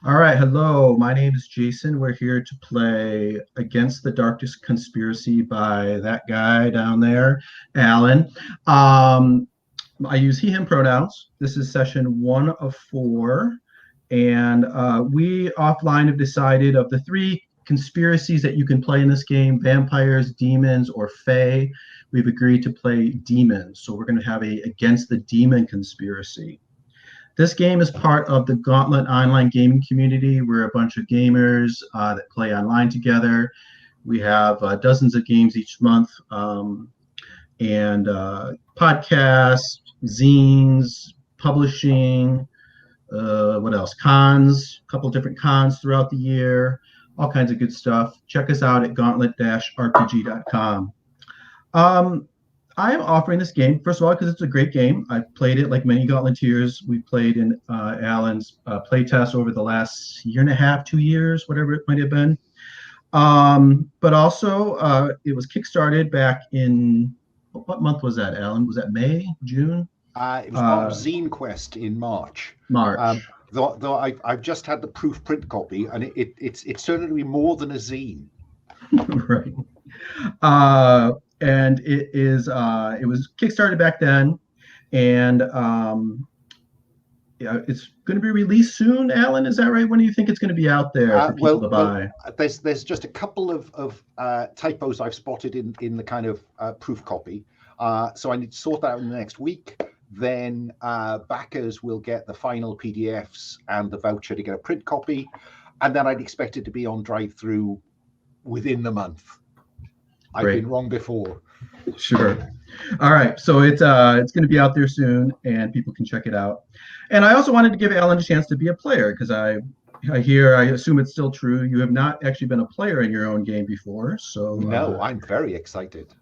All right, hello. My name is Jason. We're here to play Against the Darkest Conspiracy by that guy down there, Alan. Um, I use he, him pronouns. This is session 1 of 4. And we offline have decided of the three conspiracies that you can play in this game vampires, demons, or fae. We've agreed to play demons. So we're going to have a Against the Demon conspiracy. This game is part of the Gauntlet online gaming community. We're a bunch of gamers that play online together. We have dozens of games each month, and podcasts, zines, publishing, what else? Cons, a couple different cons throughout the year, all kinds of good stuff. Check us out at gauntlet-rpg.com. Um, I am offering this game, first of all, because it's a great game. I've played it like many Gauntleteers. We played in Alan's playtest over the last year and a half, 2 years, whatever it might have been. But also, it was kickstarted back in, what month was that, Alan? Was that May, June? It was part of Zine Quest in March. March. Though I've just had the proof print copy, and it's turned out to be more than a zine. Right. And it was kickstarted back then, and yeah, it's going to be released soon. Alan, is that right? When do you think it's going to be out there for people to buy? There's just a couple of typos I've spotted in the kind of proof copy, so I need to sort that out in the next week. Then backers will get the final PDFs and the voucher to get a print copy, and then I'd expect it to be on drive-through within the month. I've been wrong before. Sure. All right. So it's going to be out there soon, and people can check it out. And I also wanted to give Alan a chance to be a player because I assume it's still true. You have not actually been a player in your own game before. So no, I'm very excited.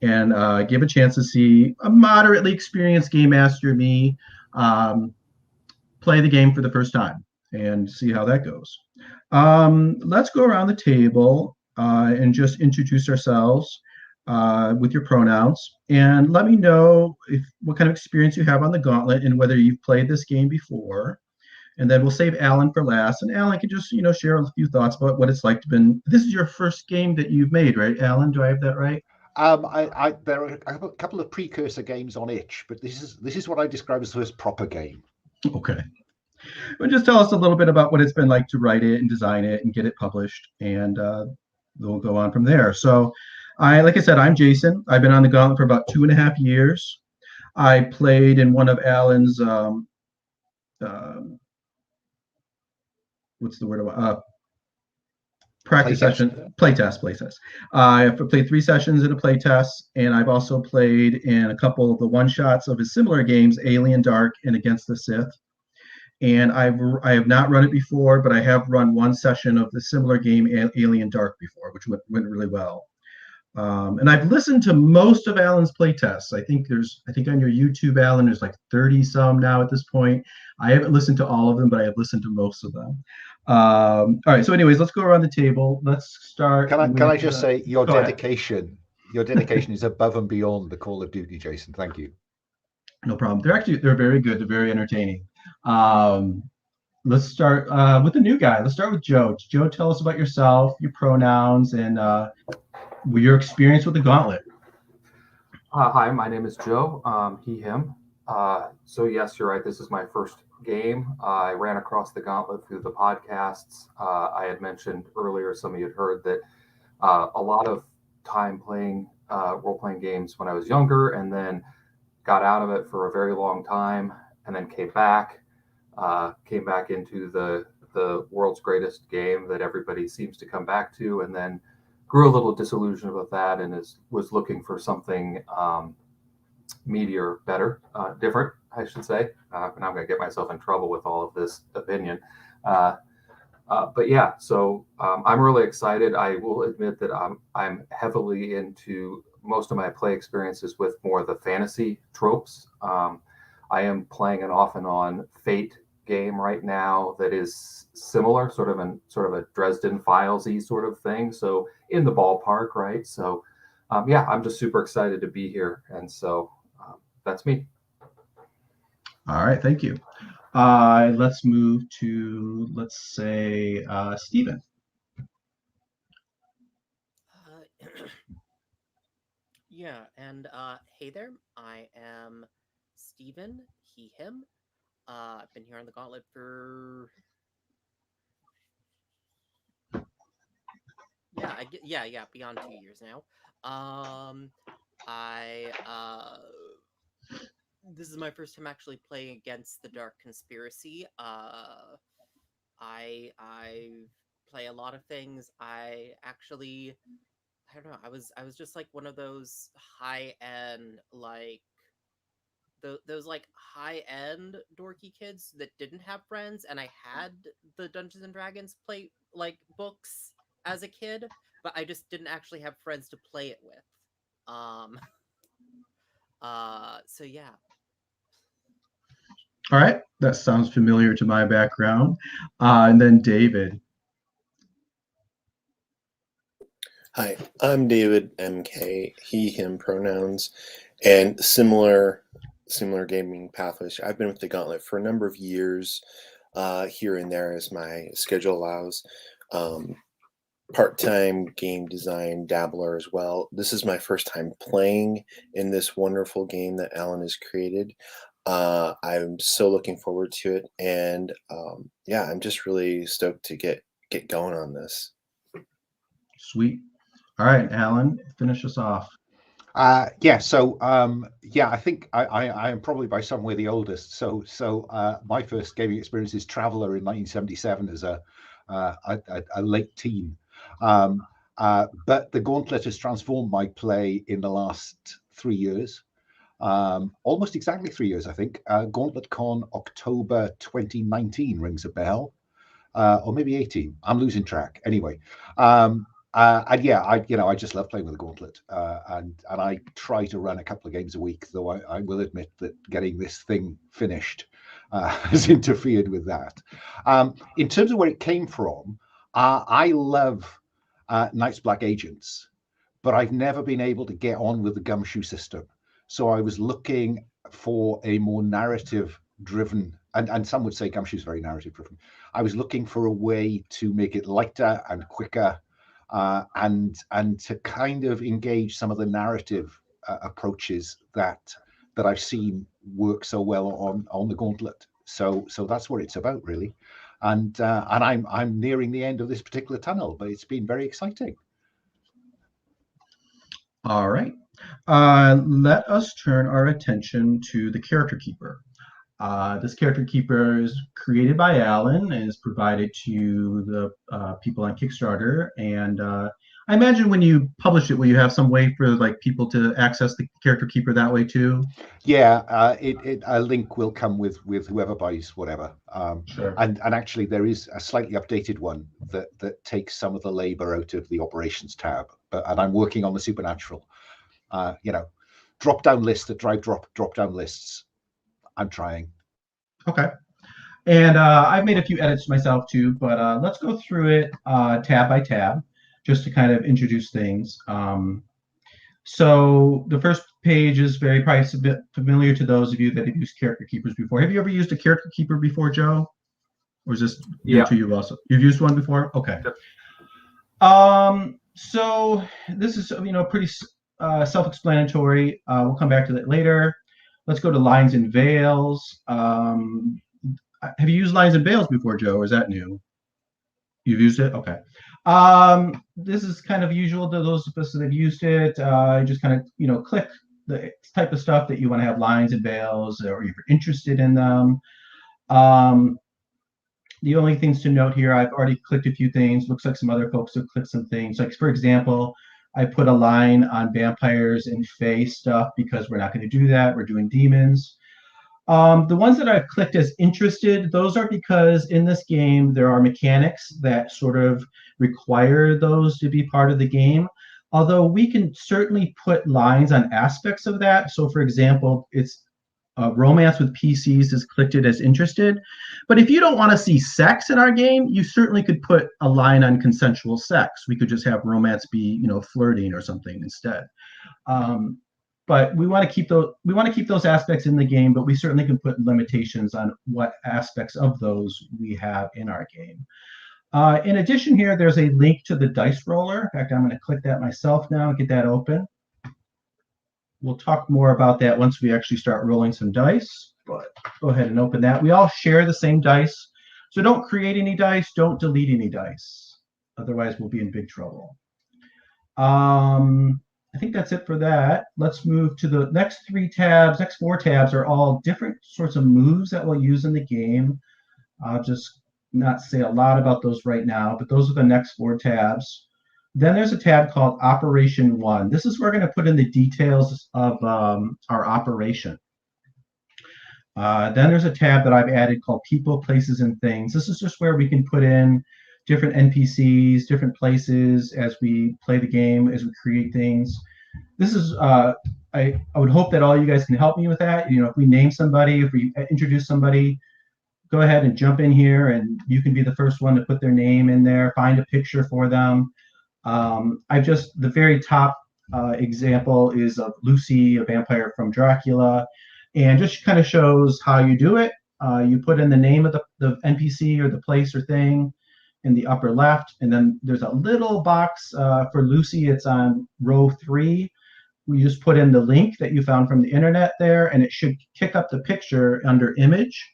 And give a chance to see a moderately experienced game master, me, play the game for the first time and see how that goes. Let's go around the table and just introduce ourselves with your pronouns, and let me know what kind of experience you have on the Gauntlet and whether you've played this game before. And then we'll save Alan for last, and Alan can just share a few thoughts about what it's like to been. This is your first game that you've made, right, Alan? Do I have that right? There are a couple of precursor games on itch, but this is what I describe as the first proper game. Okay. Well, just tell us a little bit about what it's been like to write it and design it and get it published, and we'll go on from there. So, like I said, I'm Jason. I've been on the Gauntlet for about 2.5 years. I played in one of Alan's what's the word? Practice session, playtest. I've played 3 sessions in a playtest, and I've also played in a couple of the one-shots of his similar games, Alien Dark and Against the Sith. And I have not run it before, but I have run one session of the similar game, Alien Dark, before, which went really well. And I've listened to most of Alan's playtests. I think on your YouTube, Alan, there's like 30 some now at this point. I haven't listened to all of them, but I have listened to most of them. All right. So, anyways, let's go around the table. Let's start. Can I just say your dedication? Your dedication is above and beyond the Call of Duty, Jason. Thank you. No problem. They're very good. They're very entertaining. Let's start with the new guy. Let's start with Joe. Joe, tell us about yourself, your pronouns, and your experience with the Gauntlet. Hi, my name is Joe. He, him. So yes, you're right. This is my first game. I ran across the Gauntlet through the podcasts. I had mentioned earlier, some of you had heard that a lot of time playing role-playing games when I was younger, and then got out of it for a very long time, and then came back into the world's greatest game that everybody seems to come back to, and then grew a little disillusioned with that, and was looking for something meatier, better, different, I should say. And I'm going to get myself in trouble with all of this opinion. But yeah, so I'm really excited. I will admit that I'm heavily into most of my play experiences with more of the fantasy tropes. I am playing an off and on Fate game right now that is similar, sort of a Dresden Files-y sort of thing. So in the ballpark, right? So yeah, I'm just super excited to be here, and so that's me. All right, thank you. Let's move to, let's say, Stephen. Yeah, and hey there, I am Steven, he, him. I've been here on the Gauntlet for beyond 2 years now. Um, I This is my first time actually playing against the Dark Conspiracy. I play a lot of things. I don't know. I was just like one of those high end those like high end dorky kids that didn't have friends, and I had the Dungeons and Dragons play like books as a kid, but I just didn't actually have friends to play it with. Um so yeah. All right, that sounds familiar to my background. And then David. Hi, I'm David, MK, he, him pronouns, and similar gaming pathways. I've been with the Gauntlet for a number of years, here and there as my schedule allows. Part-time game design dabbler as well. This is my first time playing in this wonderful game that Alan has created. I'm so looking forward to it, and yeah, I'm just really stoked to get going on this. Sweet. All right, Alan, finish us off. I think I am probably by somewhere the oldest. So my first gaming experience is Traveller in 1977 as a late teen. But the Gauntlet has transformed my play in the last 3 years. Almost exactly 3 years, I think. GauntletCon October 2019 rings a bell, or maybe 18. I'm losing track. Anyway, I just love playing with the Gauntlet, and I try to run a couple of games a week. Though I will admit that getting this thing finished has interfered with that. In terms of where it came from, I love Night's Black Agents, but I've never been able to get on with the Gumshoe system. So I was looking for a more narrative driven, and some would say Gumshoe is very narrative driven. I was looking for a way to make it lighter and quicker, and to kind of engage some of the narrative approaches that I've seen work so well on the Gauntlet. So that's what it's about, really. And I'm nearing the end of this particular tunnel, but it's been very exciting. All right. Let us turn our attention to the character keeper. This character keeper is created by Alan and is provided to the people on Kickstarter. And I imagine when you publish it, will you have some way for like people to access the character keeper that way too? Yeah, a link will come with whoever buys whatever. Sure. And actually, there is a slightly updated one that takes some of the labor out of the operations tab. And I'm working on the supernatural. Drop down lists that drive drop down lists. I'm trying. Okay. And I've made a few edits myself too, but let's go through it tab by tab just to kind of introduce things. So the first page is probably a bit familiar to those of you that have used character keepers before. Have you ever used a character keeper before, Joe? Or is this new to you also? You've used one before? Okay. Yep. So this is pretty self-explanatory. We'll come back to that later. Let's go to lines and veils. Have you used lines and veils before, Joe, or is that new? You've used it? Okay. This is kind of usual to those of us that have used it. Just kind of, click the type of stuff that you want to have lines and veils, or you're interested in them. The only things to note here, I've already clicked a few things. Looks like some other folks have clicked some things. Like, for example, I put a line on vampires and fae stuff because we're not going to do that. We're doing demons. The ones that I've clicked as interested, those are because in this game, there are mechanics that sort of require those to be part of the game. Although we can certainly put lines on aspects of that. So for example, it's romance with PCs is clicked as interested. But if you don't want to see sex in our game, you certainly could put a line on consensual sex. We could just have romance be, flirting or something instead. but we want to keep those aspects in the game, but we certainly can put limitations on what aspects of those we have in our game. In addition here, there's a link to the dice roller. In fact, I'm going to click that myself now and get that open. We'll talk more about that once we actually start rolling some dice, but go ahead and open that. We all share the same dice, so don't create any dice, don't delete any dice. Otherwise, we'll be in big trouble. I think that's it for that. Let's move to the next four tabs are all different sorts of moves that we'll use in the game. I'll just not say a lot about those right now, but those are the next four tabs. Then there's a tab called Operation 1. This is where we're going to put in the details of our operation. Then there's a tab that I've added called People, Places, and Things. This is just where we can put in different NPCs, different places as we play the game, as we create things. This is, I would hope that all you guys can help me with that. You know, if we name somebody, if we introduce somebody, go ahead and jump in here and you can be the first one to put their name in there, find a picture for them. The very top example is of Lucy, a vampire from Dracula, and just kind of shows how you do it. You put in the name of the NPC or the place or thing in the upper left, and then there's a little box for Lucy. It's on row 3. We just put in the link that you found from the internet there, and it should kick up the picture under image.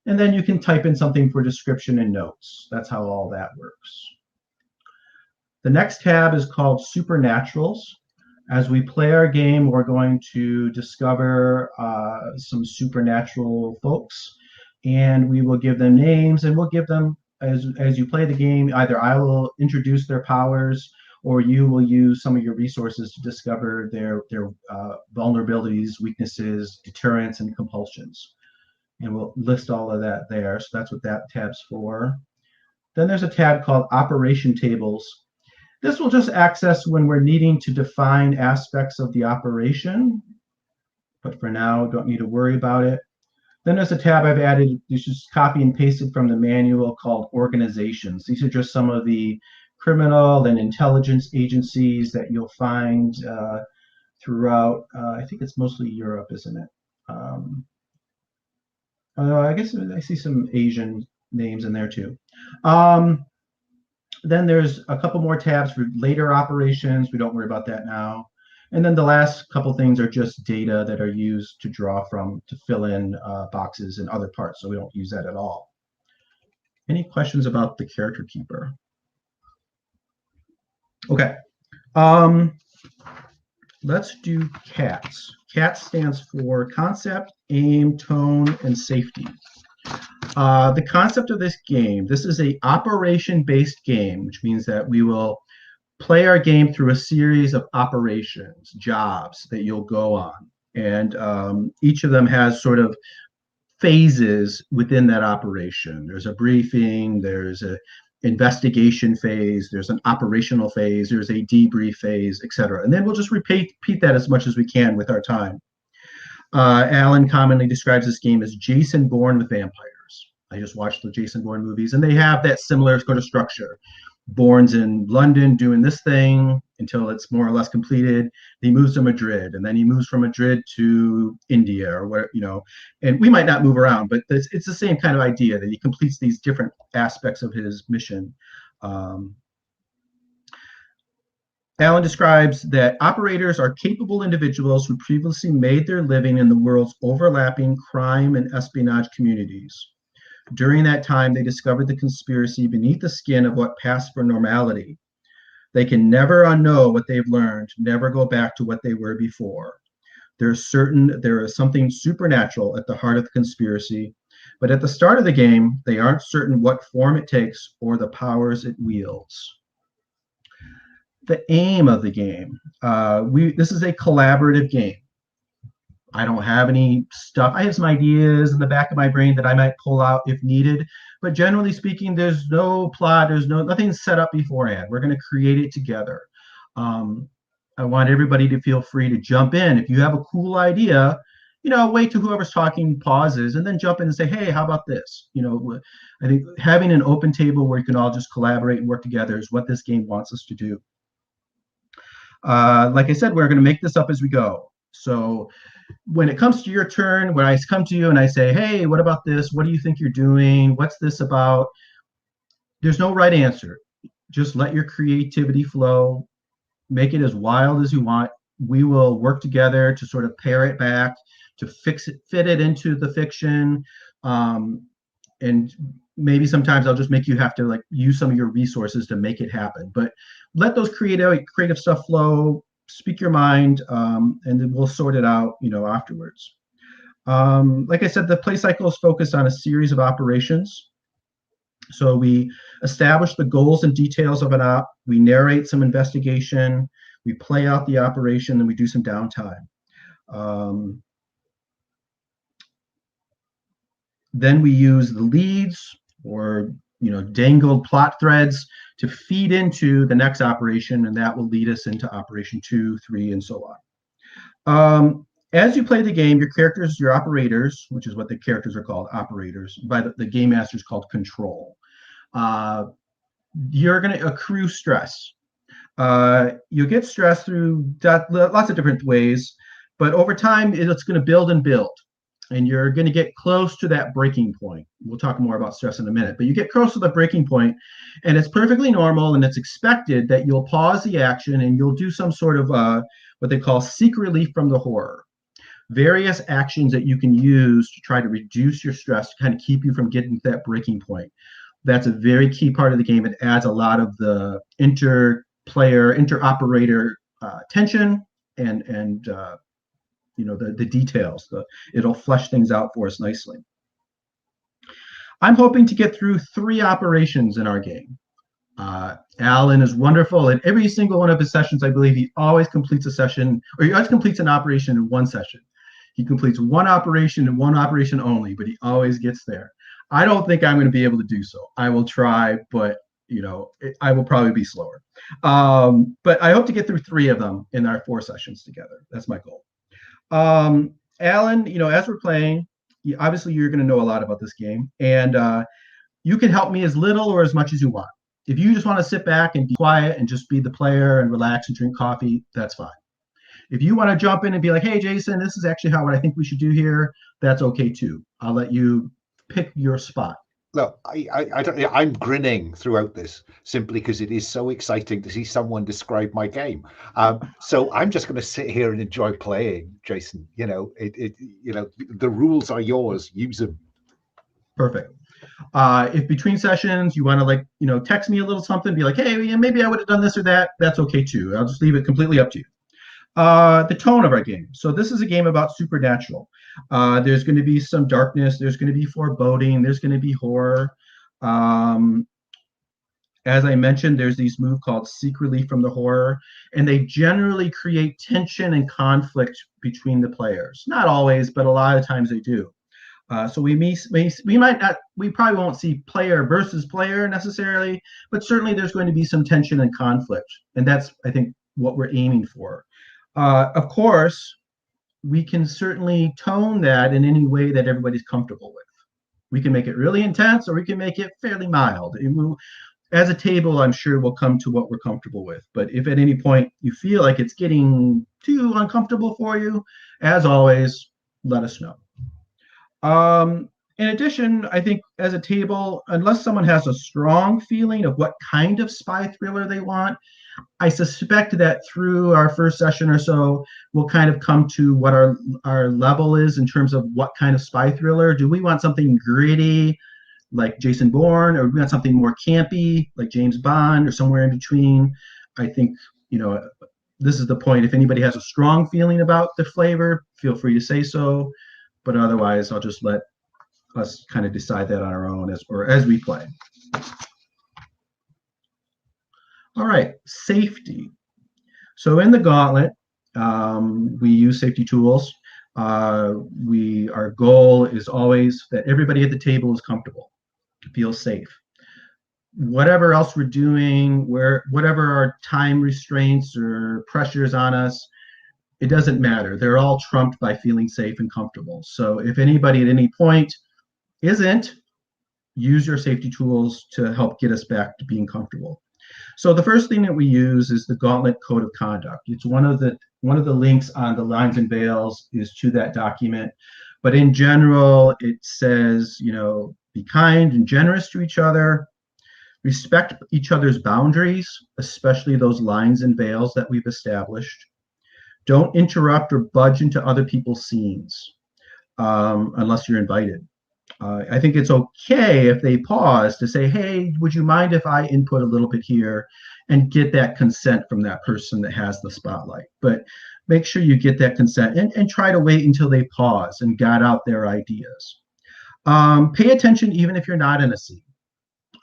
And then you can type in something for description and notes. That's how all that works. The next tab is called Supernaturals. As we play our game, we're going to discover some supernatural folks, and we will give them names, and we'll give them, as you play the game, either I will introduce their powers, or you will use some of your resources to discover their vulnerabilities, weaknesses, deterrents, and compulsions. And we'll list all of that there. So that's what that tab's for. Then there's a tab called Operation Tables. This will just access when we're needing to define aspects of the operation. But for now, don't need to worry about it. Then there's a tab I've added, this is copy and pasted from the manual, called Organizations. These are just some of the criminal and intelligence agencies that you'll find throughout, I think it's mostly Europe, isn't it? I guess I see some Asian names in there too. Then there's a couple more tabs for later operations. We don't worry about that now. And then the last couple things are just data that are used to draw from, to fill in boxes and other parts. So we don't use that at all. Any questions about the character keeper? Okay. Let's do CATS. CATS stands for Concept, Aim, Tone, and Safety. The concept of this game, this is a operation-based game, which means that we will play our game through a series of operations, jobs that you'll go on. And each of them has sort of phases within that operation. There's a briefing, there's an investigation phase, there's an operational phase, there's a debrief phase, etc. And then we'll just repeat that as much as we can with our time. Alan commonly describes this game as Jason Bourne with vampires. I just watched the Jason Bourne movies, and they have that similar sort of structure. Bourne's in London doing this thing until it's more or less completed. He moves to Madrid, and then he moves from Madrid to India, or where, you know, and we might not move around, but it's the same kind of idea that he completes these different aspects of his mission. Alan describes that operators are capable individuals who previously made their living in the world's overlapping crime and espionage communities. During that time, they discovered the conspiracy beneath the skin of what passed for normality. They can never unknow what they've learned, never go back to what they were before. There is something supernatural at the heart of the conspiracy, but at the start of the game, they aren't certain what form it takes or the powers it wields. The aim of the game, this is a collaborative game. I don't have any stuff. I have some ideas in the back of my brain that I might pull out if needed, but generally speaking, there's no plot, nothing set up beforehand. We're going to create it together. I want everybody to feel free to jump in. If you have a cool idea, you know, wait till whoever's talking pauses and then jump in and say, hey, how about this? You know, I think having an open table where you can all just collaborate and work together is what this game wants us to do. Like I said, we're going to make this up as we go. So when it comes to your turn, when I come to you and I say, hey, what about this? What do you think you're doing? What's this about? There's no right answer. Just let your creativity flow, make it as wild as you want. We will work together to sort of pare it back, to fix it, fit it into the fiction. And maybe sometimes I'll just make you have to like use some of your resources to make it happen. But let those creative stuff flow, speak your mind, and then we'll sort it out, afterwards. Like I said, the play cycle is focused on a series of operations. So we establish the goals and details of an op, we narrate some investigation, we play out the operation, and we do some downtime. Then we use the leads or dangled plot threads to feed into the next operation, and that will lead us into operation 2, 3, and so on. As you play the game, your characters, your operators, which is what the characters are called, operators, by the game master is called control. You're going to accrue stress. You'll get stress through lots of different ways, but over time, it's going to build and build. And you're going to get close to that breaking point. We'll talk more about stress in a minute, but you get close to the breaking point, and it's perfectly normal and it's expected that you'll pause the action and you'll do some sort of what they call seek relief from the horror. Various actions that you can use to try to reduce your stress to kind of keep you from getting to that breaking point. That's a very key part of the game. It adds a lot of the inter-operator tension and the details. It'll flesh things out for us nicely. I'm hoping to get through 3 operations in our game. Alan is wonderful. In every single one of his sessions, I believe he always completes a session, or he always completes an operation in one session. He completes one operation and one operation only, but he always gets there. I don't think I'm going to be able to do so. I will try, but I will probably be slower. But I hope to get through 3 of them in our 4 sessions together. That's my goal. Alan, as we're playing, obviously you're going to know a lot about this game, and you can help me as little or as much as you want. If you just want to sit back and be quiet and just be the player and relax and drink coffee, that's fine. If you want to jump in and be like, hey, Jason, this is actually what I think we should do here, that's okay too. I'll let you pick your spot. Look, I'm grinning throughout this simply because it is so exciting to see someone describe my game. So I'm just going to sit here and enjoy playing, Jason. The rules are yours. Use them. Perfect. If between sessions you want to text me a little something, be like, hey, maybe I would have done this or that, that's okay too. I'll just leave it completely up to you. The tone of our game. So this is a game about supernatural. There's going to be some darkness. There's going to be foreboding. There's going to be horror. As I mentioned, there's these moves called seek relief from the horror, and they generally create tension and conflict between the players. Not always, but a lot of times they do. So we probably won't see player versus player necessarily, but certainly there's going to be some tension and conflict, and that's, I think, what we're aiming for. Of course, we can certainly tone that in any way that everybody's comfortable with. We can make it really intense, or we can make it fairly mild. As a table, I'm sure we'll come to what we're comfortable with. But if at any point you feel like it's getting too uncomfortable for you, as always, let us know. In addition, I think as a table, unless someone has a strong feeling of what kind of spy thriller they want, I suspect that through our first session or so, we'll kind of come to what our level is in terms of what kind of spy thriller. Do we want something gritty like Jason Bourne, or do we want something more campy like James Bond, or somewhere in between? I think, this is the point. If anybody has a strong feeling about the flavor, feel free to say so. But otherwise, I'll just let us kind of decide that on our own as we play. All right, safety. So in the gauntlet, we use safety tools. Our goal is always that everybody at the table is comfortable, feels safe. Whatever else we're doing, whatever our time restraints or pressures on us, it doesn't matter. They're all trumped by feeling safe and comfortable. So if anybody at any point isn't, use your safety tools to help get us back to being comfortable. So the first thing that we use is the Gauntlet Code of Conduct. It's one of the one of the links on the lines and veils is to that document. But in general, it says, be kind and generous to each other, respect each other's boundaries, especially those lines and veils that we've established. Don't interrupt or budge into other people's scenes unless you're invited. I think it's okay if they pause to say, hey, would you mind if I input a little bit here, and get that consent from that person that has the spotlight. But make sure you get that consent, and try to wait until they pause and got out their ideas. Pay attention even if you're not in a scene,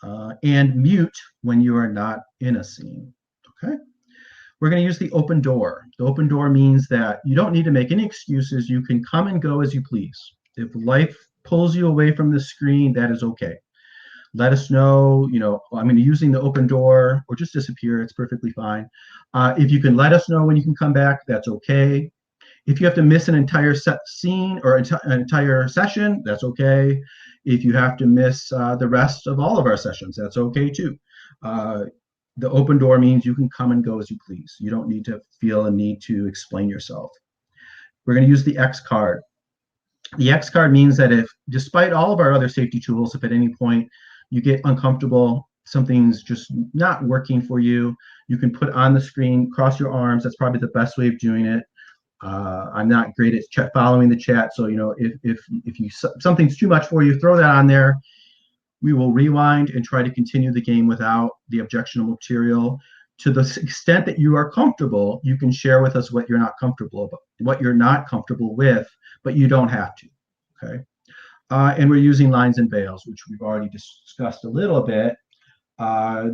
and mute when you are not in a scene. Okay. We're going to use the open door. The open door means that you don't need to make any excuses. You can come and go as you please. If life pulls you away from the screen, that is okay. Let us know, I'm using the open door, or just disappear. It's perfectly fine. If you can let us know when you can come back, that's okay. If you have to miss an entire scene or an entire session, that's okay. If you have to miss the rest of all of our sessions, that's okay too. The open door means you can come and go as you please. You don't need to feel a need to explain yourself. We're going to use the X card. The X card means that if, despite all of our other safety tools, if at any point you get uncomfortable, something's just not working for you, you can put on the screen, cross your arms. That's probably the best way of doing it. I'm not great at following the chat, so if something's too much for you, throw that on there. We will rewind and try to continue the game without the objectionable material. To the extent that you are comfortable, you can share with us what you're not comfortable about, what you're not comfortable with, but you don't have to. Okay. And we're using lines and veils, which we've already discussed a little bit.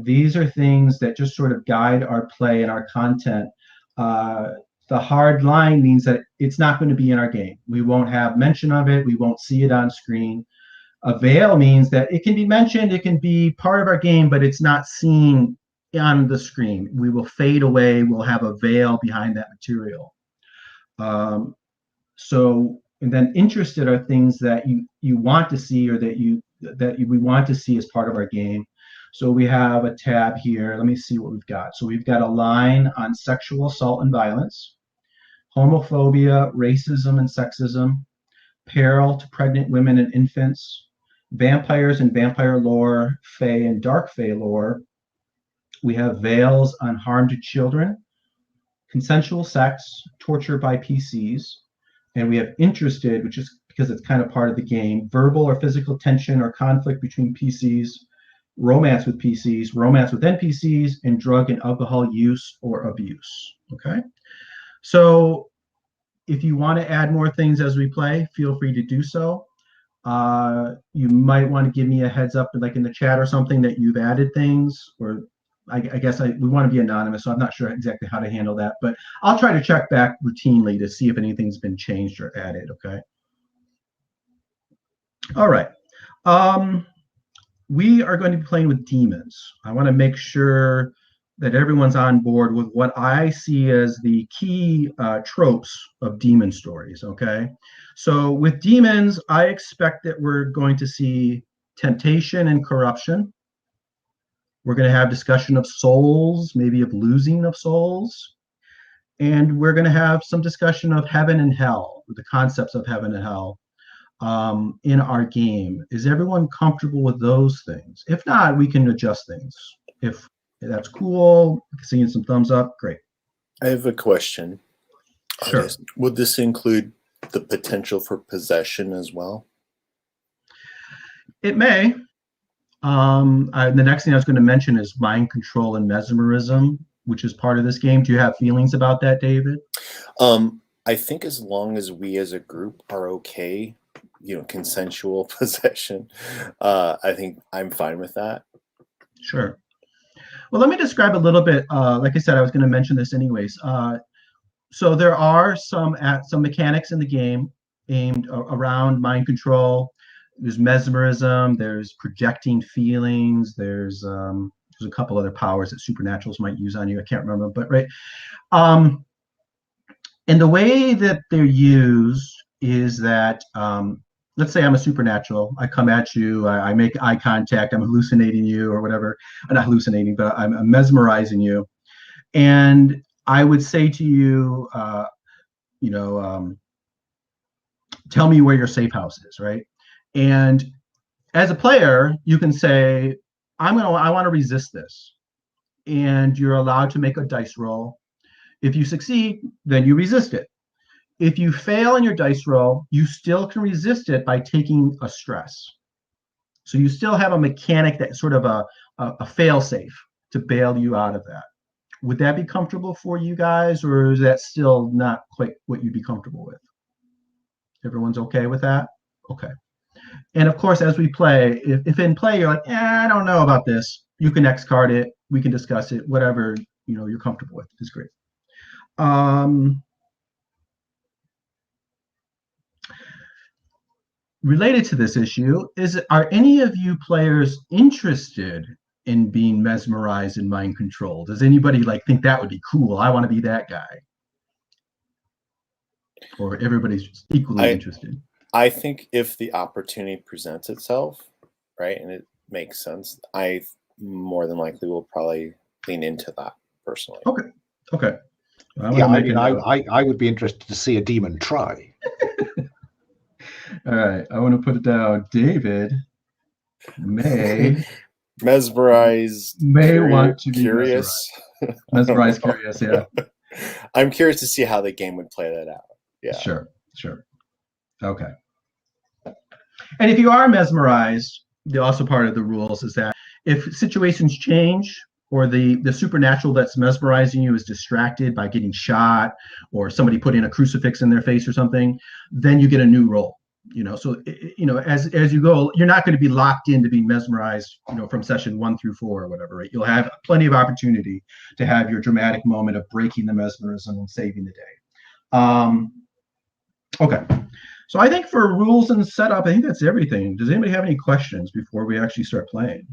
These are things that just sort of guide our play and our content. The hard line means that it's not going to be in our game. We won't have mention of it. We won't see it on screen. A veil means that it can be mentioned, it can be part of our game, but it's not seen on the screen. We will fade away. We'll have a veil behind that material. And then interested are things that you want to see, or that we want to see as part of our game. So we have a tab here. Let me see what we've got. So we've got a line on sexual assault and violence, homophobia, racism and sexism, peril to pregnant women and infants, vampires and vampire lore, fae and dark fae lore. We have veils on harm to children, consensual sex, torture by PCs, and we have interested, which is because it's kind of part of the game, verbal or physical tension or conflict between PCs, romance with PCs, romance with NPCs, and drug and alcohol use or abuse. Okay, so if you want to add more things as we play, feel free to do so. You might want to give me a heads up, like in the chat or something, that you've added things, or I guess we want to be anonymous, so I'm not sure exactly how to handle that, but I'll try to check back routinely to see if anything's been changed or added. Okay. All right. We are going to be playing with demons. I want to make sure that everyone's on board with what I see as the key tropes of demon stories. Okay. So with demons, I expect that we're going to see temptation and corruption. We're going to have discussion of souls, maybe of losing of souls. And we're going to have some discussion of heaven and hell, the concepts of heaven and hell in our game. Is everyone comfortable with those things? If not, we can adjust things. If that's cool, seeing some thumbs up, great. I have a question. Sure. Would this include the potential for possession as well? It may. The next thing I was going to mention is mind control and mesmerism, which is part of this game. Do you have feelings about that, David? I think as long as we as a group are okay, consensual possession, I think I'm fine with that. Sure. Well, let me describe a little bit. Like I said, I was going to mention this anyways. So there are some mechanics in the game aimed around mind control. There's mesmerism, there's projecting feelings, there's a couple other powers that supernaturals might use on you. I can't remember, but right. And the way that they're used is that, let's say I'm a supernatural. I come at you, I make eye contact, I'm hallucinating you or whatever. I'm not hallucinating, but I'm mesmerizing you. And I would say to you, tell me where your safe house is, right? And as a player, you can say, I want to resist this. And you're allowed to make a dice roll. If you succeed, then you resist it. If you fail in your dice roll, you still can resist it by taking a stress. So you still have a mechanic that's sort of a fail safe to bail you out of that. Would that be comfortable for you guys, or is that still not quite what you'd be comfortable with? Everyone's okay with that? Okay. And of course, as we play, if in play you're like, I don't know about this, you can X card it. We can discuss it. Whatever you're comfortable with is great. Related to this issue are any of you players interested in being mesmerized and mind controlled? Does anybody think that would be cool? I want to be that guy. Or everybody's just equally interested? I think if the opportunity presents itself, right, and it makes sense, I more than likely will probably lean into that personally. Okay. Well, I would be interested to see a demon try. All right, I want to put it down. David may mesmerized, want to be curious. Mesmerized, curious, yeah. I'm curious to see how the game would play that out. Yeah. Sure. Okay. And if you are mesmerized, also part of the rules is that if situations change or the supernatural that's mesmerizing you is distracted by getting shot or somebody putting a crucifix in their face or something, then you get a new roll. So as you go, you're not going to be locked in to be mesmerized, from session 1 through 4 or whatever, right? You'll have plenty of opportunity to have your dramatic moment of breaking the mesmerism and saving the day. Okay. So I think for rules and setup, I think that's everything. Does anybody have any questions before we actually start playing?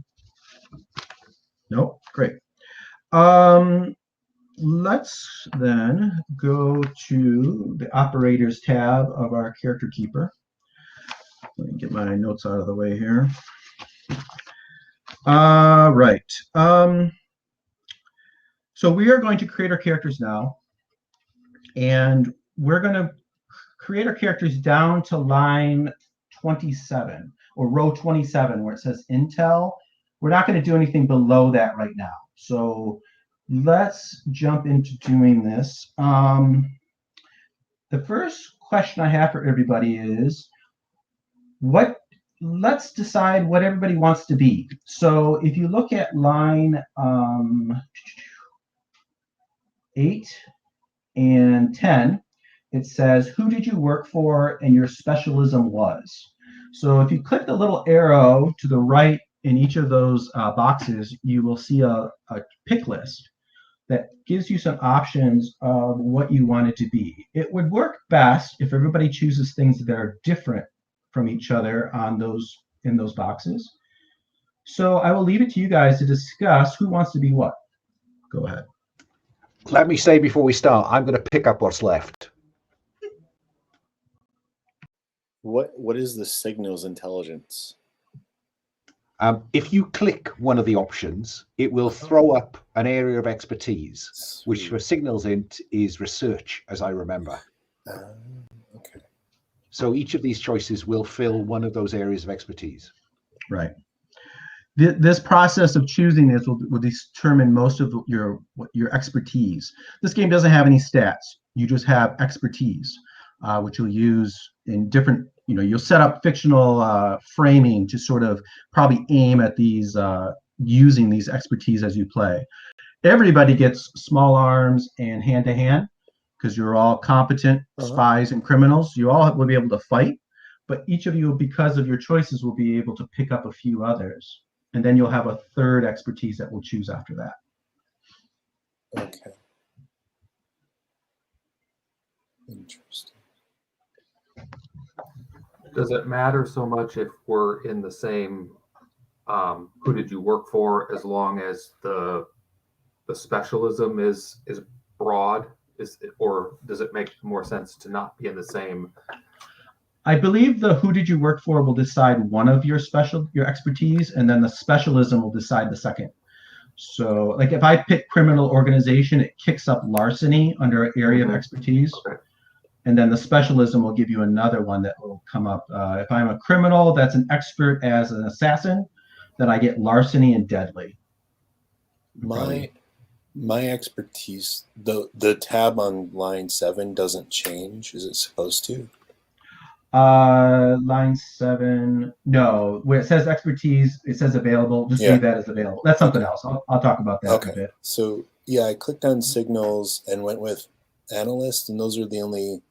Nope. Great. Let's then go to the operators tab of our character keeper. Let me get my notes out of the way here. Right. So we are going to create our characters now, and we're going to create our characters down to line 27 or row 27 where it says Intel. We're not going to do anything below that right now. So let's jump into doing this. The first question I have for everybody is, let's decide what everybody wants to be. So if you look at line 8 and 10, it says, who did you work for and your specialism was? So if you click the little arrow to the right in each of those boxes, you will see a pick list that gives you some options of what you want it to be. It would work best if everybody chooses things that are different from each other in those boxes. So I will leave it to you guys to discuss who wants to be what. Go ahead. Let me say before we start, I'm going to pick up what's left. What is the signals intelligence? If you click one of the options, it will throw up an area of expertise, Sweet. which for signals int is research, as I remember. Okay. So each of these choices will fill one of those areas of expertise. Right. This process of choosing this will determine most of your expertise. This game doesn't have any stats. You just have expertise, which you'll use in different, you'll set up fictional framing to sort of probably aim at these, using these expertise as you play. Everybody gets small arms and hand-to-hand because you're all competent spies and criminals. You all will be able to fight, but each of you, because of your choices, will be able to pick up a few others. And then you'll have a third expertise that we'll choose after that. Okay. Interesting. Does it matter so much if we're in the same who did you work for, as long as the specialism is broad? Or does it make more sense to not be in the same? I believe the who did you work for will decide one of your expertise, and then the specialism will decide the second. So, like if I pick criminal organization, it kicks up larceny under an area of expertise. Okay. And then the specialism will give you another one that will come up. If I'm a criminal that's an expert as an assassin, then I get larceny and deadly. My expertise, the tab on line 7 doesn't change. Is it supposed to? Line 7, no. Where it says expertise, it says available. Just leave that as available. That's something else. I'll talk about that in a bit. So yeah, I clicked on signals and went with analyst, and those are the only.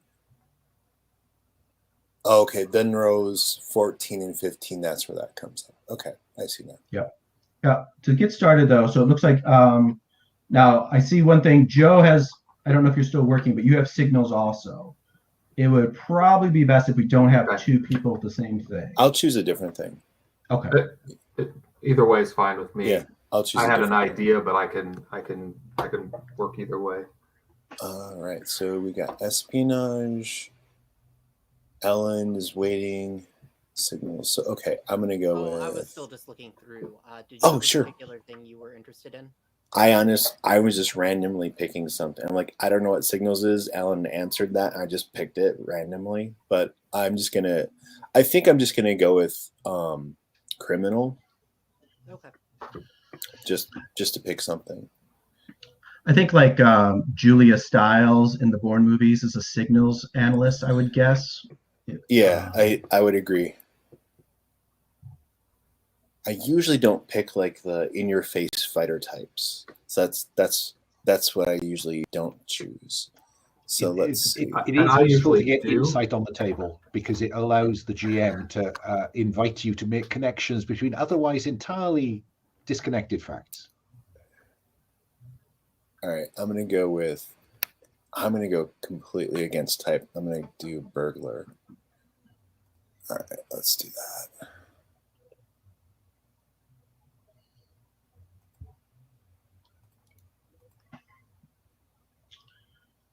Oh, okay, then rows 14 and 15. That's where that comes up. Okay, I see that. Yeah. To get started though, so it looks like now I see one thing. Joe has. I don't know if you're still working, but you have signals also. It would probably be best if we don't have two people with the same thing. I'll choose a different thing. Okay. Either way is fine with me. Yeah, I'll choose. I had an idea, but I can work either way. All right, so we got espionage. Ellen is waiting. Signals. So okay, I'm gonna go with. I was still just looking through. Did you have a particular thing you were interested in? I was just randomly picking something. I'm like, I don't know what signals is. Alan answered that, and I just picked it randomly. But I think I'm just gonna go with criminal. Okay. Just to pick something. I think like Julia Stiles in the Bourne movies is a signals analyst, I would guess. Yeah, I would agree. I usually don't pick like the in-your-face fighter types. So that's what I usually don't choose. So let's see. It is useful to get insight on the table because it allows the GM to invite you to make connections between otherwise entirely disconnected facts. All right, I'm gonna go completely against type. I'm gonna do burglar. All right, let's do that.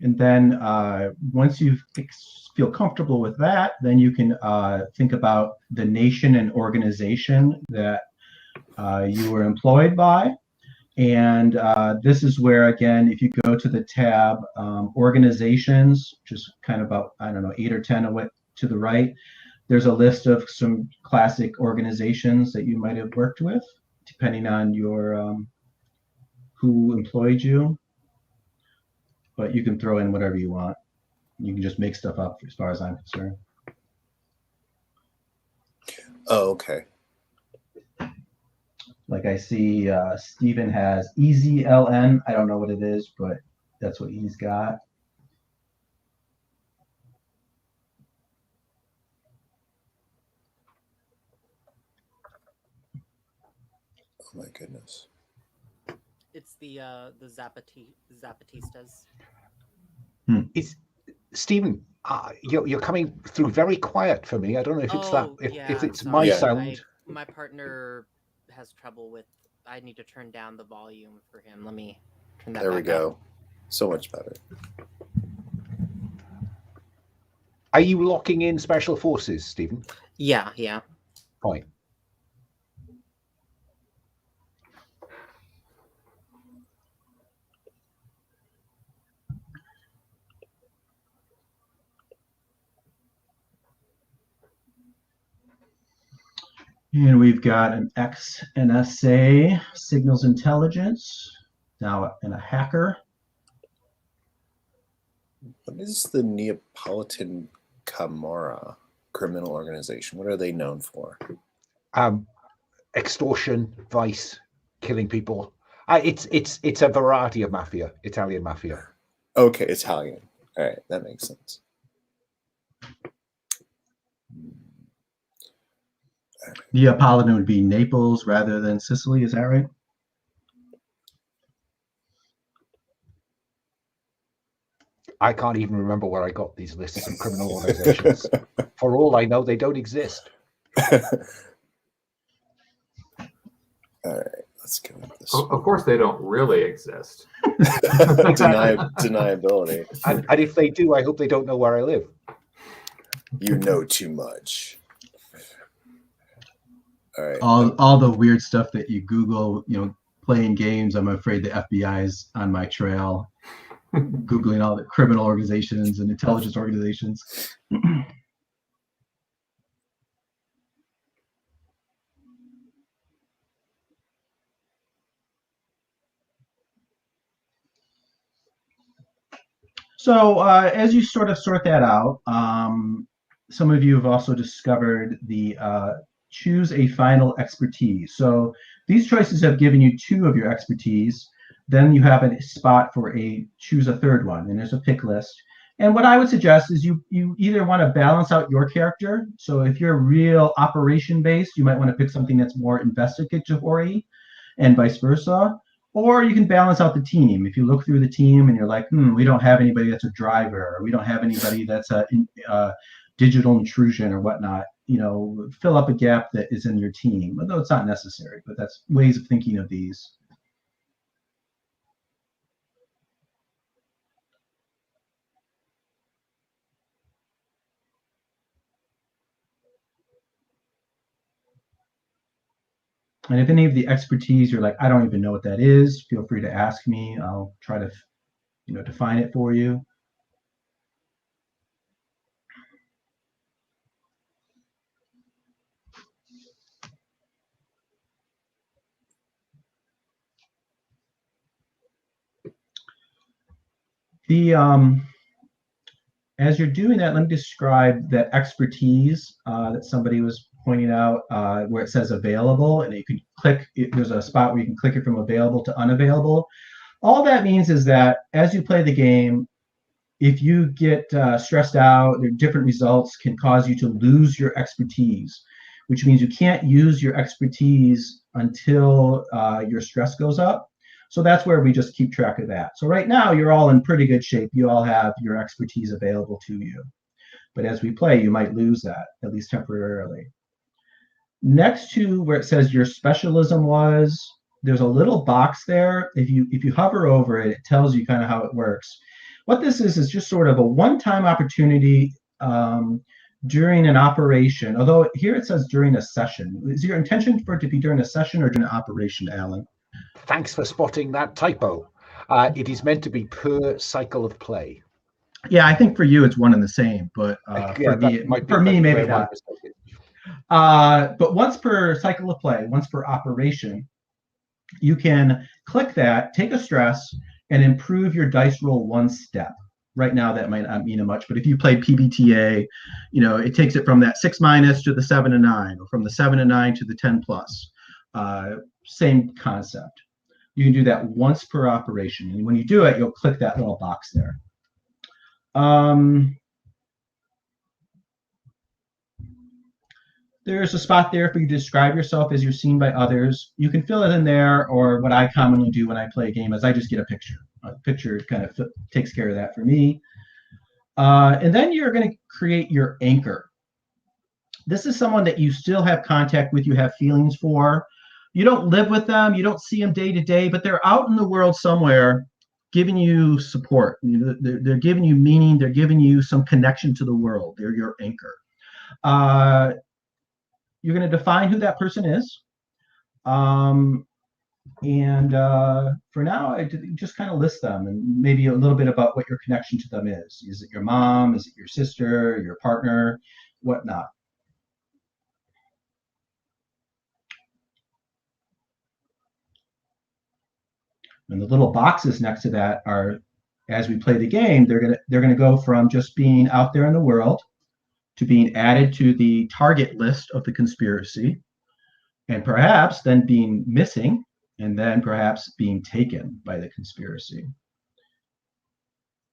And then once you feel comfortable with that, then you can think about the nation and organization that you were employed by. And this is where, again, if you go to the tab organizations, just kind of about, 8 or 10 away to the right, there's a list of some classic organizations that you might have worked with, depending on your who employed you. But you can throw in whatever you want. You can just make stuff up as far as I'm concerned. Oh, okay. Like I see Steven has EZLN. I don't know what it is, but that's what he's got. Oh my goodness. It's the Zapatistas. It's Stephen. You're coming through very quiet for me. I don't know if it's if it's my sound. My partner has trouble with. I need to turn down the volume for him. Let me turn that. There we go. Up. So much better. Are you locking in special forces, Stephen? Yeah. Fine. And we've got an ex-NSA signals intelligence, now and a hacker. What is the Neapolitan Camorra criminal organization? What are they known for? Extortion, vice, killing people. It's a variety of mafia, Italian mafia. Okay, Italian. All right, that makes sense. Neapolitan would be Naples rather than Sicily. Is that right? I can't even remember where I got these lists of criminal organizations. For all I know, they don't exist. All right, let's go with this. Of course, they don't really exist. Deniability. And if they do, I hope they don't know where I live. You know too much. All right. All the weird stuff that you Google, playing games, I'm afraid the FBI is on my trail, Googling all the criminal organizations and intelligence organizations. So as you sort of sort that out, some of you have also discovered the choose a final expertise. So these choices have given you 2 of your expertise. Then you have a spot for a choose a third one, and there's a pick list. And what I would suggest is you either want to balance out your character. So if you're real operation based, you might want to pick something that's more investigatory, and vice versa. Or you can balance out the team. If you look through the team and you're like, we don't have anybody that's a driver, or we don't have anybody that's a digital intrusion or whatnot, fill up a gap that is in your team, although it's not necessary, but that's ways of thinking of these. And if any of the expertise you're like, I don't even know what that is, feel free to ask me. I'll try to, define it for you. As you're doing that, let me describe that expertise that somebody was pointing out, where it says available, and you can click. There's a spot where you can click it from available to unavailable. All that means is that as you play the game, if you get stressed out, different results can cause you to lose your expertise, which means you can't use your expertise until your stress goes up. So that's where we just keep track of that. So right now, you're all in pretty good shape. You all have your expertise available to you. But as we play, you might lose that, at least temporarily. Next to where it says your specialism was, there's a little box there. If you hover over it, it tells you kind of how it works. What this is just sort of a one-time opportunity during an operation, although here it says during a session. Is your intention for it to be during a session or during an operation, Alan? Thanks for spotting that typo. It is meant to be per cycle of play. Yeah, I think for you it's one and the same, but for me, maybe not. But once per cycle of play, once per operation, you can click that, take a stress, and improve your dice roll 1 step. Right now, that might not mean much, but if you played PBTA, it takes it from that 6- to the 7 and 9, or from the 7 and 9 to the 10+. Same concept. You can do that once per operation, and when you do it, you'll click that little box there. There's a spot there for you to describe yourself as you're seen by others. You can fill it in there, or what I commonly do when I play a game is I just get a picture. A picture kind of takes care of that for me. And then you're going to create your anchor. This is someone that you still have contact with, you have feelings for. You don't live with them, you don't see them day to day, but they're out in the world somewhere giving you support. They're giving you meaning, they're giving you some connection to the world. They're your anchor. You're going to define who that person is. For now, I just kind of list them and maybe a little bit about what your connection to them is. Is it your mom? Is it your sister, your partner, whatnot? And the little boxes next to that are, as we play the game, they're gonna go from just being out there in the world to being added to the target list of the conspiracy, and perhaps then being missing, and then perhaps being taken by the conspiracy.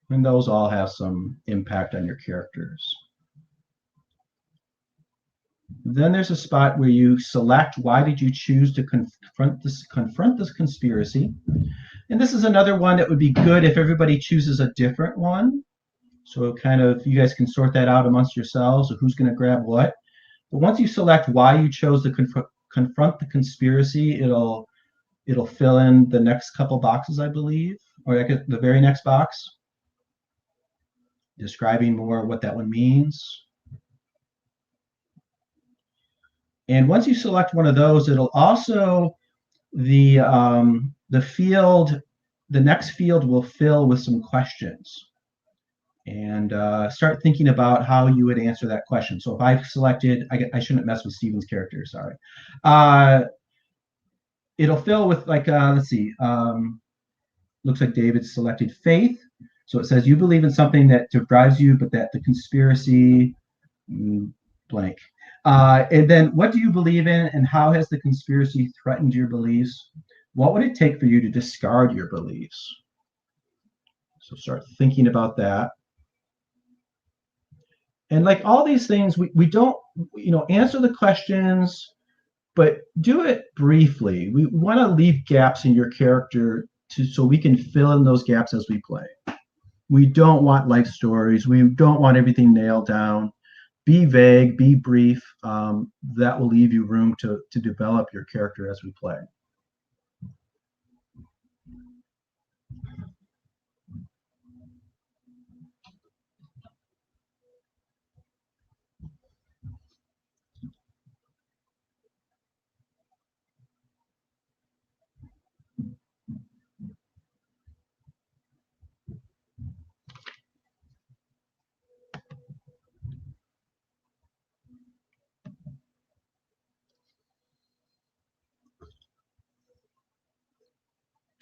And those all have some impact on your characters. Then there's a spot where you select why did you choose to confront this conspiracy. And this is another one that would be good if everybody chooses a different one. So kind of you guys can sort that out amongst yourselves of who's going to grab what. But once you select why you chose to confront the conspiracy, it'll fill in the next couple boxes, I believe, or the very next box, describing more what that one means. And once you select one of those, it'll also the next field will fill with some questions, and start thinking about how you would answer that question. So if I've selected, I shouldn't mess with Steven's character, sorry. It'll fill with like, let's see, looks like David selected faith. So it says you believe in something that drives you, but that the conspiracy, blank. And then what do you believe in, and how has the conspiracy threatened your beliefs? What would it take for you to discard your beliefs? So start thinking about that. And like all these things, we don't, answer the questions, but do it briefly. We want to leave gaps in your character so we can fill in those gaps as we play. We don't want life stories. We don't want everything nailed down. Be vague, be brief. That will leave you room to develop your character as we play.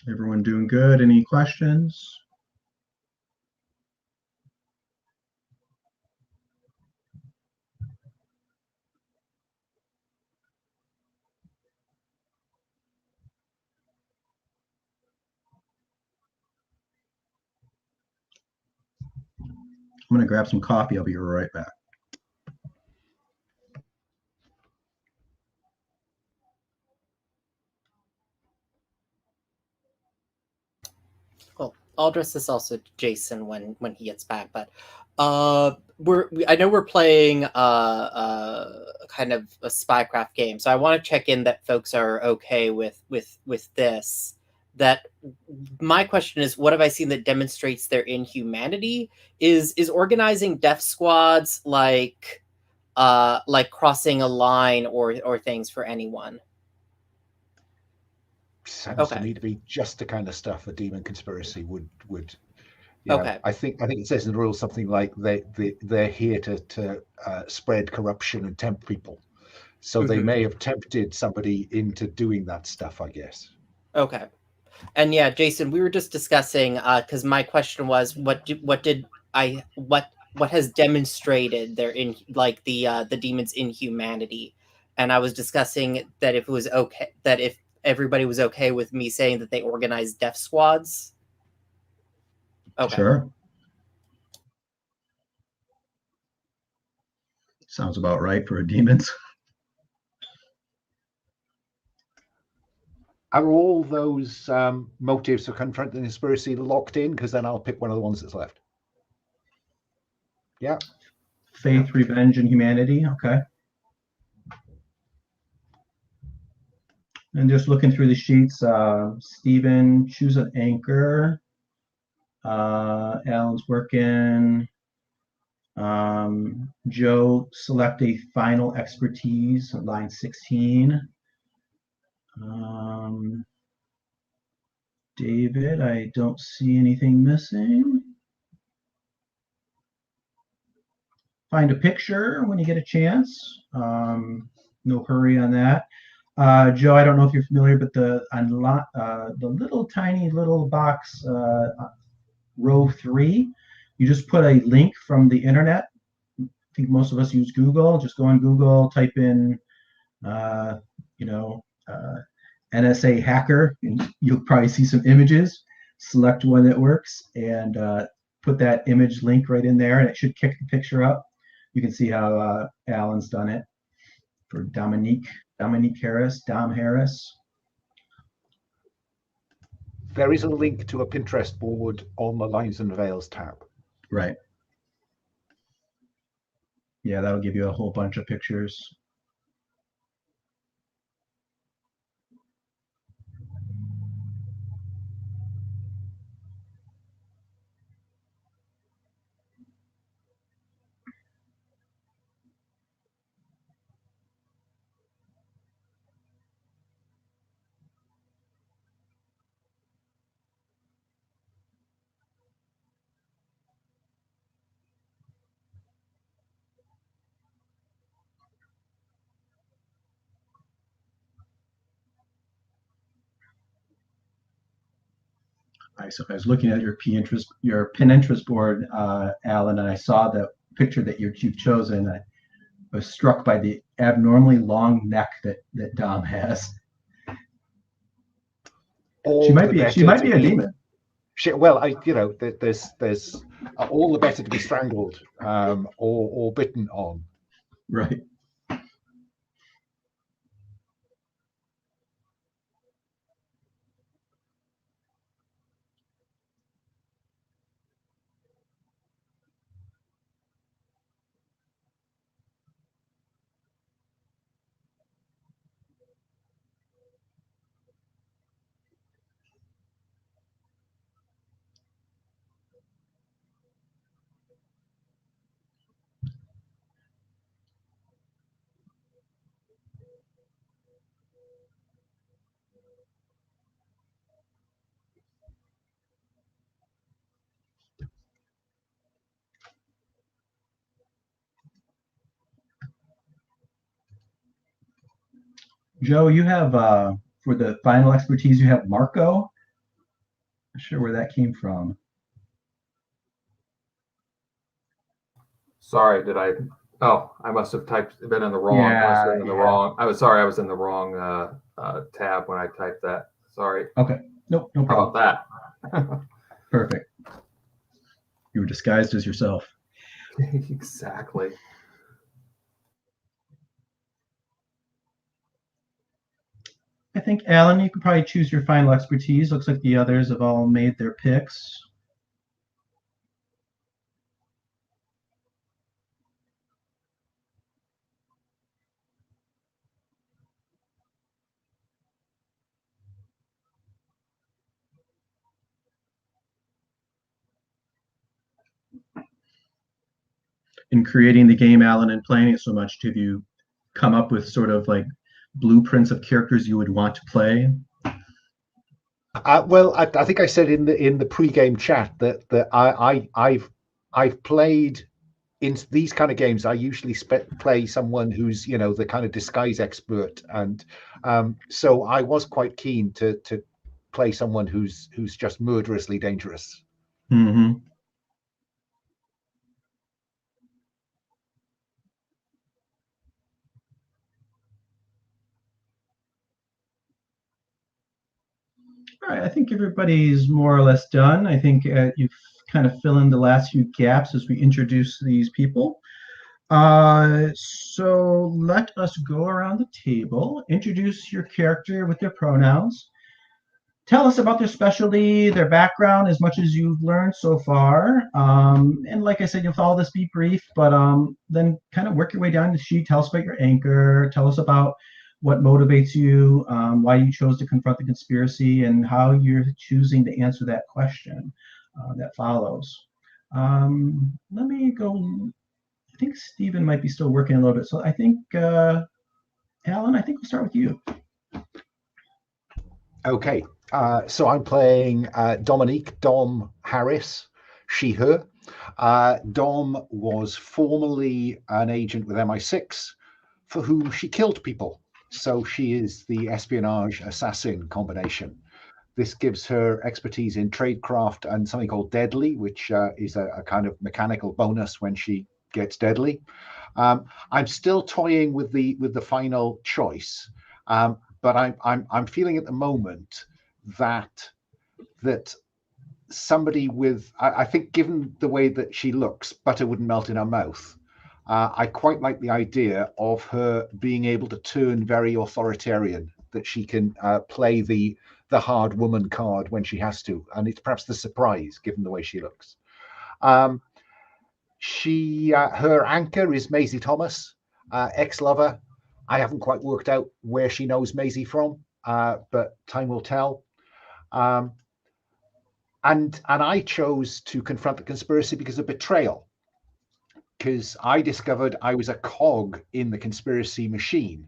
Everyone doing good? Any questions? I'm going to grab some coffee. I'll be right back. Cool. I'll address this also to Jason when he gets back. But I know we're playing kind of a spycraft game, so I want to check in that folks are okay with this. That my question is, what have I seen that demonstrates their inhumanity? Is organizing death squads like crossing a line or things for anyone? Sounds to me to be just the kind of stuff a demon conspiracy would. Okay. I think it says in the rules something like they're here to spread corruption and tempt people. So they may have tempted somebody into doing that stuff, I guess. Okay. And yeah, Jason, we were just discussing because my question was, what has demonstrated their the demon's inhumanity, and I was discussing that if it was okay, that if everybody was okay with me saying that they organized death squads. Okay. Sure. Sounds about right for a demons. Are all those motives for confronting the conspiracy locked in? Because then I'll pick one of the ones that's left. Yeah. Faith, revenge, and humanity. Okay. And just looking through the sheets, Stephen, choose an anchor. Alan's working. Joe, select a final expertise, line 16. David, I don't see anything missing. Find a picture when you get a chance. No hurry on that. Joe, I don't know if you're familiar, but the little tiny little box, row 3, you just put a link from the internet. I think most of us use Google. Just go on Google, type in, NSA hacker, and you'll probably see some images. Select one that works, and put that image link right in there, and it should kick the picture up. You can see how Alan's done it for Dominique Harris, Dom Harris. There is a link to a Pinterest board on the Lines and Veils tab. Right. Yeah, that'll give you a whole bunch of pictures. I was looking at your Pinterest board, Alan, and I saw the picture that you've chosen. I was struck by the abnormally long neck that Dom has. She might be a demon. Well, there's all the better to be strangled or bitten on. Right. Joe, you have for the final expertise, you have Marco. Not sure where that came from. Sorry, did I? Oh, I must have been in the wrong. I was sorry. I was in the wrong tab when I typed that. Sorry. Okay. Nope. No problem. How about that? Perfect. You were disguised as yourself. Exactly. I think, Alan, you could probably choose your final expertise. Looks like the others have all made their picks. In creating the game, Alan, and playing it so much, have you come up with sort of like blueprints of characters you would want to play? Well, I think I said in the pre-game chat that I've played in these kind of games. I usually play someone who's the kind of disguise expert, and so I was quite keen to play someone who's just murderously dangerous. Mm-hmm. All right, I think everybody's more or less done. I think you've kind of fill in the last few gaps as we introduce these people. So let us go around the table, introduce your character with their pronouns. Tell us about their specialty, their background, as much as you've learned so far. And like I said, you'll all this be brief, but then kind of work your way down the sheet. Tell us about your anchor. Tell us about what motivates you, why you chose to confront the conspiracy, and how you're choosing to answer that question that follows. Let me go. I think Stephen might be still working a little bit. So I think, Alan, I think we'll start with you. Okay. So I'm playing Dominique Dom Harris, she, her. Dom was formerly an agent with MI6 for whom she killed people. So she is the espionage assassin combination. This gives her expertise in tradecraft and something called deadly, which is a kind of mechanical bonus when she gets deadly. I'm still toying with the final choice, but I'm feeling at the moment that somebody with I think, given the way that she looks, butter wouldn't melt in her mouth. I quite like the idea of her being able to turn very authoritarian, that she can play the hard woman card when she has to, and it's perhaps the surprise given the way she looks. Her anchor is Maisie Thomas, ex-lover. I haven't quite worked out where she knows Maisie from, but time will tell. And I chose to confront the conspiracy because of betrayal, because I discovered I was a cog in the conspiracy machine.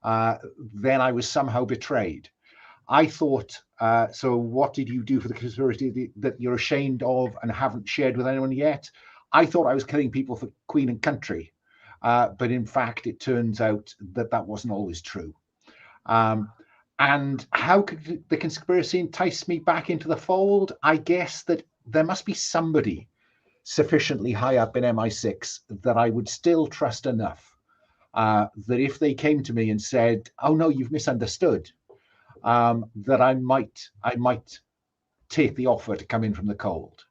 Then I was somehow betrayed. I thought, so what did you do for the conspiracy that you're ashamed of and haven't shared with anyone yet? I thought I was killing people for Queen and country, but in fact, it turns out that wasn't always true. And how could the conspiracy entice me back into the fold? I guess that there must be somebody sufficiently high up in MI6 that I would still trust enough that if they came to me and said, "Oh no, you've misunderstood," that I might take the offer to come in from the cold.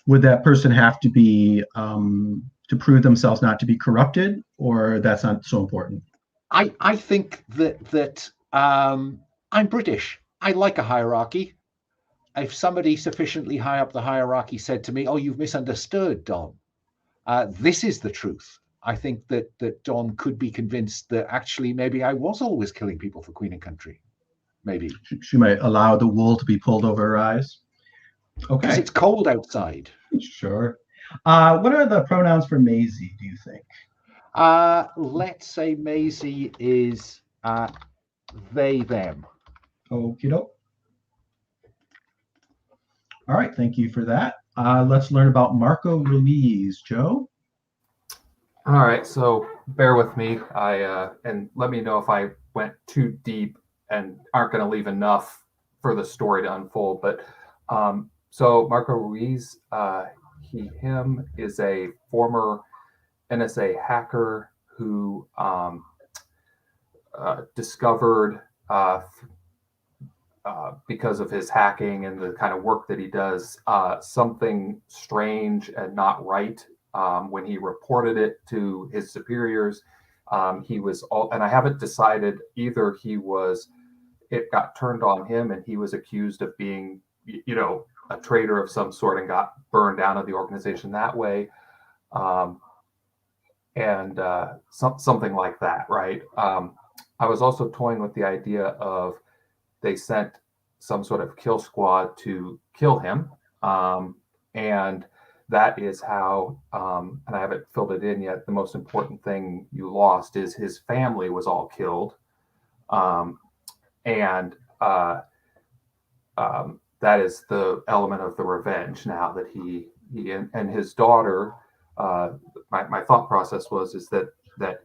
Would that person have to be to prove themselves not to be corrupted, or that's not so important? I think that I'm British. I like a hierarchy. If somebody sufficiently high up the hierarchy said to me, "Oh, you've misunderstood, Don. This is the truth," I think that Don could be convinced that actually maybe I was always killing people for Queen and Country. Maybe She might allow the wool to be pulled over her eyes. because Okay, it's cold outside. sure. What are the pronouns for Maisie, do you think? Let's say Maisie is they, them. Okie doke. All right, thank you for that. Let's learn about Marco Ruiz. Joe? All right, so bear with me. And let me know if I went too deep and aren't going to leave enough for the story to unfold. But so Marco Ruiz, him is a former NSA hacker who discovered because of his hacking and the kind of work that he does, something strange and not right. When he reported it to his superiors, he was all, and I haven't decided either it got turned on him and he was accused of being, a traitor of some sort and got burned out of the organization that way. Something like that, right? I was also toying with the idea of they sent some sort of kill squad to kill him. And that is how, and I haven't filled it in yet, the most important thing you lost is his family was all killed. That is the element of the revenge now that he and his daughter, my thought process is that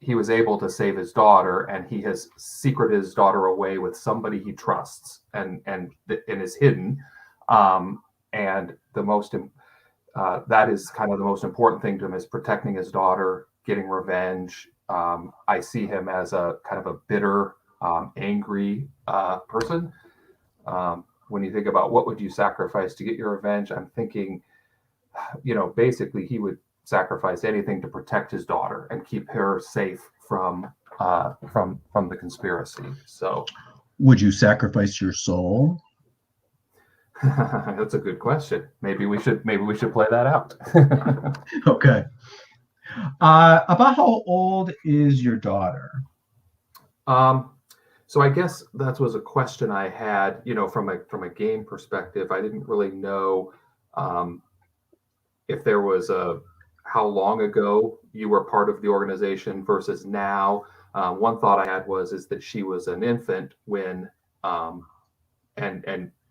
he was able to save his daughter, and he has secreted his daughter away with somebody he trusts and is hidden. And that is kind of the most important thing to him, is protecting his daughter, getting revenge. I see him as a kind of a bitter, angry person. When you think about what would you sacrifice to get your revenge, I'm thinking, basically he would sacrifice anything to protect his daughter and keep her safe from the conspiracy. So, would you sacrifice your soul? That's a good question. Maybe we should play that out. Okay. About how old is your daughter? So I guess that was a question I had, from a game perspective. I didn't really know if there was how long ago you were part of the organization versus now. One thought I had is that she was an infant when, and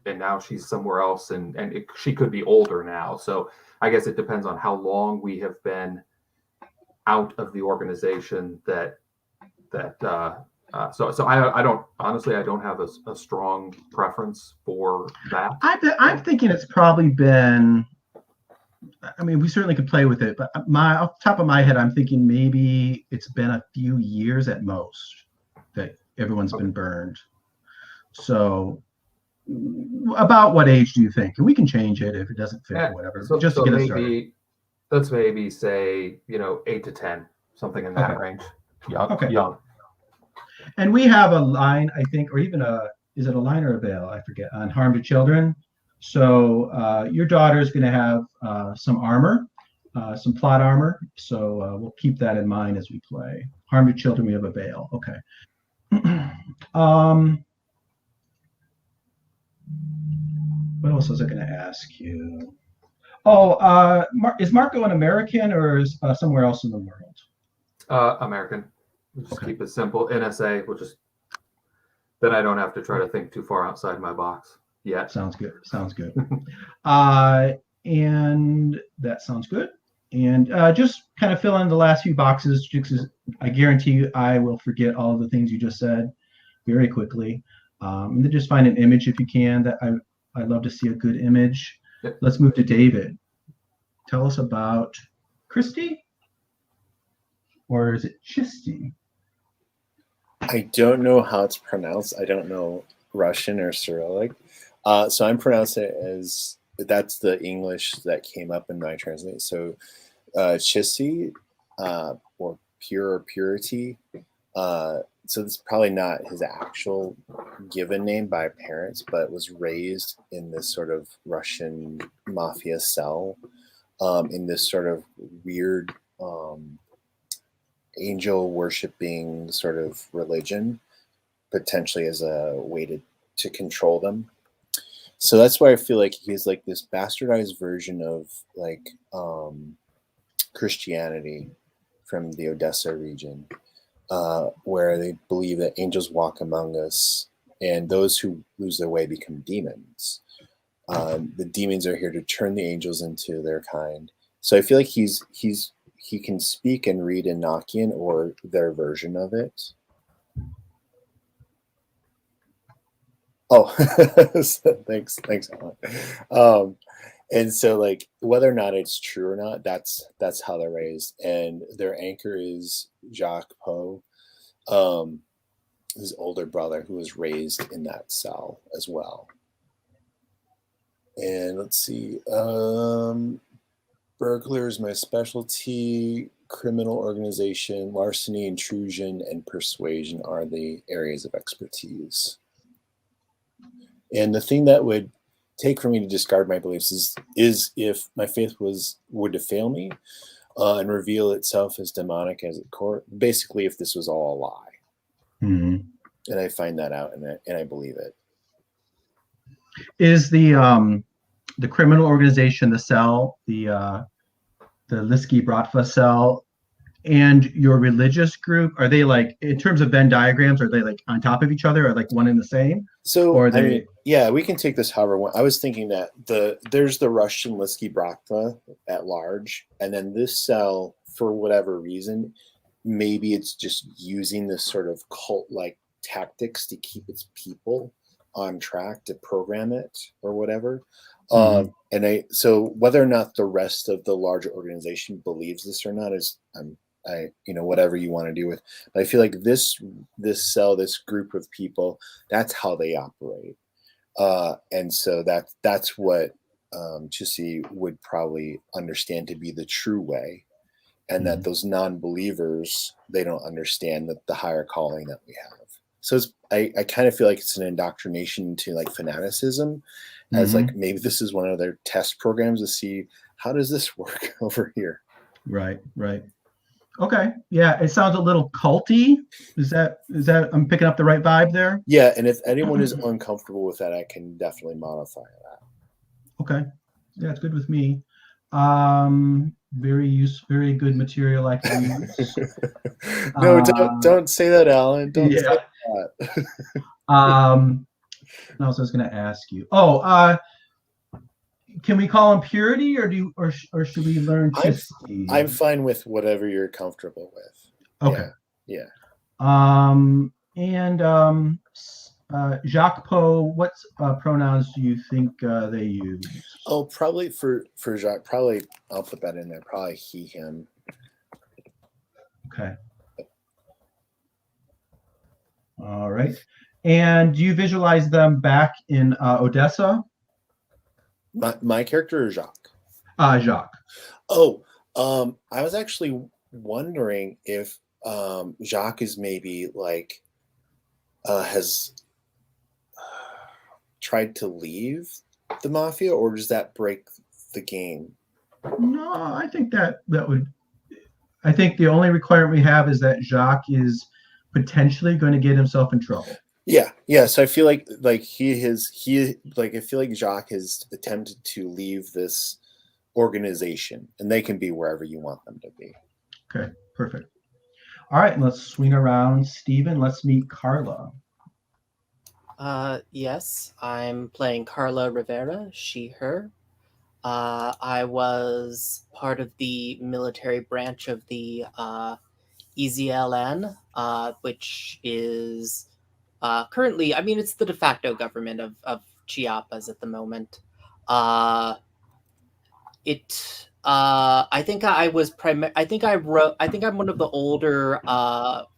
now she's somewhere else, and she could be older now. So I guess it depends on how long we have been out of the organization. So I don't, honestly, I don't have a strong preference for that. I'm thinking it's probably been, I mean, we certainly could play with it, but off the top of my head, I'm thinking maybe it's been a few years at most that everyone's been burned. So about what age do you think? And we can change it if it doesn't fit or whatever. So just to get it started. Let's maybe say 8 to 10, something in that range. Young. And we have a line, I think, or even is it a line or a veil? I forget, on harm to children. So your daughter is going to have some armor, some plot armor. So we'll keep that in mind as we play. Harm to children, we have a veil. Okay. What else was I going to ask you? Oh, is Marco an American or is somewhere else in the world? American. We'll just keep it simple. NSA. Then I don't have to try to think too far outside my box yet. Sounds good. And that sounds good. And just kind of fill in the last few boxes. Because I guarantee you I will forget all of the things you just said very quickly. And then just find an image if you can. I'd love to see a good image. Yep. Let's move to David. Tell us about Christy, or is it Chisty? I don't know how it's pronounced. I don't know Russian or Cyrillic. So I'm pronouncing it as, that's the English that came up in my translate. So Chissy, or pure or purity. So it's probably not his actual given name by parents, but was raised in this sort of Russian mafia cell, in this sort of weird angel worshiping sort of religion, potentially as a way to control them. So that's why I feel like he's like this bastardized version of like Christianity from the Odessa region, where they believe that angels walk among us, and those who lose their way become demons. The demons are here to turn the angels into their kind. So I feel like he can speak and read Enochian or their version of it. Oh, thanks, Alan. And so, like, whether or not it's true or not, that's how they're raised. And their anchor is Jacques Poe, his older brother, who was raised in that cell as well. And let's see, burglar is my specialty. Criminal organization, larceny, intrusion, and persuasion are the areas of expertise. And the thing that would take for me to discard my beliefs is if my faith would to fail me, and reveal itself as demonic as its core. Basically, if this was all a lie, and I find that out and I believe it. Is the criminal organization, the cell, the Liski Bratva cell, and your religious group, are they like, in terms of Venn diagrams, are they like on top of each other, or like one and the same? So or I mean, yeah, we can take this however one. I was thinking that there's the Russian Liski Bratva at large, and then this cell, for whatever reason, maybe it's just using this sort of cult-like tactics to keep its people on track, to program it or whatever. So whether or not the rest of the larger organization believes this or not is whatever you want to do with. But I feel like this cell, this group of people, that's how they operate, and so that's what Chissy would probably understand to be the true way, and that those non-believers, they don't understand that the higher calling that we have. So I kind of feel like it's an indoctrination into like fanaticism, as like maybe this is one of their test programs to see how does this work over here. Right. Okay. Yeah, it sounds a little culty. Is that I'm picking up the right vibe there? Yeah, and if anyone is uncomfortable with that, I can definitely modify that. Okay. Yeah, it's good with me. Very good material I can use. No, don't say that, Alan. Don't say that. I was going to ask you. Can we call him Purity, or should we learn Chisty? I'm fine with whatever you're comfortable with. Okay. Yeah. And Jacques Poe, what pronouns do you think they use? Oh, probably for Jacques, probably I'll put that in there. Probably he, him. Okay. All right. And do you visualize them back in Odessa? My character or Jacques? Jacques. Oh, I was actually wondering if Jacques is maybe like has tried to leave the mafia, or does that break the game? No, I think that would. I think the only requirement we have is that Jacques is potentially going to get himself in trouble. Yeah. So I feel like I feel like Jacques has attempted to leave this organization, and they can be wherever you want them to be. Okay, perfect. All right, let's swing around, Stephen. Let's meet Carla. Yes, I'm playing Carla Rivera, she, her. I was part of the military branch of the EZLN, which is currently, I mean, it's the de facto government of Chiapas at the moment. I think I was I think I wrote. I think I'm one of the older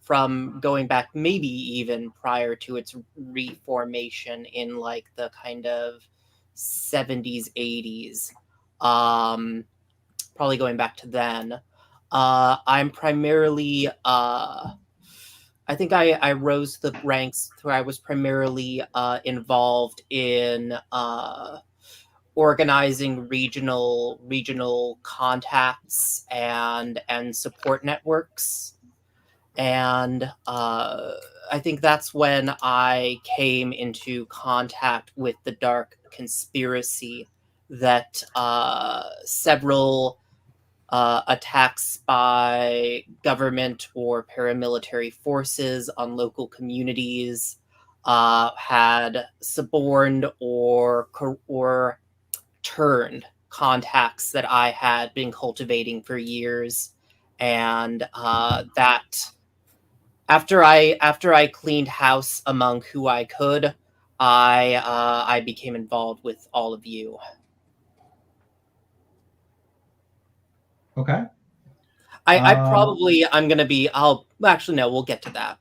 from going back, maybe even prior to its reformation in like the kind of 70s, 80s. Probably going back to then. I'm primarily. I think I rose the ranks where I was primarily involved in organizing regional contacts and support networks, and I think that's when I came into contact with the dark conspiracy that several attacks by government or paramilitary forces on local communities had suborned or turned contacts that I had been cultivating for years, and that after I cleaned house among who I could, I became involved with all of you. Okay. I'm gonna be. I'll actually no. We'll get to that.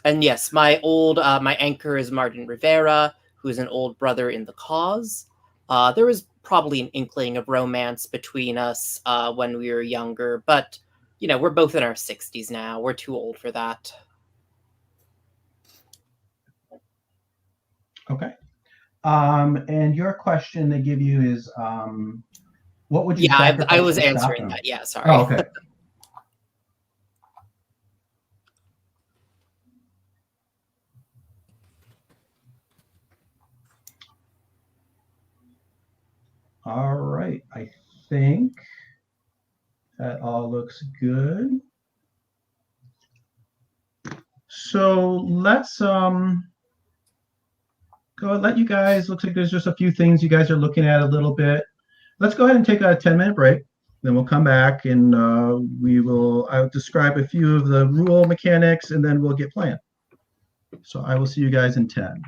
And yes, my anchor is Martin Rivera, who is an old brother in the cause. There was probably an inkling of romance between us when we were younger, but we're both in our 60s now. We're too old for that. Okay. And your question they give you is, what would you Yeah, I sacrifice was to stop answering them? that. Yeah, sorry. Oh, okay. All right. I think that all looks good. So let's go and let you guys. Looks like there's just a few things you guys are looking at a little bit. Let's go ahead and take a 10-minute break. Then we'll come back and I'll describe a few of the rule mechanics and then we'll get playing. So I will see you guys in 10.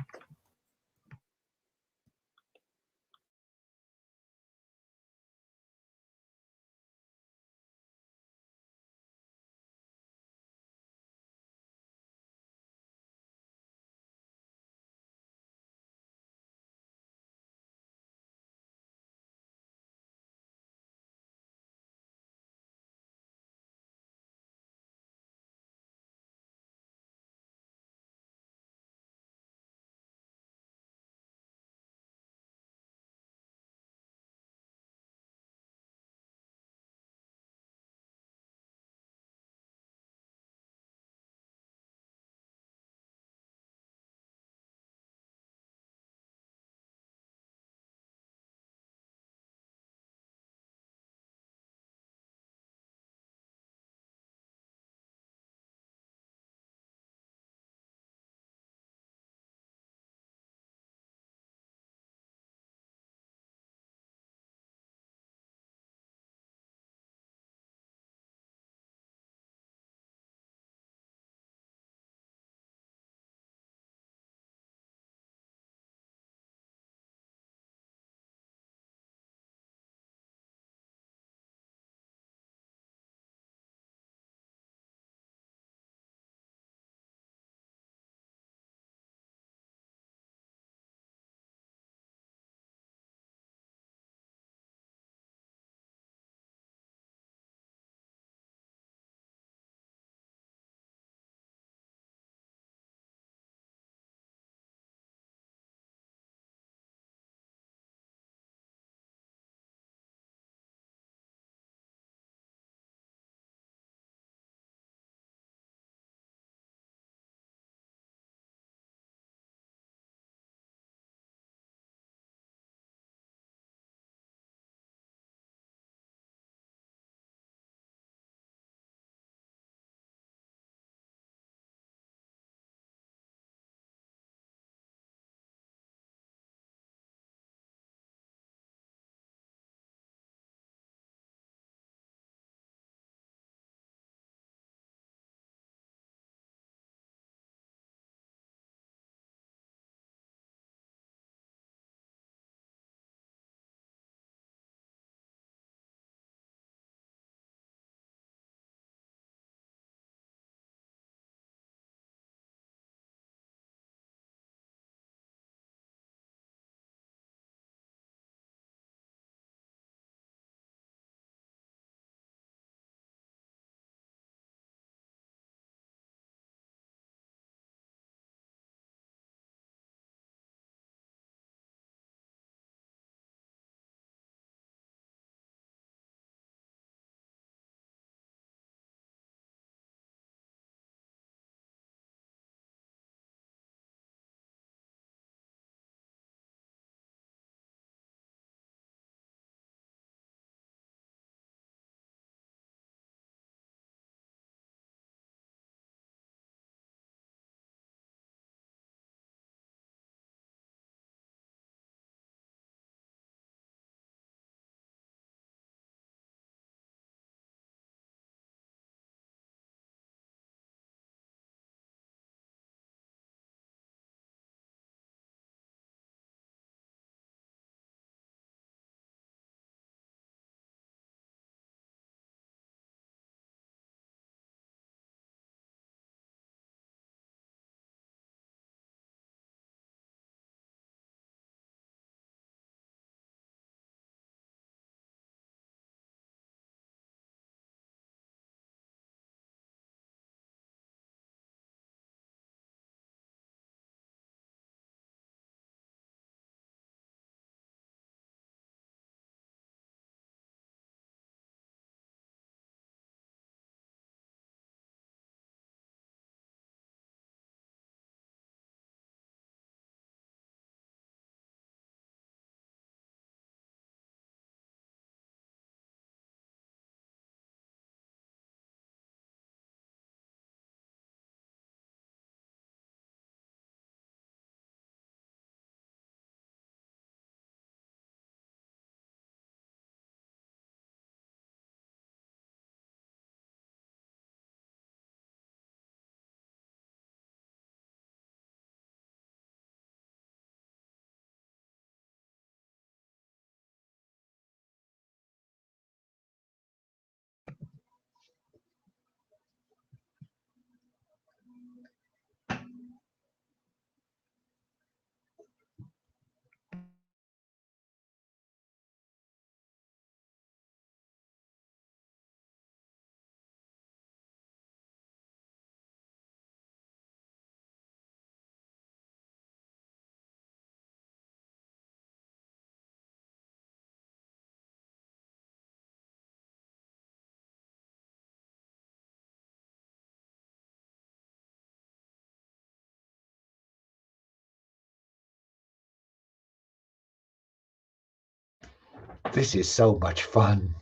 This is so much fun.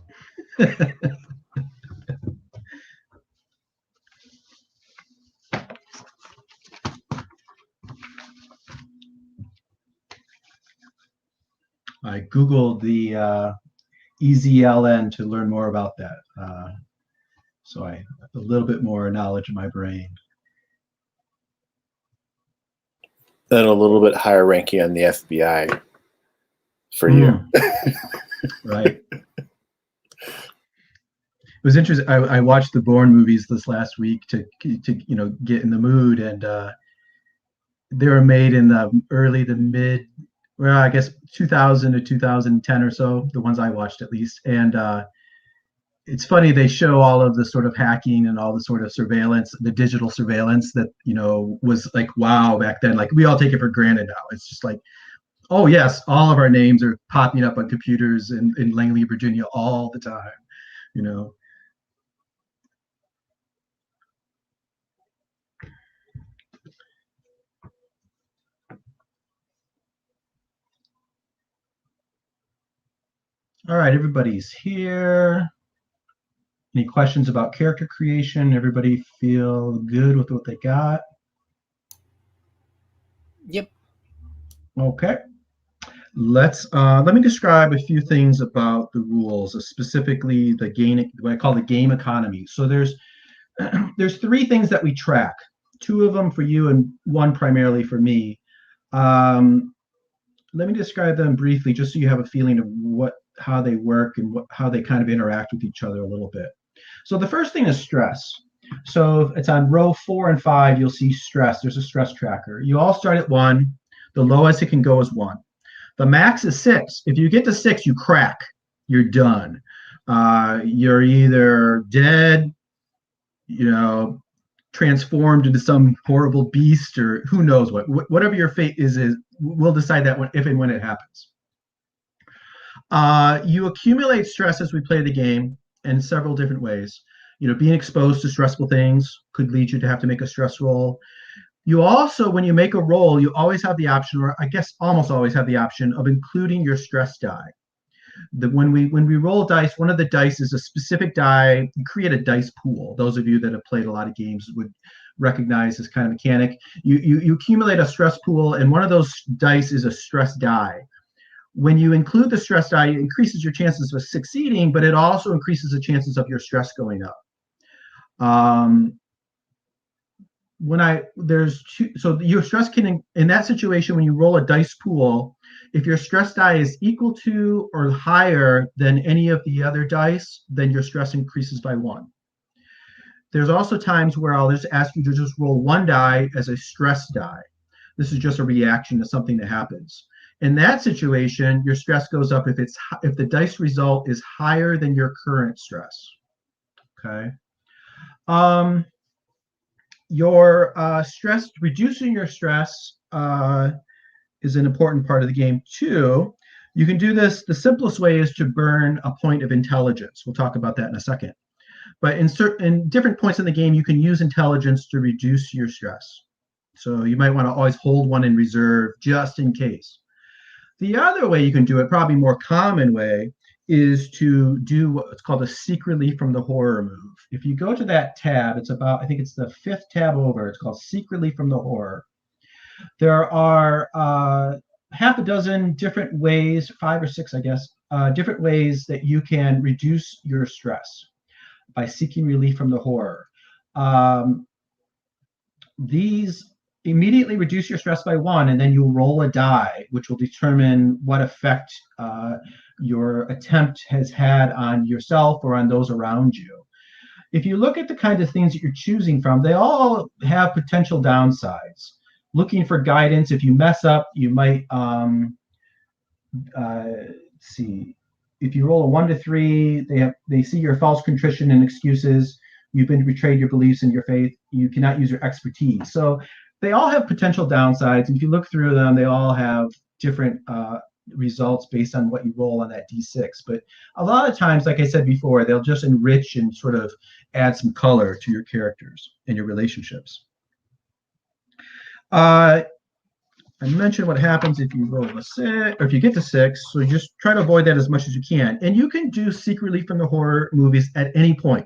I Googled the EZLN to learn more about that. So I have a little bit more knowledge in my brain. Then a little bit higher ranking on the FBI for you. Right. It was interesting. I watched the Bourne movies this last week to get in the mood, and they were made in the early to mid, well, I guess 2000 to 2010 or so, the ones I watched at least. And it's funny, they show all of the sort of hacking and all the sort of surveillance, the digital surveillance that was like wow back then. Like we all take it for granted now. It's just like, oh yes, all of our names are popping up on computers in Langley, Virginia all the time. All right, everybody's here. Any questions about character creation? Everybody feel good with what they got? Yep. Okay. Let me describe a few things about the rules, specifically the game, what I call the game economy. So there's three things that we track. Two of them for you and one primarily for me. Let me describe them briefly, just so you have a feeling of how they work and how they kind of interact with each other a little bit. So the first thing is stress. So it's on row 4 and 5, you'll see stress. There's a stress tracker. You all start at 1. The lowest it can go is 1. The max is 6. If you get to 6, you crack. You're done. You're either dead, transformed into some horrible beast, or who knows what. Whatever your fate is we'll decide that if and when it happens. You accumulate stress as we play the game in several different ways. Being exposed to stressful things could lead you to have to make a stress roll. You also, when you make a roll, you always have the option, or I guess almost always have the option, of including your stress die. When we roll dice, one of the dice is a specific die. You create a dice pool. Those of you that have played a lot of games would recognize this kind of mechanic. You accumulate a stress pool, and one of those dice is a stress die. When you include the stress die, it increases your chances of succeeding, but it also increases the chances of your stress going up. So your stress can, in that situation, when you roll a dice pool, if your stress die is equal to or higher than any of the other dice, then your stress increases by 1. There's also times where I'll just ask you to just roll 1 die as a stress die. This is just a reaction to something that happens. In that situation, your stress goes up if the dice result is higher than your current stress. Okay. Your stress, reducing your stress is an important part of the game too. You can do this. The simplest way is to burn a point of intelligence. We'll talk about that in a second. But in different points in the game, you can use intelligence to reduce your stress. So you might want to always hold one in reserve just in case. The other way you can do it, probably more common way, is to do what's called a seek relief from the horror move. If you go to that tab, I think it's the 5th tab over, it's called seek relief from the horror. There are half a dozen different ways, 5 or 6, I guess, different ways that you can reduce your stress by seeking relief from the horror. These immediately reduce your stress by 1, and then you'll roll a die, which will determine what effect your attempt has had on yourself or on those around you. If you look at the kind of things that you're choosing from, they all have potential downsides. Looking for guidance, if you mess up, you might see. If you roll a 1 to 3, they see your false contrition and excuses. You've been betrayed your beliefs and your faith. You cannot use your expertise. So they all have potential downsides. And if you look through them, they all have different results based on what you roll on that D6. But a lot of times, like I said before, they'll just enrich and sort of add some color to your characters and your relationships. I mentioned what happens if you roll a 6, or if you get to 6. So you just try to avoid that as much as you can. And you can do secretly from the horror movies at any point.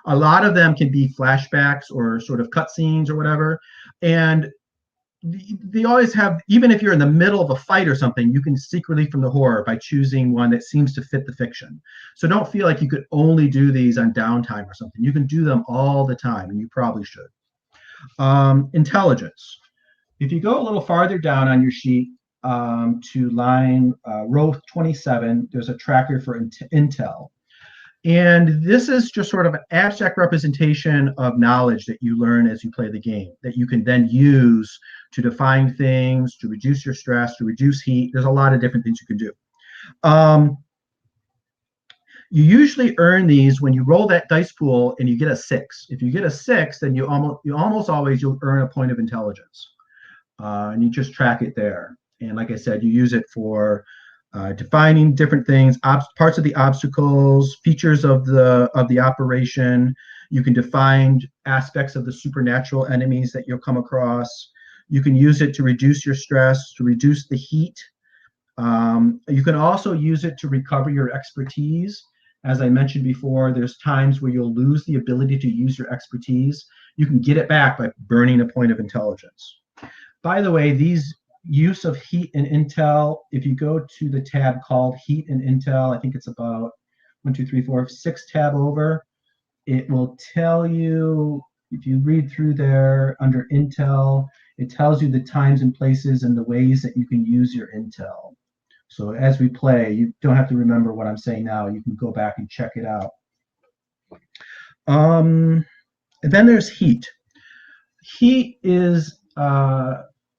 A lot of them can be flashbacks or sort of cutscenes or whatever. And they always have, even if you're in the middle of a fight or something, you can secretly from the horror by choosing one that seems to fit the fiction. So don't feel like you could only do these on downtime or something. You can do them all the time, and you probably should. Intelligence. If you go a little farther down on your sheet to row 27, there's a tracker for intel. And this is just sort of an abstract representation of knowledge that you learn as you play the game that you can then use to define things, to reduce your stress, to reduce heat. There's a lot of different things you can do. You usually earn these when you roll that dice pool and you get a 6. If you get a 6, then you almost always you'll earn a point of intelligence, and you just track it there. And like I said, you use it for defining different things, parts of the obstacles, features of the operation. You can define aspects of the supernatural enemies that you'll come across. You can use it to reduce your stress, to reduce the heat. You can also use it to recover your expertise. As I mentioned before, there's times where you'll lose the ability to use your expertise. You can get it back by burning a point of intelligence. By the way, these use of heat and intel, if you go to the tab called heat and intel, I think it's about 6 tab over, it will tell you, if you read through there under intel, it tells you the times and places and the ways that you can use your intel. So as we play, you don't have to remember what I'm saying now. You can go back and check it out. And then there's heat. Heat is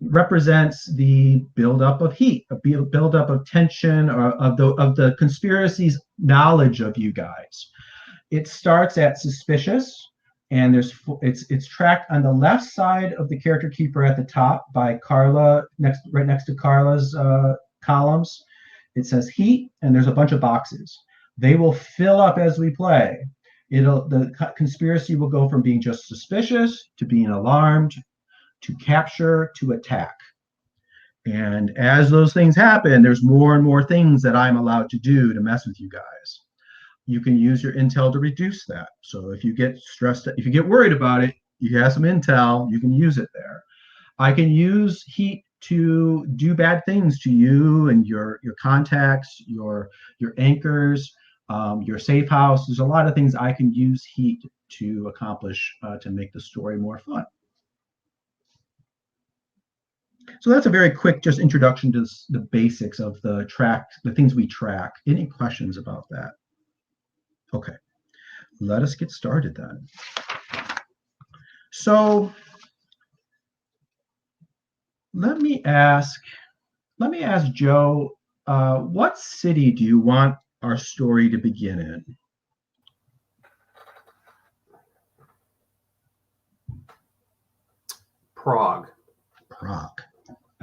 represents the buildup of heat, a buildup of tension, or of the conspiracy's knowledge of you guys. It starts at suspicious, and it's tracked on the left side of the character keeper at the top by Carla, right next to Carla's columns. It says heat, and there's a bunch of boxes. They will fill up as we play. The conspiracy will go from being just suspicious to being alarmed, to capture, to attack. And as those things happen, there's more and more things that I'm allowed to do to mess with you guys. You can use your intel to reduce that. So if you get stressed, if you get worried about it, you have some intel, you can use it there. I can use heat to do bad things to you and your contacts, your anchors, your safe house. There's a lot of things I can use heat to accomplish to make the story more fun. So that's a very quick just introduction to the basics of the things we track. Any questions about that? Okay, let us get started then. So let me ask Joe, what city do you want our story to begin in? Prague. Prague.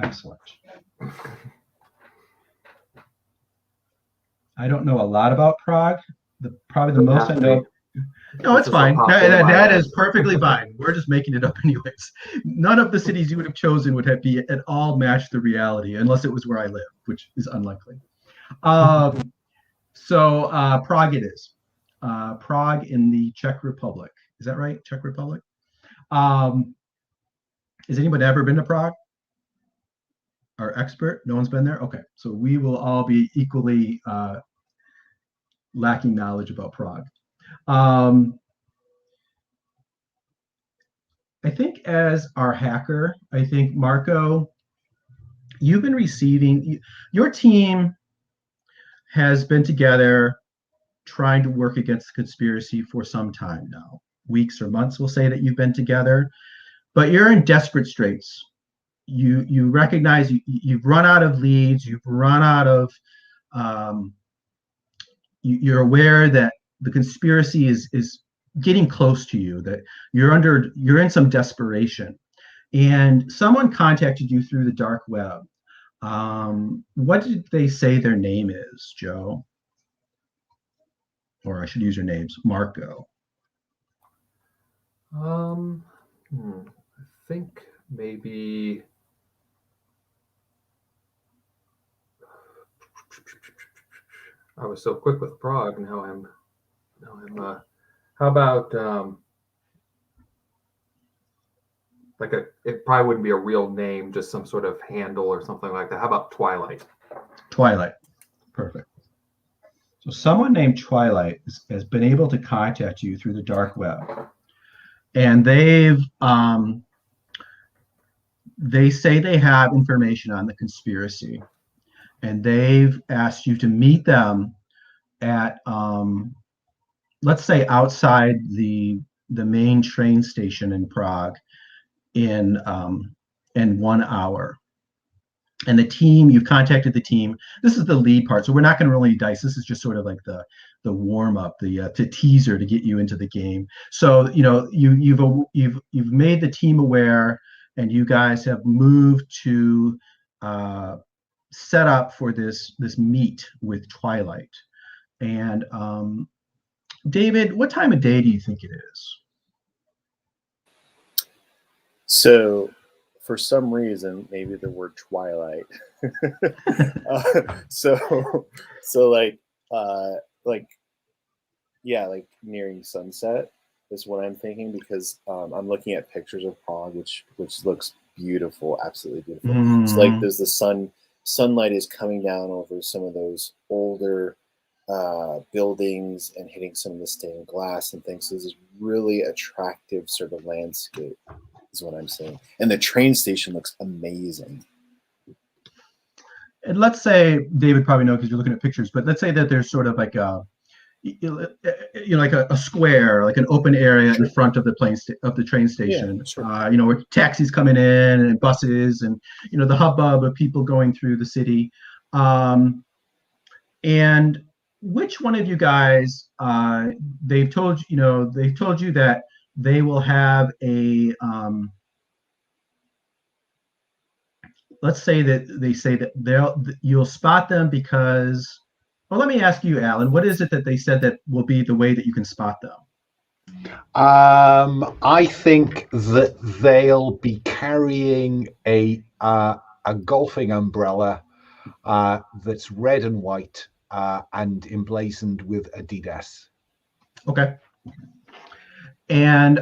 Excellent. I don't know a lot about Prague. Probably the most I know. No, it's fine. That is perfectly fine. We're just making it up anyways. None of the cities you would have chosen would be at all match the reality, unless it was where I live, which is unlikely. So Prague it is. Prague in the Czech Republic. Is that right? Czech Republic? Has anybody ever been to Prague? Our expert? No one's been there? Okay. So we will all be equally lacking knowledge about Prague. I think as our hacker, I think Marco, you've been receiving, your team has been together trying to work against the conspiracy for some time now. Weeks or months, we'll say that you've been together, but you're in desperate straits. You recognize you've run out of leads, you've run out of, you're aware that the conspiracy is getting close to you, that you're in some desperation, and someone contacted you through the dark web. What did they say their name is, Joe? Or I should use your names, Marco. I think maybe I was so quick with Prague, and how about like it probably wouldn't be a real name, just some sort of handle or something like that. How about Twilight? Twilight. Perfect. So someone named Twilight has been able to contact you through the dark web, and they say they have information on the conspiracy, and they've asked you to meet them at let's say outside the main train station in Prague in 1 hour. And the team, you've contacted the team. This is the lead part, so we're not going to roll any dice. This is just sort of like the warm up, the teaser to get you into the game. So you've made the team aware, and you guys have moved to set up for this meet with Twilight. And David, what time of day do you think it is? So, for some reason, maybe the word twilight. So like nearing sunset is what I'm thinking, because I'm looking at pictures of Prague, which looks beautiful, absolutely beautiful. Mm. So like there's the sunlight is coming down over some of those older buildings and hitting some of the stained glass and things. So this is really attractive sort of landscape, is what I'm saying. And the train station looks amazing. And let's say, David probably knows because you're looking at pictures, but let's say that there's sort of like like a square, like an open area in front of the train station. Yeah, sure. Where taxis coming in and buses, and the hubbub of people going through the city. And which one of you guys? They've told you that they will have a. Let's say that they say that you'll spot them because. Well, let me ask you, Alan. What is it that they said that will be the way that you can spot them? I think that they'll be carrying a golfing umbrella that's red and white and emblazoned with Adidas. Okay. And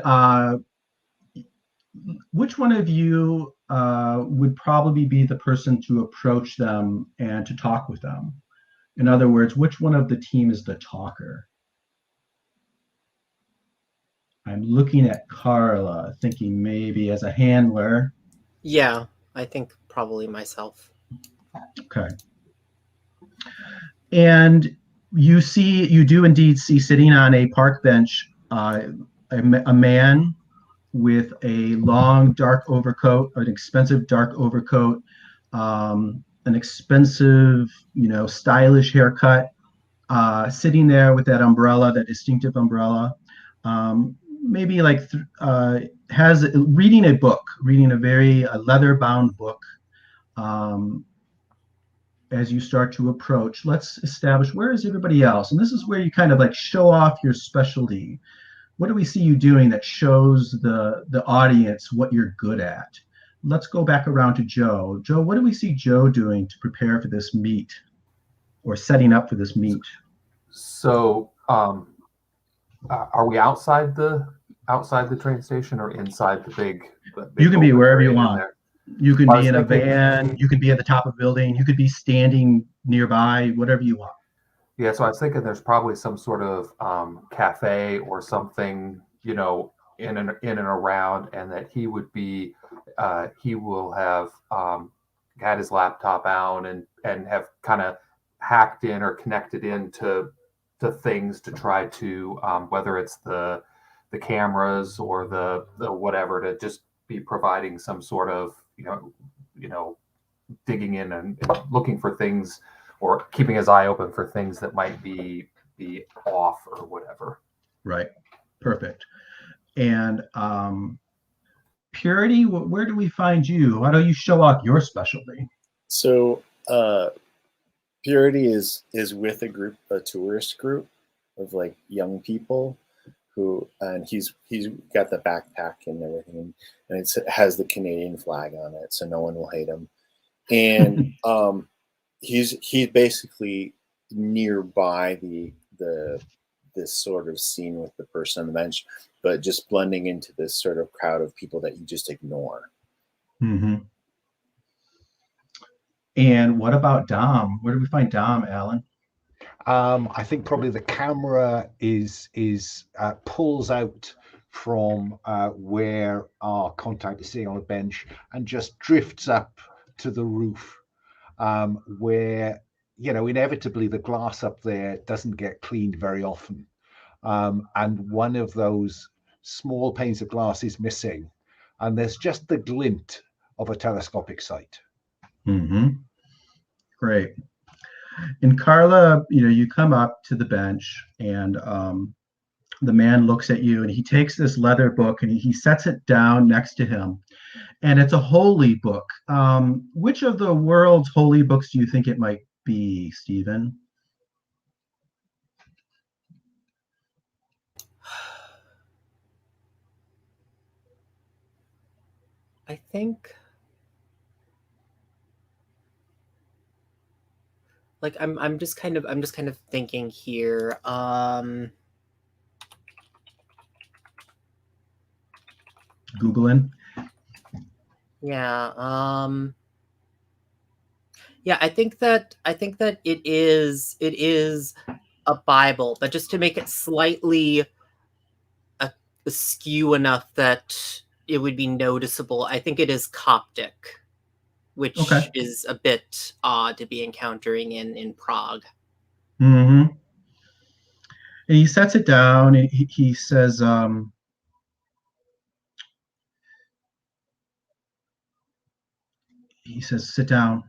which one of you would probably be the person to approach them and to talk with them? In other words, which one of the team is the talker? I'm looking at Carla, thinking maybe as a handler. Yeah, I think probably myself. Okay. And you do indeed see sitting on a park bench a man with a long dark overcoat, an expensive dark overcoat, an expensive, stylish haircut, sitting there with that umbrella, that distinctive umbrella, maybe like has reading a book, reading a leather-bound book. As you start to approach, let's establish where is everybody else, and this is where you kind of like show off your specialty. What do we see you doing that shows the audience what you're good at? Let's go back around to Joe. Joe, what do we see Joe doing to prepare for this meet, or setting up for this meet? So, are we outside the train station or inside the big you can be wherever you want. There? You can be in a van. You can be at the top of a building. You could be standing nearby. Whatever you want. Yeah, so I was thinking there's probably some sort of cafe or something, in and around, and that he will have had his laptop out and have kind of hacked in or connected into things to try to whether it's the cameras or the whatever, to just be providing some sort of digging in and looking for things, or keeping his eye open for things that might be off or whatever. Right. Perfect. And Purity, where do we find you? How do you show off your specialty? So Purity is with a tourist group of like young people and he's got the backpack and everything, and it has the Canadian flag on it, so no one will hate him. And he basically nearby this sort of scene with the person on the bench, but just blending into this sort of crowd of people that you just ignore. Mm-hmm. And what about Dom? Where do we find Dom, Alan? I think probably the camera is pulls out from where our contact is sitting on a bench and just drifts up to the roof, where, you know, inevitably the glass up there doesn't get cleaned very often, and one of those small panes of glass is missing, and there's just the glint of a telescopic sight. Mm-hmm. Great. And Carla, you know, you come up to the bench, and the man looks at you, and he takes this leather book and he sets it down next to him, and it's a holy book. Which of the world's holy books do you think it might be, Stephen? I think, like, I'm just kind of thinking here. Googling. Yeah. Yeah, I think that it is a Bible, but just to make it slightly askew enough that it would be noticeable, I think it is Coptic, which Okay. is a bit odd to be encountering in Prague. Mm-hmm. And he sets it down, and he says, sit down.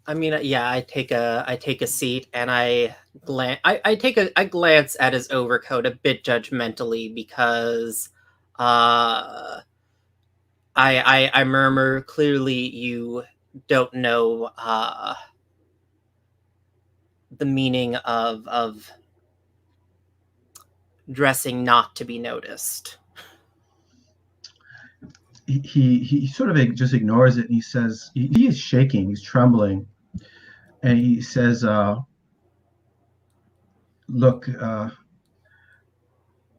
I mean, yeah, I take a seat, and I glance at his overcoat a bit judgmentally, because I murmur, clearly you don't know the meaning of dressing not to be noticed. He sort of just ignores it, and he says, he is shaking, he's trembling, and he says, look,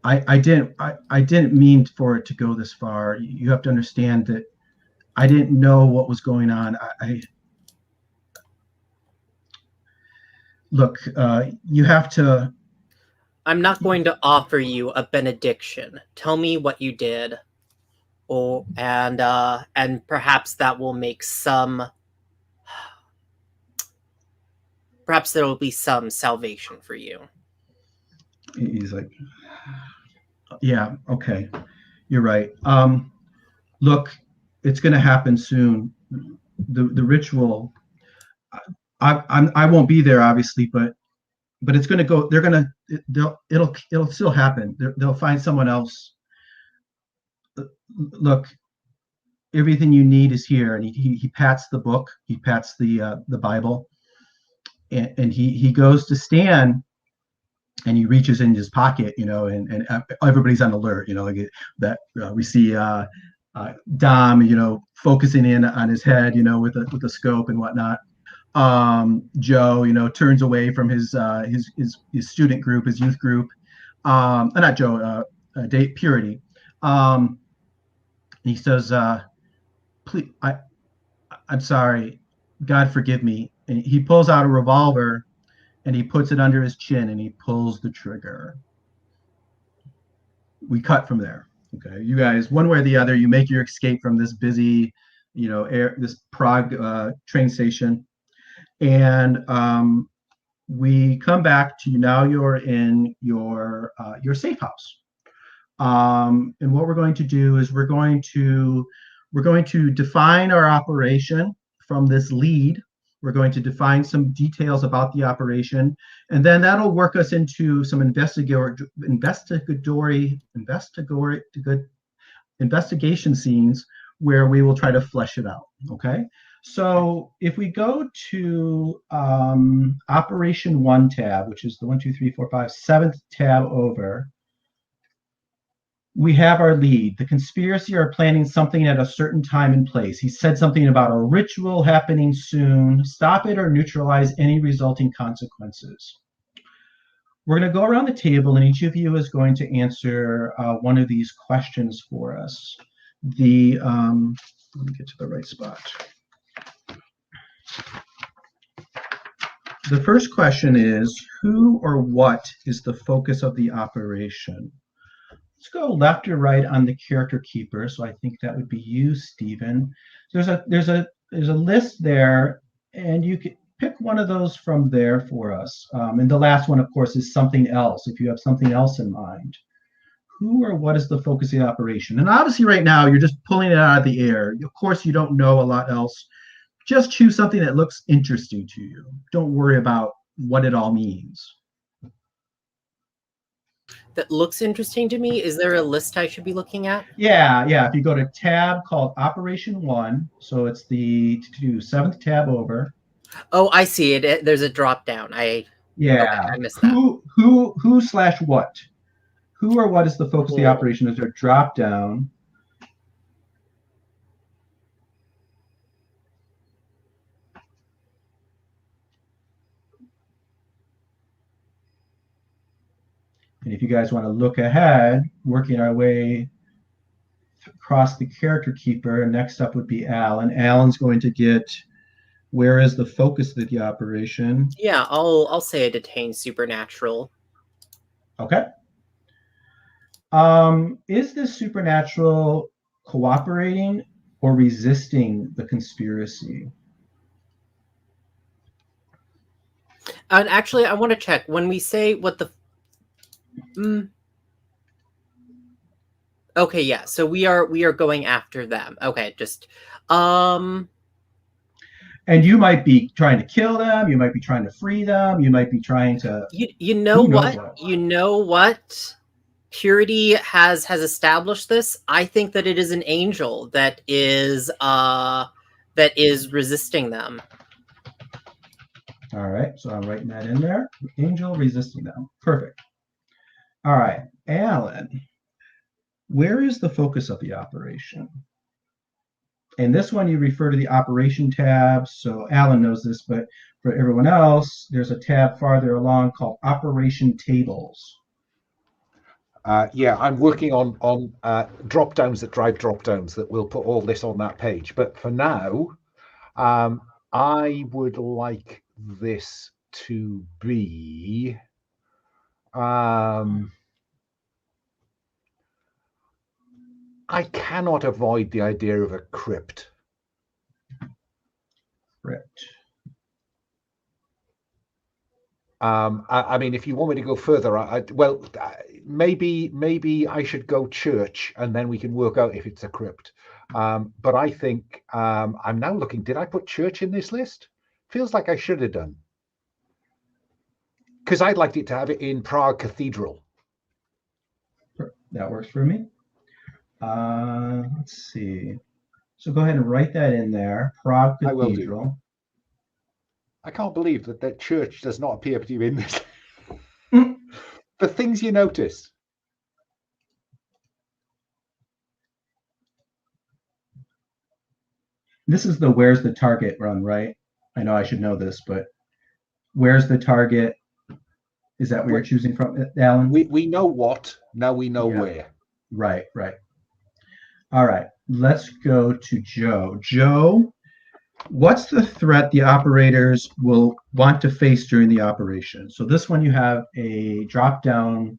I didn't mean for it to go this far. You have to understand that I didn't know what was going on. Look, you have to. I'm not going to offer you a benediction. Tell me what you did, and perhaps that will make some. Perhaps there will be some salvation for you. He's like, yeah, okay, you're right. Look, it's going to happen soon. The ritual. I won't be there, obviously, but it's going to go. It'll still happen. They'll find someone else. Look, everything you need is here. And he pats the book. He pats the Bible, and he goes to Stan, and he reaches in his pocket, you know, and everybody's on alert, you know, like that we see Dom, you know, focusing in on his head, you know, with a scope and whatnot. Joe, you know, turns away from his student group, his youth group. Not Joe, Purity. He says, "Please, I'm sorry. God forgive me." And he pulls out a revolver, and he puts it under his chin, and he pulls the trigger. We cut from there. Okay, you guys, one way or the other, you make your escape from this busy, you know, this Prague train station, and we come back to you now. You're in your safe house, and what we're going to do is we're going to define our operation from this lead. We're going to define some details about the operation, and then that'll work us into some investigation scenes where we will try to flesh it out. Okay. So if we go to Operation 1 tab, which is the 1, 2, 3, 4, 5, 7th tab over, we have our lead. The conspiracy are planning something at a certain time and place. He said something about a ritual happening soon. Stop it or neutralize any resulting consequences. We're going to go around the table, and each of you is going to answer one of these questions for us. Let me get to the right spot. The first question is, who or what is the focus of the operation? Let's go left or right on the character keeper. So I think that would be you, Stephen. There's a list there, and you can pick one of those from there for us. And the last one, of course, is something else, if you have something else in mind. Who or what is the focus of the operation? And obviously right now, you're just pulling it out of the air. Of course, you don't know a lot else. Just choose something that looks interesting to you. Don't worry about what it all means. That looks interesting to me. Is there a list I should be looking at? Yeah. If you go to tab called Operation 1, so it's the 7th tab over. Oh, I see it. There's a drop down. Okay, I missed that. Who/what? Who or what is the focus of the operation? Is there a drop down? And if you guys want to look ahead, working our way across the character keeper, next up would be Alan. Alan's going to get, where is the focus of the operation? Yeah, I'll say a detain supernatural. Okay. Is this supernatural cooperating or resisting the conspiracy? And actually, I want to check when we say what the. Okay, yeah. So we are going after them. Okay, just. And you might be trying to kill them. You might be trying to free them. You might be trying to. You know what? You know what? Purity has established this. I think that it is an angel that is resisting them. All right, so I'm writing that in there. Angel resisting them. Perfect. All right, Alan, where is the focus of the operation? And this one, you refer to the operation tab. So Alan knows this, but for everyone else, there's a tab farther along called Operation Tables. Yeah, I'm working on drop downs that drive drop downs that will put all this on that page. But for now, I would like this to be I cannot avoid the idea of a crypt. I mean, if you want me to go further, maybe I should go church, and then we can work out if it's a crypt. But I think I'm now looking. Did I put church in this list? Feels like I should have done, because I'd liked it to have it in Prague Cathedral. That works for me. Let's see. So go ahead and write that in there. Prague Cathedral. I will do. I can't believe that church does not appear to be in this. The things you notice. This is the where's the target run, right? I know I should know this, but where's the target? Is that what you're choosing from, Alan? We know what, now we know where. Right. All right, let's go to Joe. Joe, what's the threat the operators will want to face during the operation? So this one, you have a drop-down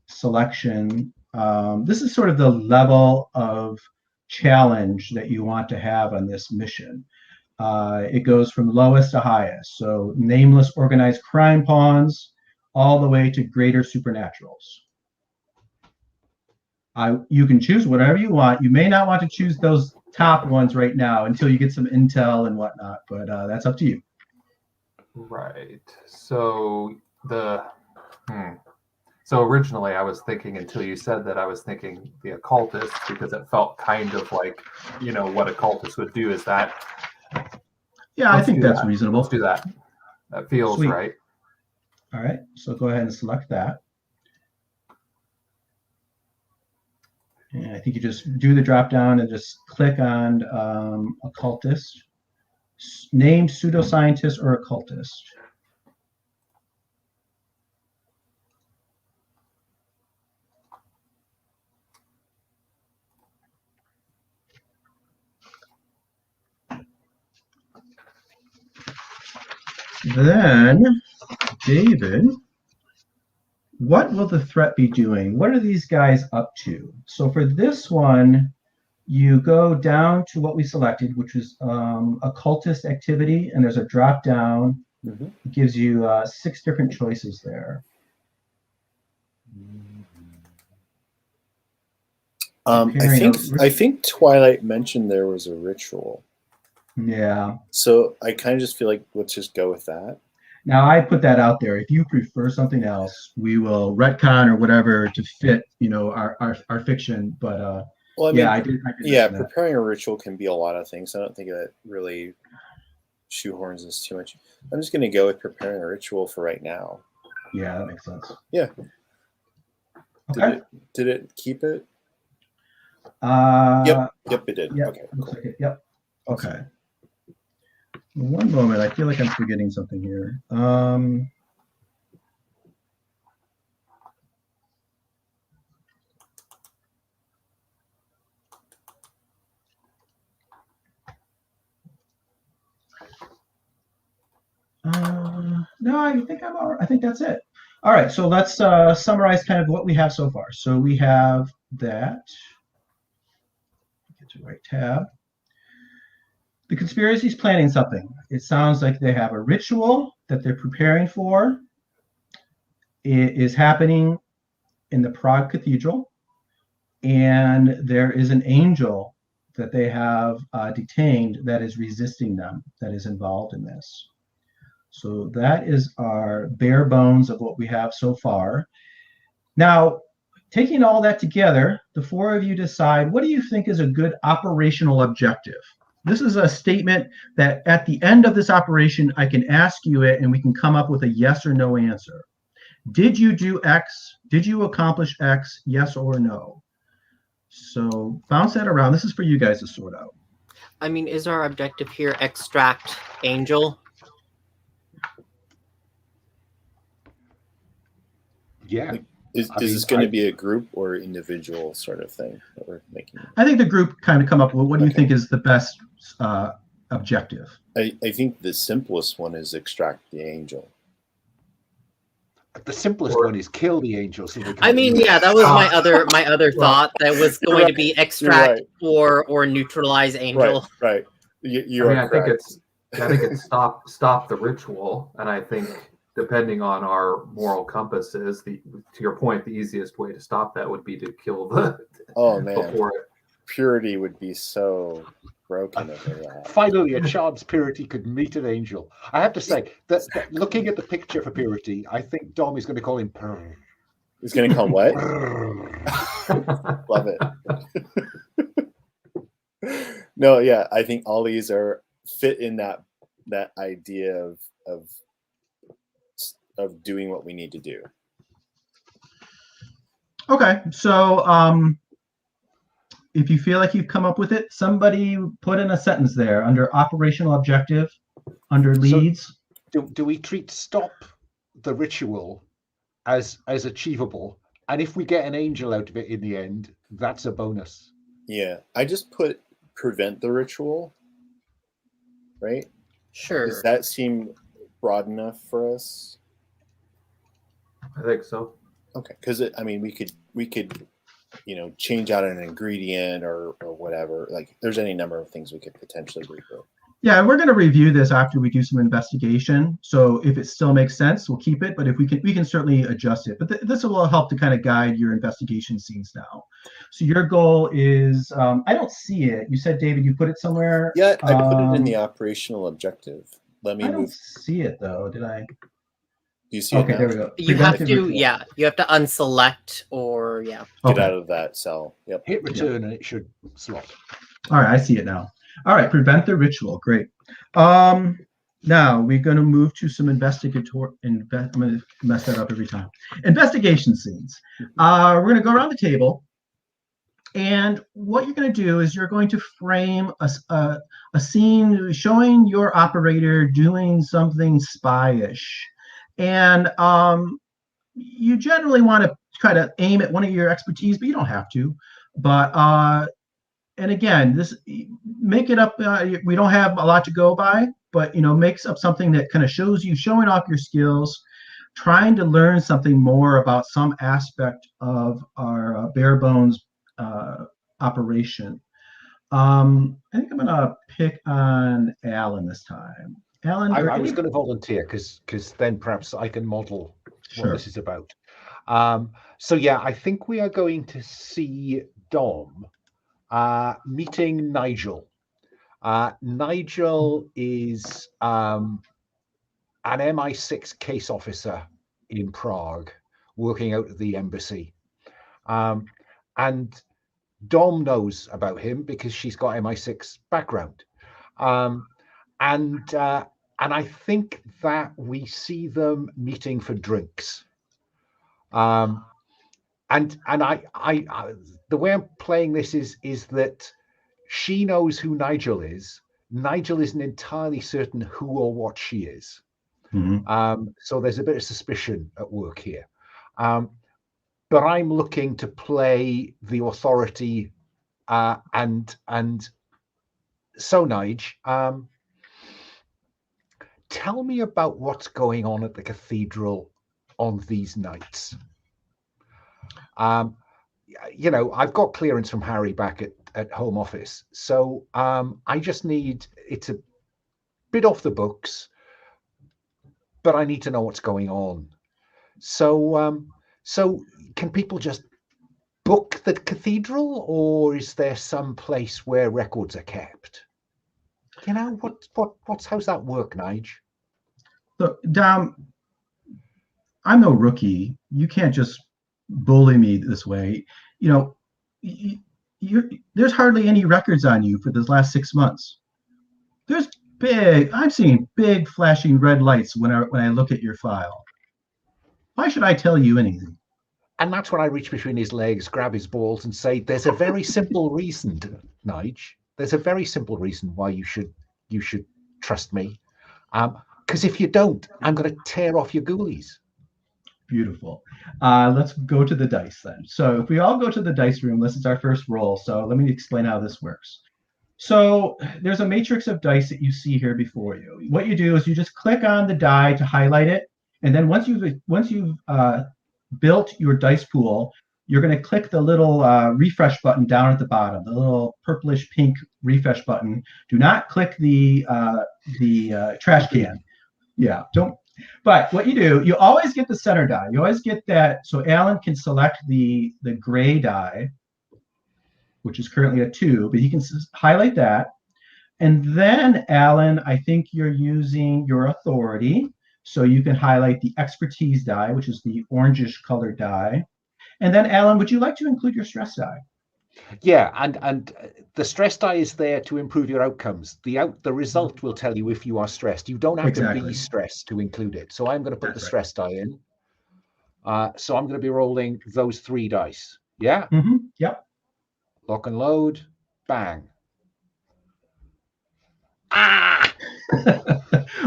selection. This is sort of the level of challenge that you want to have on this mission. It goes from lowest to highest. So nameless organized crime pawns all the way to greater supernaturals. You can choose whatever you want. You may not want to choose those top ones right now until you get some intel and whatnot, but that's up to you. Right. So So originally I was thinking, until you said that, I was thinking the occultist, because it felt kind of like, what occultist would do. Is that? Yeah, I think that's reasonable. Let's do that. That feels Sweet. Right. All right, so go ahead and select that. And I think you just do the drop down and just click on occultist, name pseudoscientist or occultist. Then, David, what will the threat be doing? What are these guys up to? So for this one, you go down to what we selected, which was occultist activity, and there's a drop down. Mm-hmm. It gives you 6 different choices there. I think Twilight mentioned there was a ritual. Yeah. So I kind of just feel like let's just go with that. Now I put that out there. If you prefer something else, we will retcon or whatever to fit, our fiction. But well, I mean, I did preparing a ritual can be a lot of things. I don't think that really shoehorns this too much. I'm just going to go with preparing a ritual for right now. Yeah, that makes sense. Yeah. Okay. Did it keep it? Yep, it did. Yep, okay. Looks like it. Yep. Okay. One moment. I feel like I'm forgetting something here. No, I think I'm all right. I think that's it. All right, so let's summarize kind of what we have so far. So we have that. Get to the right tab. The conspiracy is planning something. It sounds like they have a ritual that they're preparing for. It is happening in the Prague Cathedral, and there is an angel that they have detained that is resisting them, that is involved in this. So that is our bare bones of what we have so far. Now, taking all that together, the 4 of you decide, what do you think is a good operational objective? This is a statement that at the end of this operation, I can ask you it and we can come up with a yes or no answer. Did you do X? Did you accomplish X? Yes or no? So bounce that around. This is for you guys to sort out. I mean, is our objective here extract Angel? Yeah. Is this going to be a group or individual sort of thing that we're making? I think the group kind of come up with what do you think is the best objective? I think the simplest one is extract the angel. The simplest one is kill the angel. So I mean, yeah, that was my other thought. That was going to be extract or neutralize Angel. Right. I think it's stop the ritual, and I think depending on our moral compasses, to your point, the easiest way to stop that would be to kill the. Oh man, before it. Purity would be so broken over that. Finally, a chance Purity could meet an angel. I have to say that looking at the picture for Purity, I think Dom is going to call him Purr. He's going to call what? Love it. No, yeah, I think all these fit in that idea of doing what we need to do. Okay, so if you feel like you've come up with it, somebody put in a sentence there under operational objective, under leads. So do we treat stop the ritual as achievable? And if we get an angel out of it in the end, that's a bonus. Yeah, I just put prevent the ritual, right? Sure. Does that seem broad enough for us? I think so. Okay, because we could change out an ingredient or whatever. Like there's any number of things we could potentially review. Yeah, we're going to review this after we do some investigation. So if it still makes sense, we'll keep it. But if we can certainly adjust it. But this will help to kind of guide your investigation scenes now. So your goal is, I don't see it. You said, David, you put it somewhere. Yeah, I put it in the operational objective. I don't see it though. Did I? Do you see it now? There we go. You have to unselect or Get out of that cell. Yep. Hit return and it should slot. All right, I see it now. All right, prevent the ritual. Great. Now we're going to move to some I'm going to mess that up every time. Investigation scenes. We're going to go around the table, And what you're going to do is you're going to frame a scene showing your operator doing something spyish. And you generally want to try to aim at one of your expertise, but you don't have to. But and again, this make it up. We don't have a lot to go by, but makes up something that kind of showing off your skills, trying to learn something more about some aspect of our bare bones operation. I think I'm gonna pick on Alan this time. Alan, I was going to volunteer because then perhaps I can model what this is about. So yeah, I think we are going to see Dom meeting Nigel. Nigel is an MI6 case officer in Prague working out of the embassy. And Dom knows about him because she's got MI6 background. And I think that we see them meeting for drinks. And I the way I'm playing this is that she knows who Nigel is. Nigel isn't entirely certain who or what she is. Mm-hmm. So there's a bit of suspicion at work here. But I'm looking to play the authority, and so Nige, tell me about what's going on at the cathedral on these nights. I've got clearance from Harry back at home office, so I just need it's a bit off the books, but I need to know what's going on. So can people just book the cathedral, or is there some place where records are kept? How's that work, Nige? So, Dom, I'm no rookie. You can't just bully me this way. There's hardly any records on you for the last 6 months. I'm seeing big flashing red lights when I look at your file. Why should I tell you anything? And that's when I reach between his legs, grab his balls, and say, "There's a very simple reason, Nige. There's a very simple reason why you should trust me. Because if you don't, I'm going to tear off your ghoulies." Beautiful. Let's go to the dice then. So if we all go to the dice room, this is our first roll. So let me explain how this works. So there's a matrix of dice that you see here before you. What you do is you just click on the die to highlight it, and then once you've built your dice pool, you're going to click the little refresh button down at the bottom, the little purplish pink refresh button. Do not click the trash can. Yeah, don't. But what you do, you always get the center die. You always get that. So Alan can select the gray die, which is currently a 2, but he can highlight that. And then, Alan, I think you're using your authority. So you can highlight the expertise die, which is the orangish colored die. And then, Alan, would you like to include your stress die? Yeah, and the stress die is there to improve your outcomes. The result will tell you if you are stressed. You don't have to be stressed to include it. So I'm going to put the stress die in. So I'm going to be rolling those 3 dice. Yeah? Mm-hmm. Yep. Lock and load. Bang.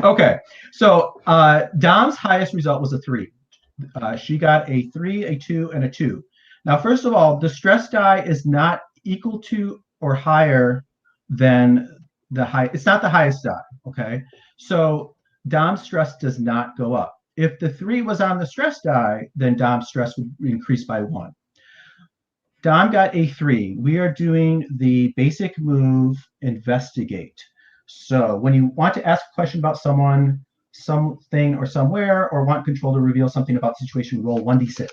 Okay. So Dom's highest result was a 3. She got a 3, a 2, and a 2. Now, first of all, the stress die is not equal to or higher than the high. It's not the highest die. Okay. So Dom's stress does not go up. If the 3 was on the stress die, then Dom's stress would increase by 1. Dom got a 3. We are doing the basic move, investigate. So when you want to ask a question about someone, something, or somewhere, or want control to reveal something about the situation, roll 1d6.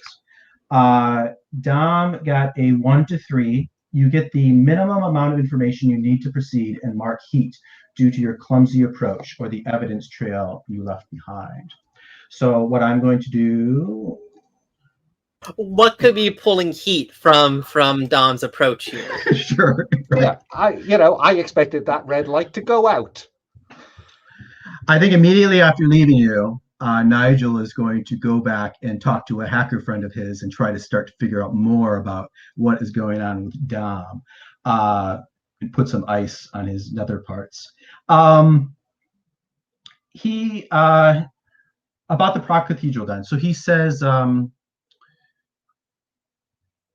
Dom got a 1 to 3. You get the minimum amount of information you need to proceed and mark heat due to your clumsy approach or the evidence trail you left behind. So what I'm going to do... What could be pulling heat from Dom's approach here? Sure. Yeah, I expected that red light to go out. I think immediately after leaving you, Nigel is going to go back and talk to a hacker friend of his and try to start to figure out more about what is going on with Dom, and put some ice on his nether parts. He about the Prague Cathedral then. So he says,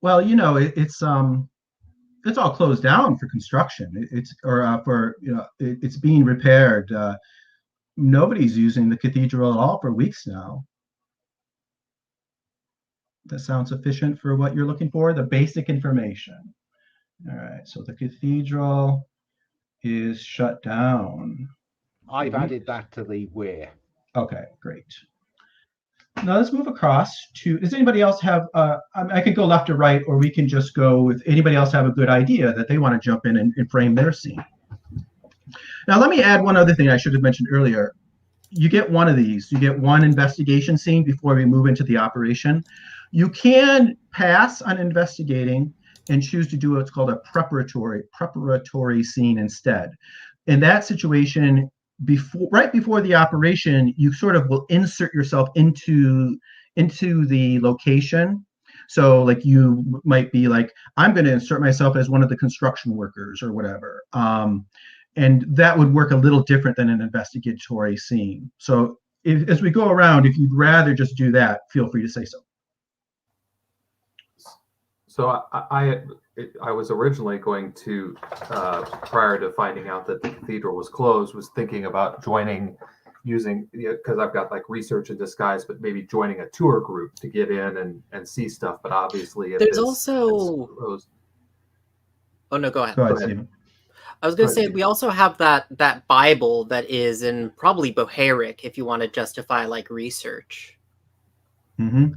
well, it's all closed down for construction. It's being repaired. Nobody's using the cathedral at all for weeks now. That sounds sufficient for what you're looking for, the basic information. All right, so the cathedral is shut down. I've added that to the where. Okay, great. Now let's move across to, does anybody else have, I could go left or right, or we can just go with, anybody else have a good idea that they want to jump in and frame their scene? Now let me add one other thing I should have mentioned earlier. You get one of these. You get one investigation scene before we move into the operation. You can pass on investigating and choose to do what's called a preparatory scene instead. In that situation, right before the operation, you sort of will insert yourself into the location. So like you might be like, I'm going to insert myself as one of the construction workers or whatever. And that would work a little different than an investigatory scene. So as we go around, if you'd rather just do that, feel free to say so. So I was originally going to, prior to finding out that the cathedral was closed, was thinking about using, because I've got like research in disguise, but maybe joining a tour group to get in and see stuff. But obviously, if there's it's also closed. Oh no, go ahead. Go ahead, Stephen. I was going to say, we also have that Bible that is in probably Boharic if you want to justify like research. Mm-hmm.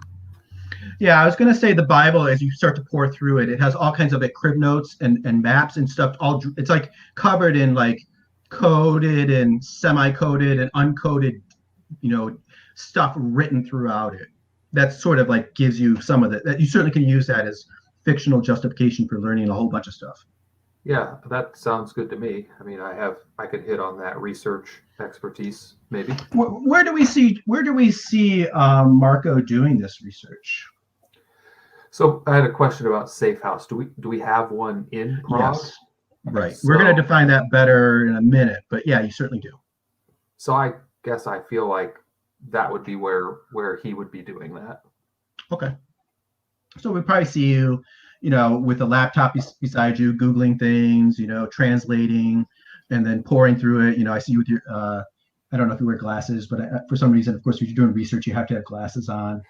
Yeah, I was going to say the Bible, as you start to pour through it, it has all kinds of like crib notes and maps and stuff. It's like covered in like coded and semi-coded and uncoded, stuff written throughout it. That sort of like gives you some of that. You certainly can use that as fictional justification for learning a whole bunch of stuff. Yeah, that sounds good to me. I mean, I could hit on that research expertise, maybe. Where do we see Marco doing this research? So I had a question about safe house. Do we have one in Prague? Yes, right. So, we're going to define that better in a minute, but yeah, you certainly do. So I guess I feel like that would be where he would be doing that. Okay. So we probably see you, with a laptop beside you, Googling things, translating, and then pouring through it. I see you with your, I don't know if you wear glasses, but for some reason, of course, if you're doing research, you have to have glasses on.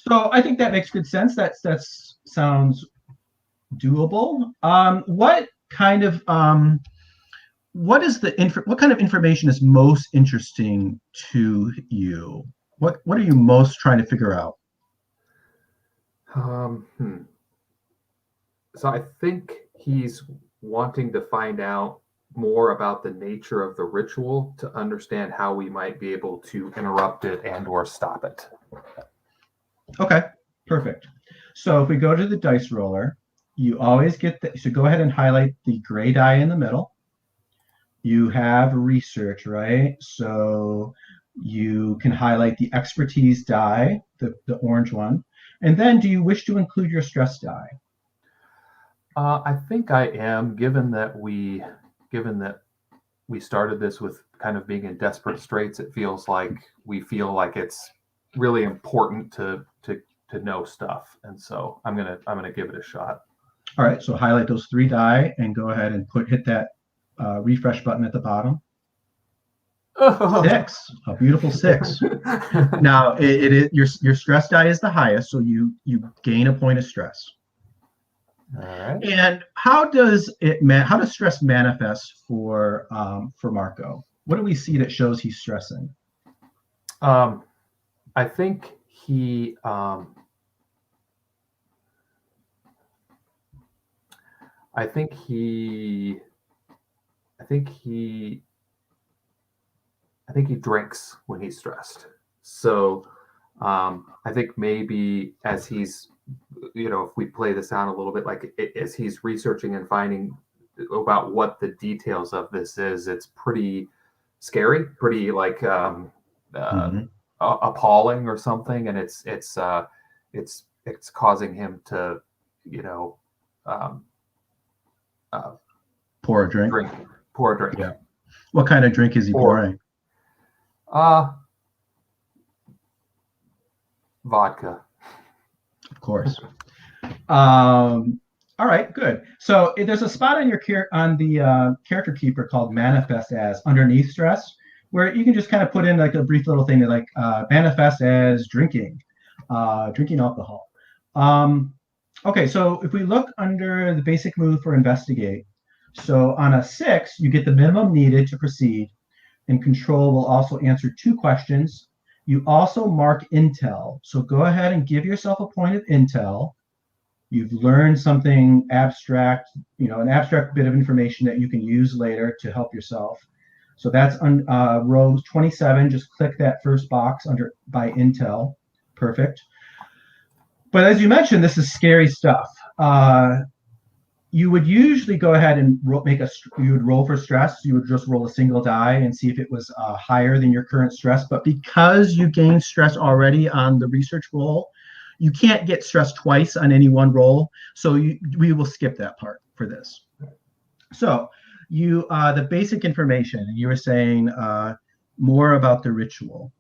So I think that makes good sense. That sounds doable. What kind of information is most interesting to you? What are you most trying to figure out? So I think he's wanting to find out more about the nature of the ritual to understand how we might be able to interrupt it and or stop it. Okay, perfect. So if we go to the dice roller, you always get so go ahead and highlight the gray die in the middle. You have research, right? So you can highlight the expertise die, the orange one. And then do you wish to include your stress die? I think I am, given that we started this with kind of being in desperate straits. It feels like it's really important to know stuff, and so I'm gonna give it a shot. All right, so highlight those 3 die and go ahead and hit that refresh button at the bottom. 6, a beautiful 6. Now it is your stress die is the highest, so you gain a point of stress. All right. And how does stress manifest for Marco? What do we see that shows he's stressing? I think he drinks when he's stressed. So I think maybe as he's, if we play this out a little bit, like as he's researching and finding about what the details of this is, it's pretty scary, pretty like appalling or something, and it's causing him to, um, Pour a drink. Pour a drink. Yeah. What kind of drink is he pouring? Vodka. Of course. All right, good. So there's a spot on your character keeper called manifest as underneath stress, where you can just kind of put in like a brief little thing that like manifest as drinking alcohol. Okay, so if we look under the basic move for investigate, so on a 6, you get the minimum needed to proceed, and control will also answer 2 questions. You also mark intel. So go ahead and give yourself a point of intel. You've learned something abstract, an abstract bit of information that you can use later to help yourself. So that's on row 27. Just click that first box under by intel. Perfect. But as you mentioned, this is scary stuff. You would usually go ahead and you would roll for stress. You would just roll a single die and see if it was higher than your current stress. But because you gained stress already on the research roll, you can't get stress twice on any one roll. So we will skip that part for this. So the basic information, you were saying more about the ritual.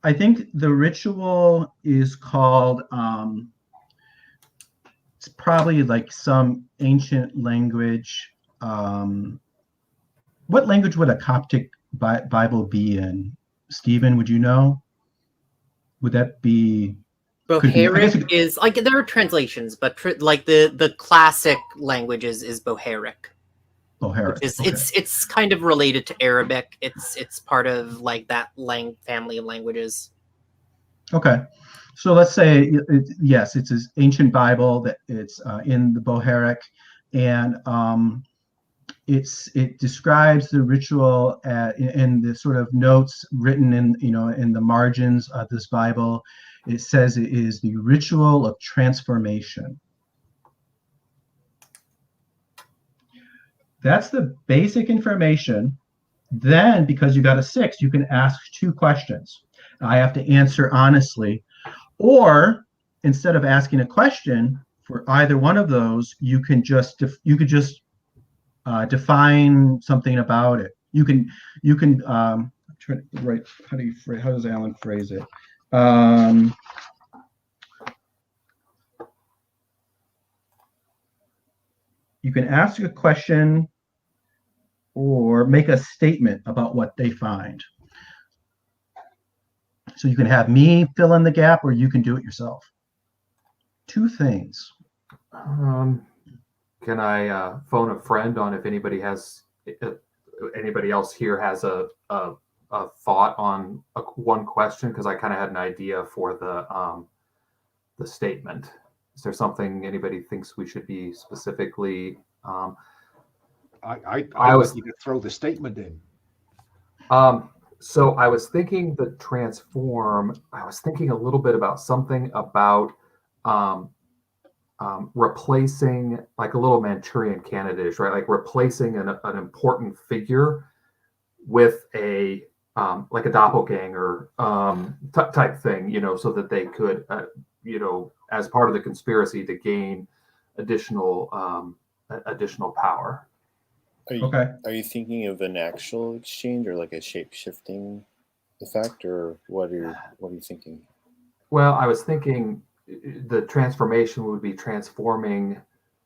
I think the ritual is called, it's probably like some ancient language. What language would a Coptic Bible be in? Stephen, would you know? Would that be? Bohairic is like there are translations, but like the classic languages is Bohairic. Bohairic. Okay. It's kind of related to Arabic. It's part of like that family of languages. Okay, so let's say yes, it's an ancient Bible that it's in the Bohairic, and it describes the ritual in the sort of notes written in the margins of this Bible. It says it is the ritual of transformation. That's the basic information. Then, because you got a 6, you can ask 2 questions. I have to answer honestly, or instead of asking a question for either one of those, you could just define something about it. You can try to write. How does Alan phrase it? You can ask a question or make a statement about what they find. So you can have me fill in the gap, or you can do it yourself. 2 things. Can I phone a friend on if anybody else here has a thought on one question? Because I kind of had an idea for the statement. Is there something anybody thinks we should be specifically? I was going to throw the statement in. So I was thinking the transform. I was thinking a little bit about something about replacing, like a little Manchurian candidate, right? Like replacing an important figure with a like a doppelganger type thing, so that they could, as part of the conspiracy to gain additional power. Are you thinking of an actual exchange or like a shape-shifting effect, or what are you thinking? Well, I was thinking the transformation would be transforming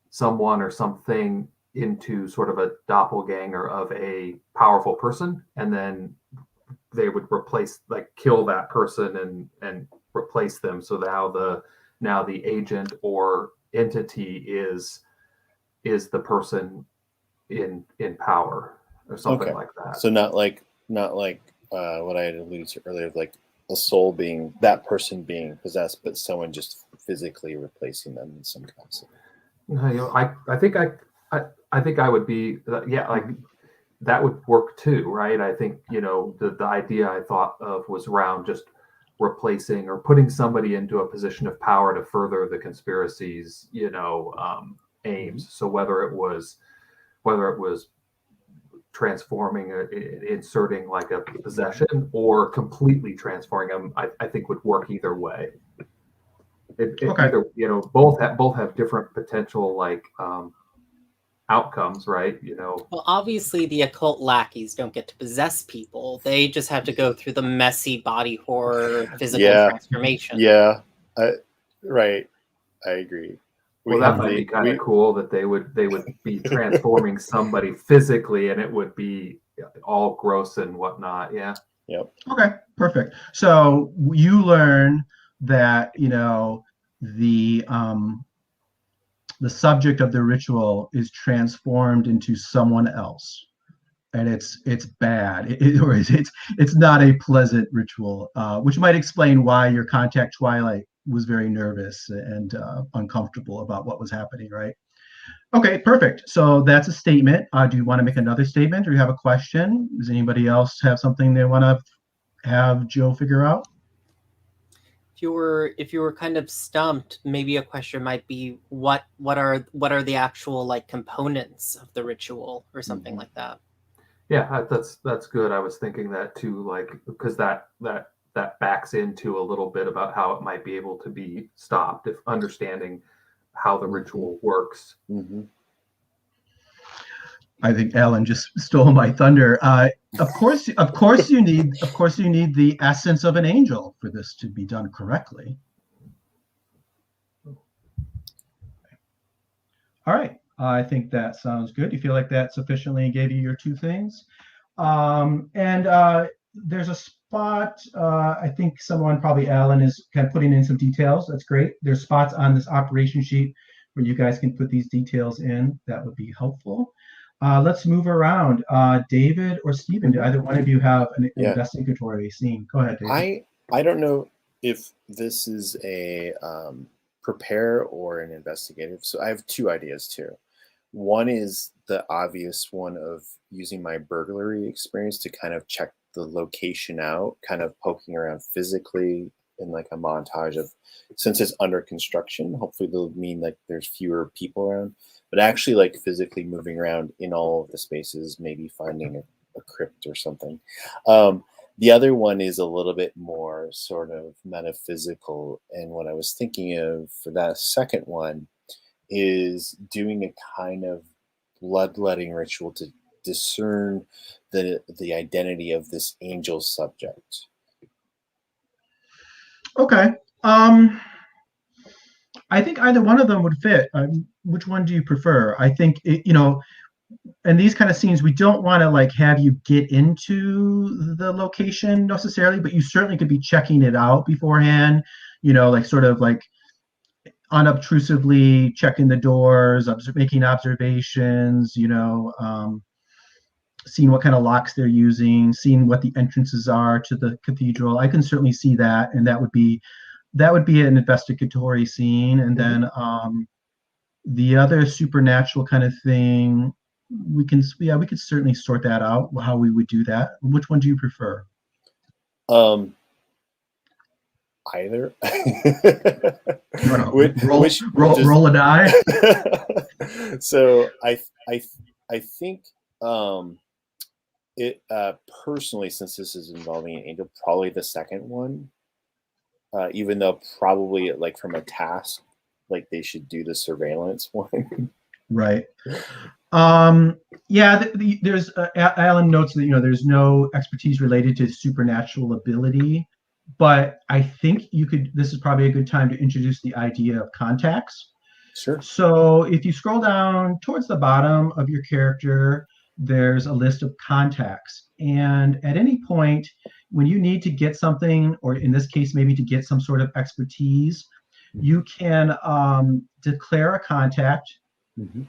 someone or something into sort of a doppelganger of a powerful person, and then they would kill that person and replace them. So now the agent or entity is the person in power or something like that. So not like what I had alluded to earlier, of like a soul being, that person being possessed, but someone just physically replacing them in some capacity. I think I would be like that would work too, right? I think the idea I thought of was around just replacing or putting somebody into a position of power to further the conspiracy's aims. So whether it was transforming, inserting like a possession, or completely transforming them, I think would work either way. Okay. Either, both have different potential like outcomes, right? Well, obviously, the occult lackeys don't get to possess people. They just have to go through the messy body horror physical transformation. Yeah, right. I agree. Well, that might be kind of cool that they would be transforming somebody physically, and it would be all gross and whatnot. Yeah. Yep. Okay, perfect. So you learn that the subject of the ritual is transformed into someone else, and it's bad, or it's not a pleasant ritual, which might explain why your contact Twilight was very nervous and uncomfortable about what was happening, right? Okay, perfect. So that's a statement. Do you want to make another statement, or you have a question? Does anybody else have something they want to have Joe figure out? If you were kind of stumped, maybe a question might be what are the actual like components of the ritual or something like that. Yeah, that's good. I was thinking that too, like, because that backs into a little bit about how it might be able to be stopped if understanding how the ritual works. Mm-hmm. I think Alan just stole my thunder. Of course you need the essence of an angel for this to be done correctly. All right, I think that sounds good. You feel like that sufficiently gave you your two things, and there's a spot. I think someone, probably Alan, is kind of putting in some details. That's great. There's spots on this operation sheet where you guys can put these details in. That would be helpful. Let's move around. David or Stephen, do either one of you have an investigatory scene? Go ahead, David. I don't know if this is a prepare or an investigative. So I have two ideas too. One is the obvious one of using my burglary experience to kind of check the location out, kind of poking around physically in like a montage of, since it's under construction, hopefully they'll mean like there's fewer people around, but actually like physically moving around in all of the spaces, maybe finding a crypt or something. The other one is a little bit more sort of metaphysical, and what I was thinking of for that second one is doing a kind of bloodletting ritual to discern the identity of this angel subject. Okay. I think either one of them would fit. Which one do you prefer? I think in these kind of scenes, we don't want to like have you get into the location necessarily, but you certainly could be checking it out beforehand. Like sort of like unobtrusively checking the doors, making observations. Seeing what kind of locks they're using, seeing what the entrances are to the cathedral. I can certainly see that, and that would be an investigatory scene. And then the other supernatural kind of thing, we could certainly sort that out, how we would do that. Which one do you prefer? Either. Roll a die. So I think it personally, since this is involving an angel, probably the second one. Even though probably like from a task, like they should do the surveillance one. Right. Yeah. There's Alan notes that there's no expertise related to supernatural ability, but I think this is probably a good time to introduce the idea of contacts. Sure. So if you scroll down towards the bottom of your character, there's a list of contacts, and at any point when you need to get something, or in this case maybe to get some sort of expertise, you can declare a contact.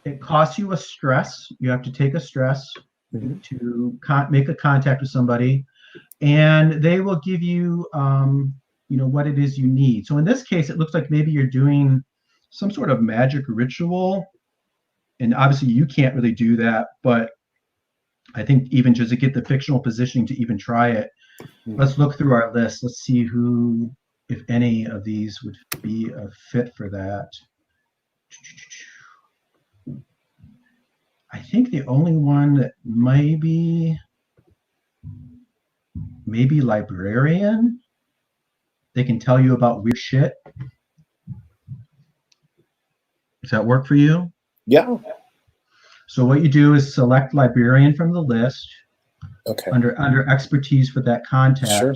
It costs you a stress. You have to take a stress to make a contact with somebody, and they will give you what it is you need. So in this case, it looks like maybe you're doing some sort of magic ritual, and obviously you can't really do that, but I think even just to get the fictional positioning to even try it, let's look through our list. Let's see who, if any of these would be a fit for that. I think the only one that maybe librarian. They can tell you about weird shit. Does that work for you? Yeah. So what you do is select librarian from the list Okay. under expertise for that contact. Sure.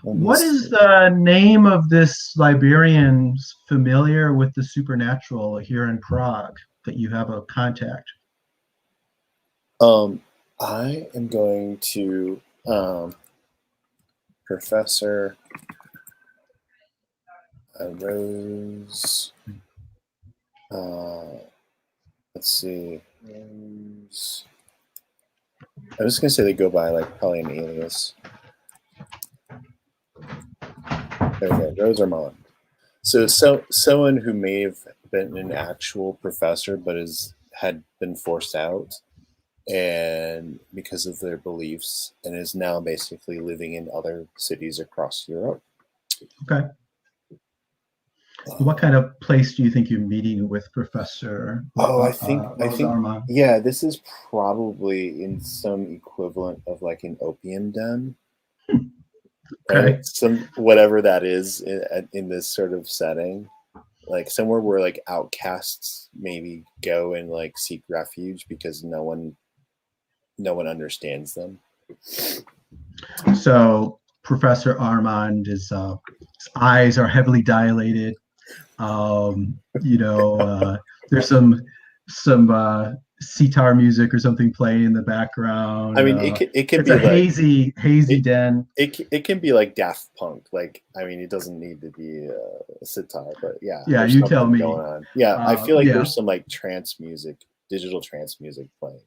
What is the name of this librarian familiar with the supernatural here in Prague that you have a contact? I am going to Professor Rose. Let's see. Rose. I'm just gonna say they go by like probably an alias. There we go, Rose Armand. So someone who may have been an actual professor but had been forced out and because of their beliefs and is now basically living in other cities across Europe. Okay. What kind of place do you think you're meeting with Professor? I think Armand? yeah, this is probably in some equivalent of like an opium den. Okay. Right? Some whatever that is in this sort of setting, like somewhere where like outcasts maybe go and like seek refuge because no one understands them. So Professor Armand is his eyes are heavily dilated. There's some sitar music or something playing in the background. I mean, it can it's be a like hazy den. It can be like Daft Punk. Like, I mean, it doesn't need to be a sitar, but yeah. Yeah, there's you tell something me. Going on. Yeah, I feel like Yeah. there's some like trance music, digital trance music playing.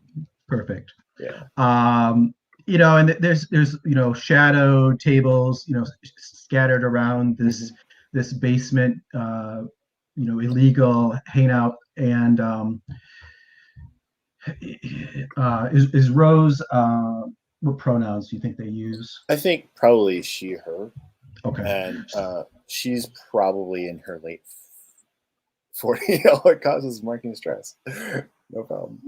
Perfect. Yeah. And there's shadow tables, scattered around this basement, illegal hangout. And is Rose, what pronouns do you think they use? I think probably she, her. Okay. And she's probably in her late 40s. Oh, it causes marketing stress. No problem.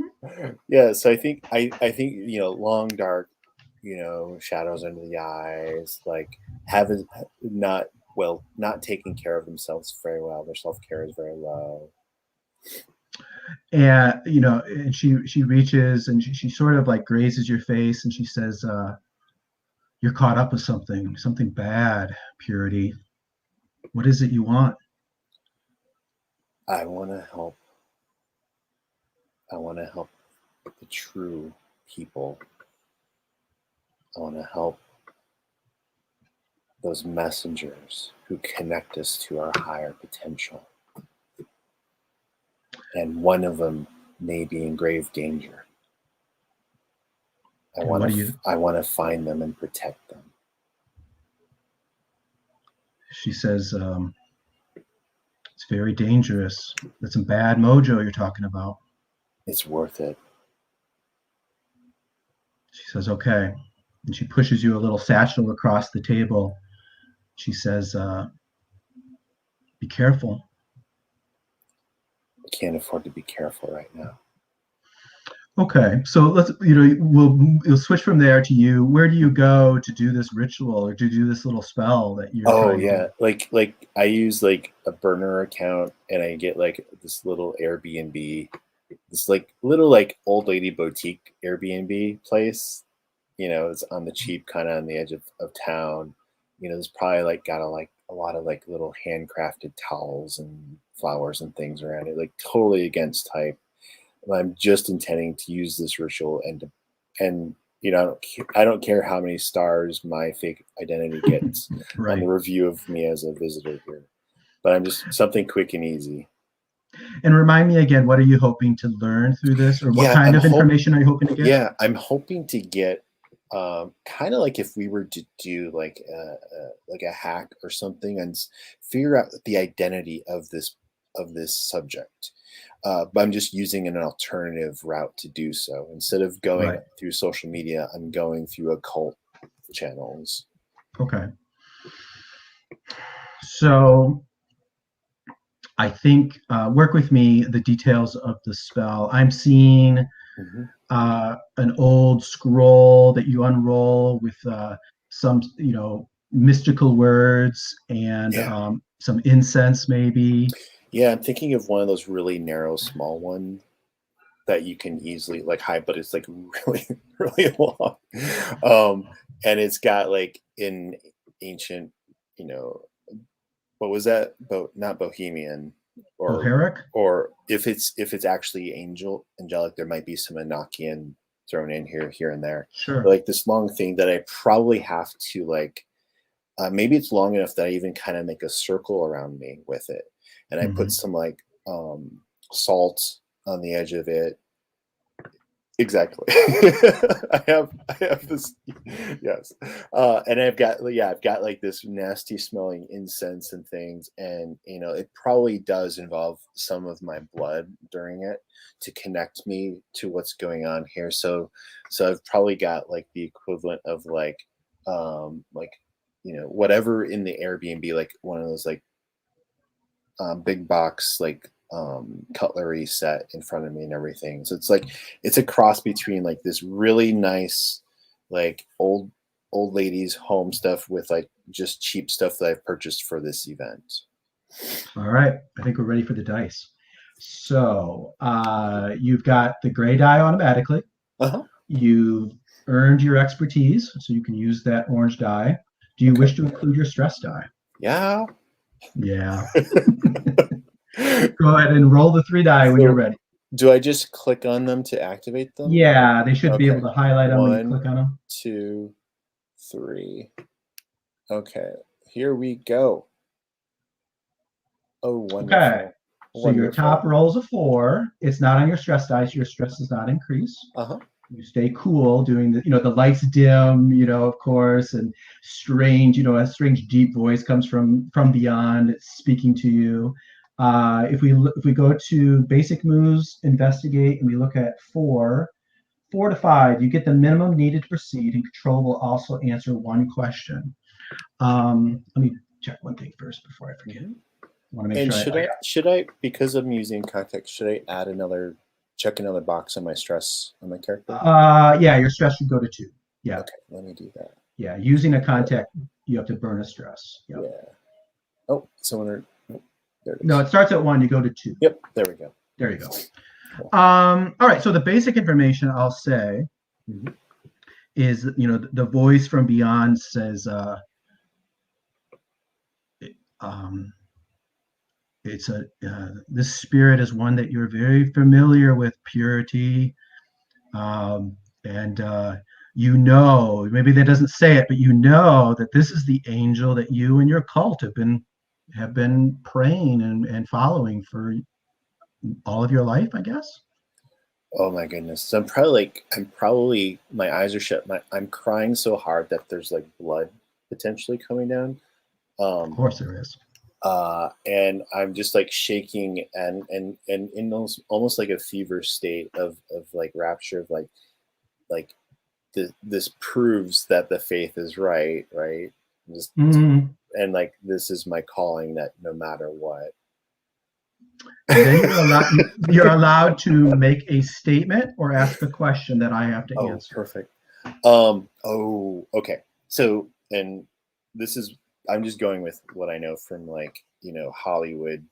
Yeah, so I think long dark, shadows under the eyes, like not taking care of themselves very well. Their self-care is very low. And and she reaches and she sort of like grazes your face and she says, you're caught up with something bad, Purity. What is it you want? I want to help the true people. I want to help those messengers who connect us to our higher potential. And one of them may be in grave danger. I want to find them and protect them. She says, it's very dangerous. That's some bad mojo you're talking about. It's worth it. She says, okay. And she pushes you a little satchel across the table. She says, be careful. I can't afford to be careful right now. Okay, so let's, we'll switch from there to you. Where do you go to do this ritual or to do this little spell that you're trying to do? Like I use like a burner account and I get like this little Airbnb, this like little like old lady boutique Airbnb place. It's on the cheap, kind of on the edge of town. There's probably like got a lot of like little handcrafted towels and flowers and things around it, like totally against type. I'm just intending to use this ritual and I don't care how many stars my fake identity gets Right. on the review of me as a visitor here, but I'm just something quick and easy. And remind me again, what are you hoping to learn through this, or what kind of information are you hoping to get? Yeah, I'm hoping to get kind of like if we were to do like a hack or something and figure out the identity of this subject. But I'm just using an alternative route to do so. Instead of going through social media, I'm going through occult channels. Okay. So I think work with me the details of the spell. I'm seeing an old scroll that you unroll with some, mystical words and some incense, maybe. Yeah, I'm thinking of one of those really narrow, small ones that you can easily like hide, but it's like really, really long. And it's got like in ancient, what was that? Not Bohemian, Boheric? or if it's actually angelic, there might be some Enochian thrown in here and there. Sure. But like this long thing that I probably have to like, maybe it's long enough that I even kind of make a circle around me with it, and I put some like salt on the edge of it. Exactly. I have this, yes. And I've got like this nasty smelling incense and things, and it probably does involve some of my blood during it to connect me to what's going on here. So I've probably got like the equivalent of like whatever in the Airbnb, like one of those like big box like cutlery set in front of me and everything. So it's a cross between like this really nice like old ladies home stuff with like just cheap stuff that I've purchased for this event. All right, I think we're ready for the dice. So you've got the gray die automatically. You've earned your expertise, so you can use that orange die. Do you wish to include your stress die? Yeah. Go ahead and roll the 3 die when you're ready. Do I just click on them to activate them? Yeah, they should be able to highlight them when you click on them. 2, 3. Okay, here we go. Oh, wonderful. Okay, so your top roll's a 4. It's not on your stress dice. Your stress does not increase. You stay cool doing the lights dim, of course, and strange, a strange deep voice comes from beyond. It's speaking to you. If we go to basic moves, investigate, and we look at 4 to 5, you get the minimum needed to proceed, and control will also answer 1 question. Let me check one thing first before I forget. I want to make sure. Should I, because I'm using context, should I add check another box on my stress on my character? Yeah, your stress should go to 2. Yeah. Okay, let me do that. Yeah, using a contact, you have to burn a stress. Yep. Yeah. Oh, someone. There it is. No, it starts at 1. You go to 2. Yep. There we go. There you go. Cool. All right. So the basic information I'll say is, the voice from beyond says, this spirit is one that you're very familiar with, purity, and maybe that doesn't say it, but that this is the angel that you and your cult have been praying and following for all of your life, I guess. Oh my goodness. So I'm probably my eyes are shut. I'm crying so hard that there's like blood potentially coming down. Of course there is. And I'm just like shaking and in almost like a fever state of like rapture of like this proves that the faith is right. And like this is my calling, that no matter what. Then you're allowed to make a statement or ask a question that I have to answer. Perfect. Okay. So, and this is, I'm just going with what I know from like, Hollywood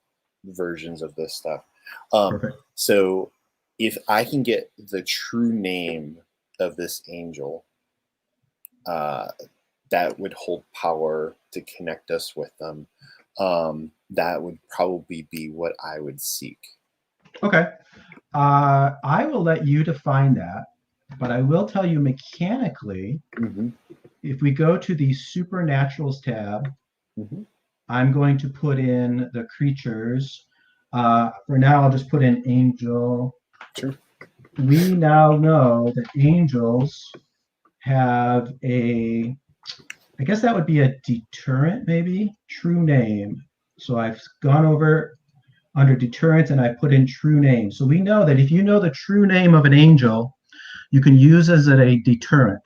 versions of this stuff. Perfect. So if I can get the true name of this angel, that would hold power to connect us with them. That would probably be what I would seek. Okay. I will let you define that, but I will tell you mechanically, if we go to the Supernaturals tab, I'm going to put in the creatures. For now, I'll just put in angel. Sure. We now know that angels have I guess that would be a deterrent, maybe, true name. So I've gone over under deterrence and I put in true name. So we know that if you know the true name of an angel, you can use as a deterrent.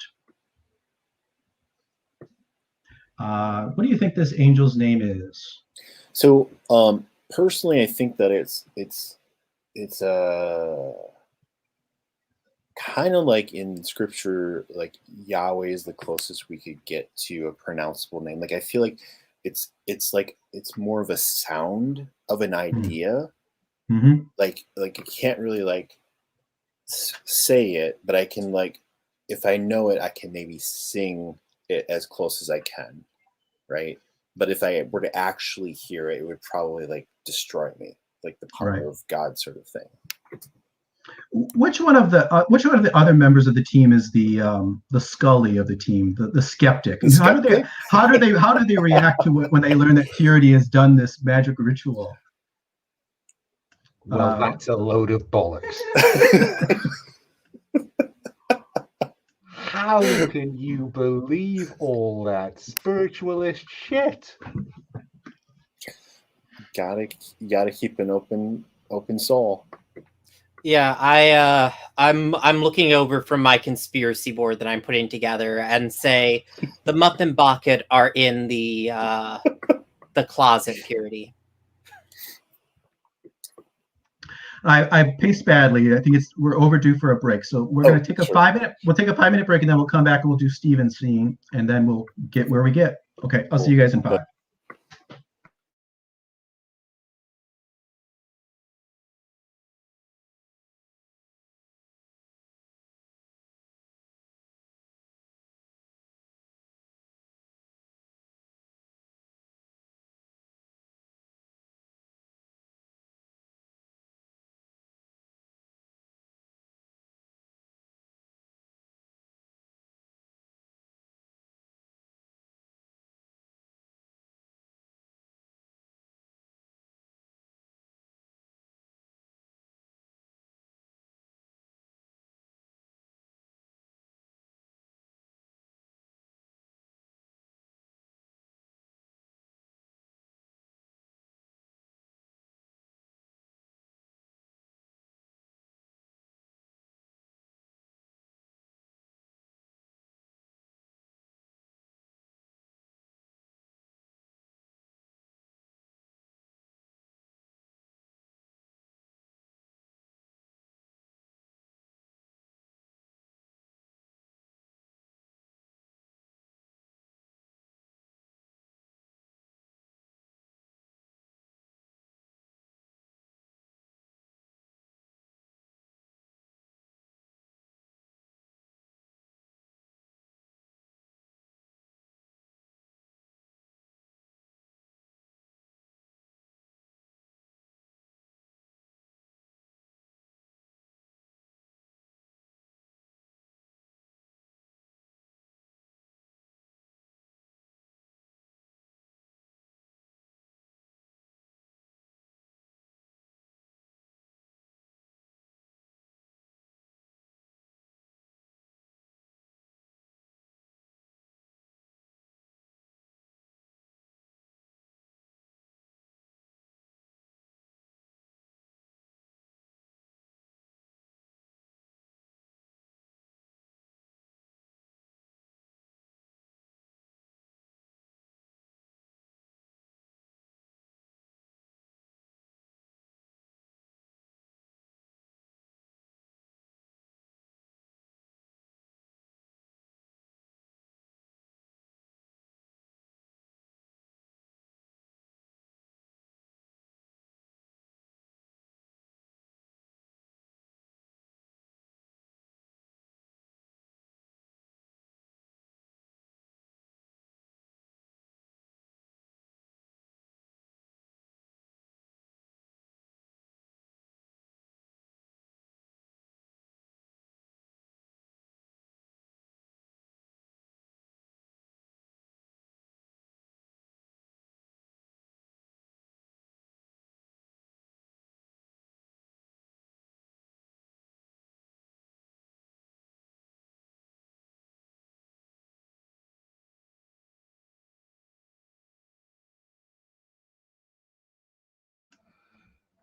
What do you think this angel's name is? So personally, I think that it's kind of like in scripture, like Yahweh is the closest we could get to a pronounceable name. Like I feel like it's like it's more of a sound of an idea. Mm-hmm. Like I can't really like say it, but I can like if I know it, I can maybe sing it as close as I can, right? But if I were to actually hear it, it would probably like destroy me, like the power Right. of God sort of thing. Which one of the other members of the team is the Scully of the team, the skeptic? The skeptic? How do they react to it when they learn that Purity has done this magic ritual? Well, that's a load of bollocks. How can you believe all that spiritualist shit? Gotta keep an open soul. Yeah, I'm looking over from my conspiracy board that I'm putting together and say the Muffin Bucket are in the closet, Purity. I paced badly. I think we're overdue for a break, so we're going to take a sure. 5-minute. We'll take a 5-minute break, and then we'll come back and we'll do Steven's scene, and then we'll get where we get. Okay, I'll see you guys in 5.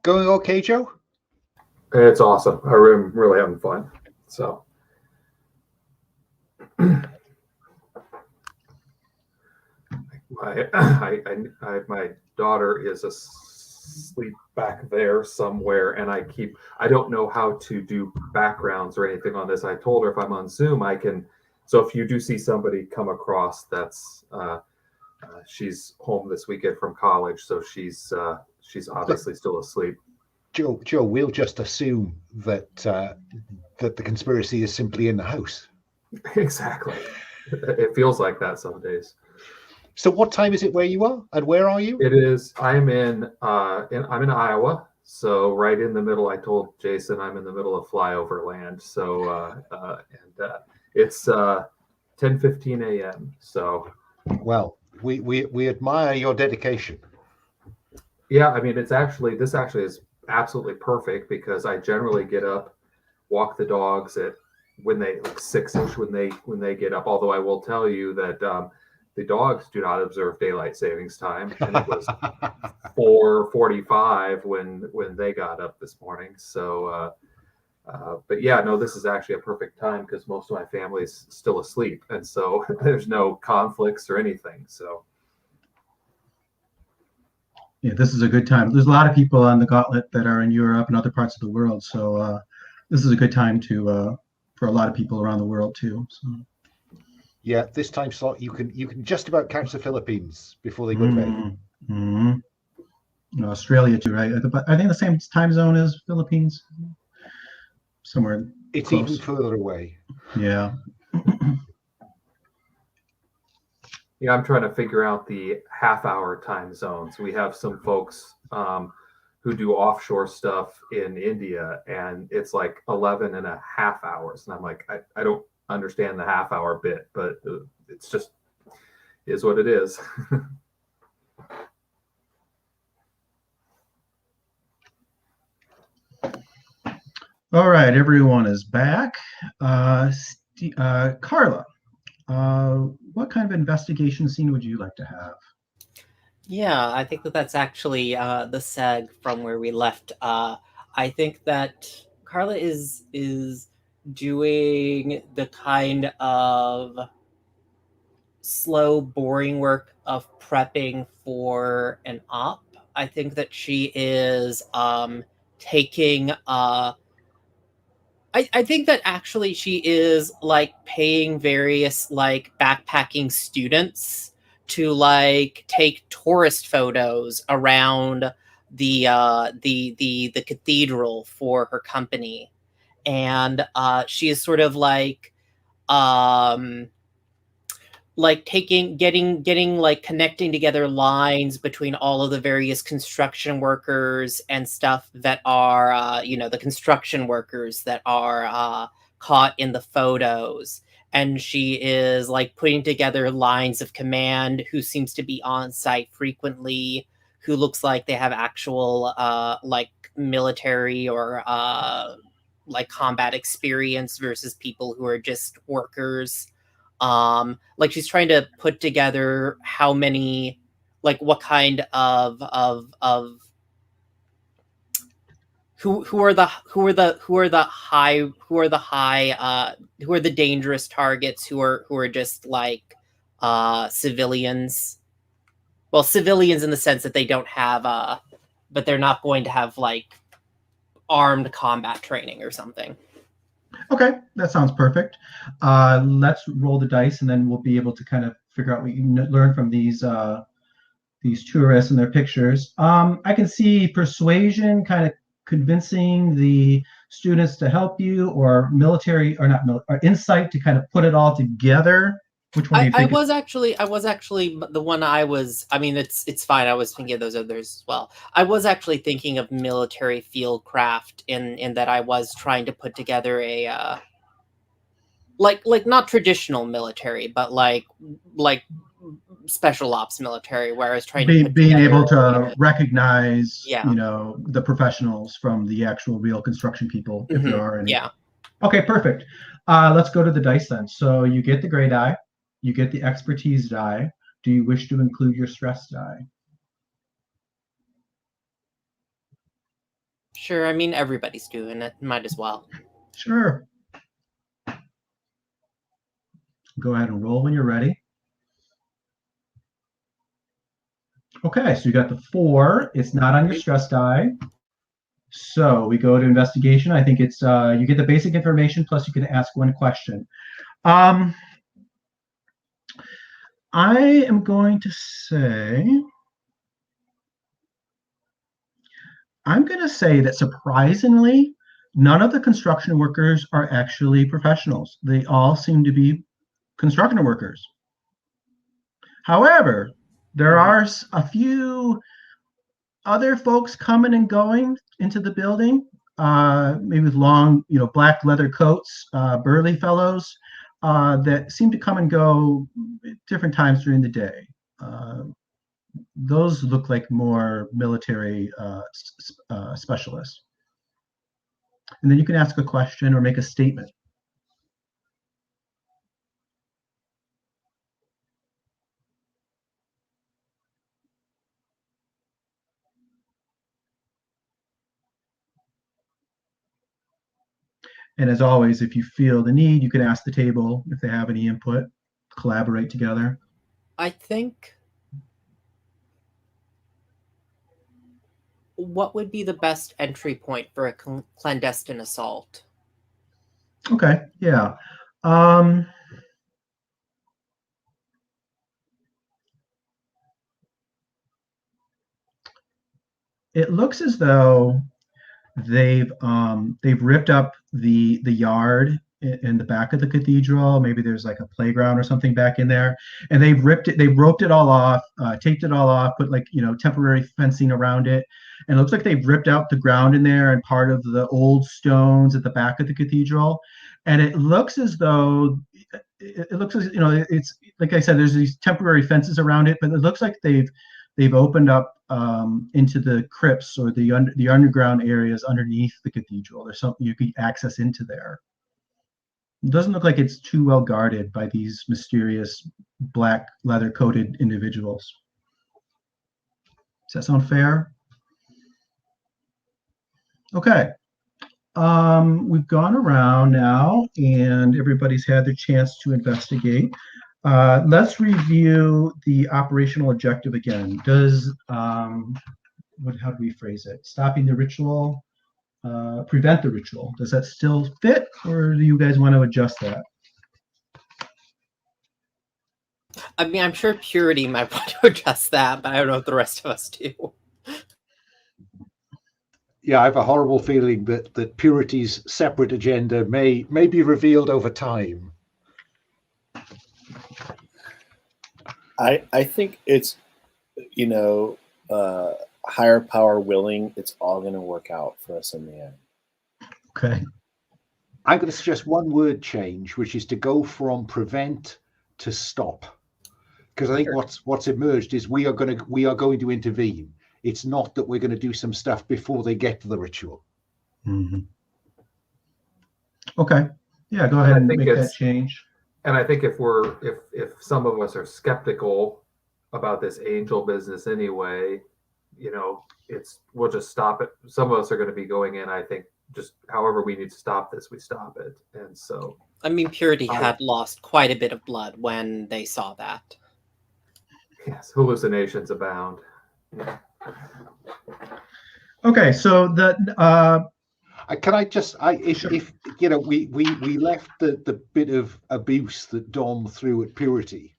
Going okay, Joe? It's awesome. I'm really having fun. So, my daughter is a asleep back there somewhere, and I don't know how to do backgrounds or anything on this. I told her if I'm on Zoom, I can. So if you do see somebody come across, that's she's home this weekend from college, so she's obviously still asleep. Joe, we'll just assume that that the conspiracy is simply in the house. Exactly. It feels like that some days. So what time is it where you are, and where are you? It is. I'm in Iowa, so right in the middle. I told Jason I'm in the middle of flyover land. So it's 10:15 a.m. So Well, we admire your dedication. yeah, I mean this actually is absolutely perfect because I generally get up, walk the dogs at when they like 6-ish when they get up. Although I will tell you that the dogs do not observe daylight savings time, and it was 4:45 when they got up this morning. So, but yeah, no, this is actually a perfect time because most of my family's still asleep, and so there's no conflicts or anything. So. Yeah, this is a good time. There's a lot of people on the Gauntlet that are in Europe and other parts of the world, so this is a good time to for a lot of people around the world too. So. Yeah, this time slot you can just about catch the Philippines before they go to bed. Mm-hmm. Australia too, right? I think the same time zone as Philippines, somewhere. It's close. even further away. Yeah. Yeah, I'm trying to figure out the half-hour time zones. We have some folks who do offshore stuff in India, and it's like 11 and a half hours. And I'm like, I don't understand the half-hour bit, but it's just is what it is. All right, everyone is back. Carla, what kind of investigation scene would you like to have? Yeah, I think that that's actually the seg from where we left. I think that Carla is doing the kind of slow, boring work of prepping for an op. I think that she is taking I think that actually she is like paying various like backpacking students to like take tourist photos around the cathedral for her company, and she is sort of um like getting like connecting together lines between all of the various construction workers and stuff that are the construction workers that are caught in the photos, and she is like putting together lines of command who seems to be on site frequently, who looks like they have actual like military or like combat experience versus people who are just workers. Like she's trying to put together how many, like what kind of who are the dangerous targets, who are just like civilians, well, civilians in the sense that they don't have but they're not going to have like armed combat training or something. Okay, that sounds perfect. Let's roll the dice, and then we'll be able to kind of figure out what you can learn from these tourists and their pictures. I can see persuasion, kind of convincing the students to help you, or military, or not, or insight to kind of put it all together. Which one do you think? I was actually the one I mean, it's fine. I was thinking of those others as well. I was actually thinking of military field craft in that I was trying to put together a like not traditional military, but like special ops military, where I was trying to put being together, able to recognize, yeah, the professionals from the actual real construction people, if there are any. Yeah. Okay, perfect. Let's go to the dice then. So you get the gray die, you get the expertise die. Do you wish to include your stress die? Sure. I mean, everybody's doing it. Might as well. Sure. Go ahead and roll when you're ready. Okay, so you got the 4. It's not on your stress die. So we go to investigation. I think it's you get the basic information plus you can ask one question. I am going to say that surprisingly, none of the construction workers are actually professionals. They all seem to be construction workers. However, there are a few other folks coming and going into the building, maybe with long, black leather coats, burly fellows that seem to come and go at different times during the day. Those look like more military specialists. And then you can ask a question or make a statement. And as always, if you feel the need, you can ask the table if they have any input, collaborate together. I think what would be the best entry point for a clandestine assault? Okay, yeah. It looks as though they've ripped up the yard in the back of the cathedral. Maybe there's like a playground or something back in there, and they've roped it all off, taped it all off, put temporary fencing around it, and it looks like they've ripped out the ground in there and part of the old stones at the back of the cathedral. And it looks as though it's like I said, there's these temporary fences around it, but it looks like they've opened up into the crypts or the underground areas underneath the cathedral. There's something you could access into there. It doesn't look like it's too well guarded by these mysterious black leather coated individuals. Does that sound fair? Okay. We've gone around now and everybody's had their chance to investigate. Let's review the operational objective again. How do we phrase it? Stopping the ritual, prevent the ritual. Does that still fit, or do you guys want to adjust that? I mean, I'm sure Purity might want to adjust that, but I don't know if the rest of us do. Yeah, I have a horrible feeling that Purity's separate agenda may be revealed over time. I think it's, higher power willing, it's all going to work out for us in the end. Okay. I'm going to suggest one word change, which is to go from prevent to stop, because I think what's emerged is we are going to intervene. It's not that we're going to do some stuff before they get to the ritual. Mm-hmm. Okay. Yeah, go ahead and make that change. And I think if some of us are skeptical about this angel business anyway, we'll just stop it. Some of us are going to be going in, I think, just however we need to stop this, we stop it. And so, I mean, Purity had lost quite a bit of blood when they saw that. Yes, hallucinations abound. Yeah. Okay, so can I just if we left the bit of abuse that Dom threw at Purity.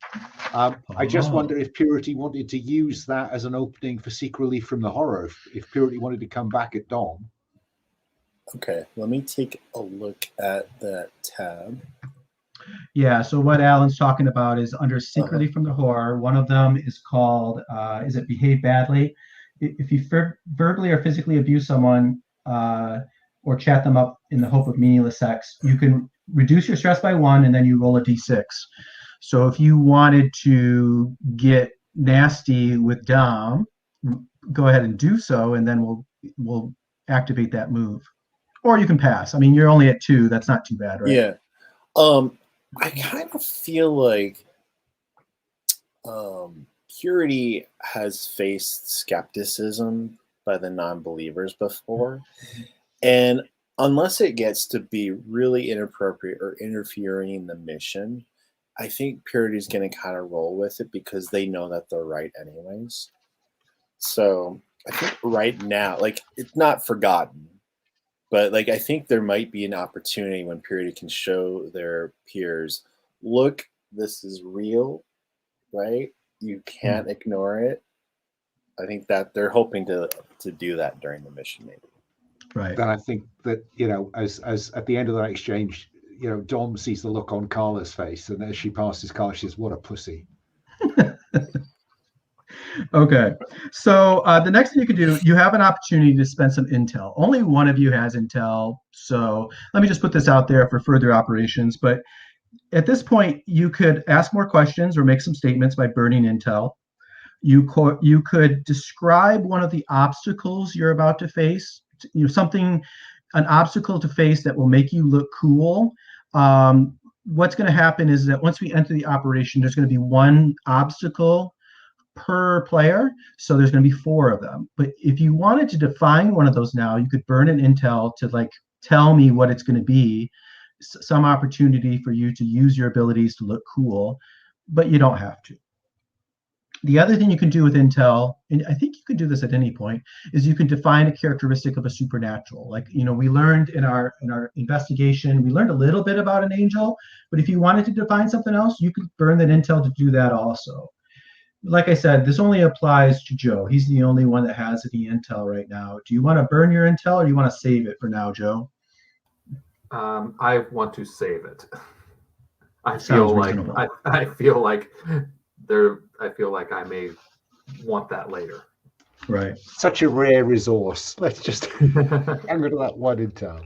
I just wonder if Purity wanted to use that as an opening for Seek Relief from the Horror. If Purity wanted to come back at Dom. Okay, let me take a look at that tab. Yeah, so what Alan's talking about is under Seek Relief from the Horror. One of them is called, is it Behave Badly? If you verbally or physically abuse someone or chat them up in the hope of meaningless sex, you can reduce your stress by 1 and then you roll a d6. So if you wanted to get nasty with Dom, go ahead and do so, and then we'll activate that move. Or you can pass. I mean, you're only at 2. That's not too bad, right? Yeah. I kind of feel like Purity has faced skepticism by the non-believers before. And unless it gets to be really inappropriate or interfering in the mission, I think Purity's going to kind of roll with it because they know that they're right anyways. So I think right now, like, it's not forgotten, but like I think there might be an opportunity when Purity can show their peers, look, this is real, right? You can't ignore it. I think that they're hoping to do that during the mission, maybe. Right. Then I think that, as at the end of that exchange, Dom sees the look on Carla's face, and as she passes Carla, she says, "What a pussy." Okay. So the next thing you can do, you have an opportunity to spend some intel. Only one of you has intel. So let me just put this out there for further operations. But at this point, you could ask more questions or make some statements by burning intel. You could describe one of the obstacles you're about to face, an obstacle to face that will make you look cool. What's going to happen is that once we enter the operation, there's going to be one obstacle per player, so there's going to be 4 of them. But if you wanted to define one of those now, you could burn an intel to like tell me what it's going to be, some opportunity for you to use your abilities to look cool, but you don't have to. The other thing you can do with intel, and I think you can do this at any point, is you can define a characteristic of a supernatural. Like, we learned in our investigation, we learned a little bit about an angel, but if you wanted to define something else, you could burn that intel to do that also. Like I said, this only applies to Joe. He's the only one that has any intel right now. Do you want to burn your intel, or do you want to save it for now, Joe? I want to save it. I Sounds feel like reasonable. I feel like I feel like I may want that later. Right. Such a rare resource. Let's just hang rid of that one intel.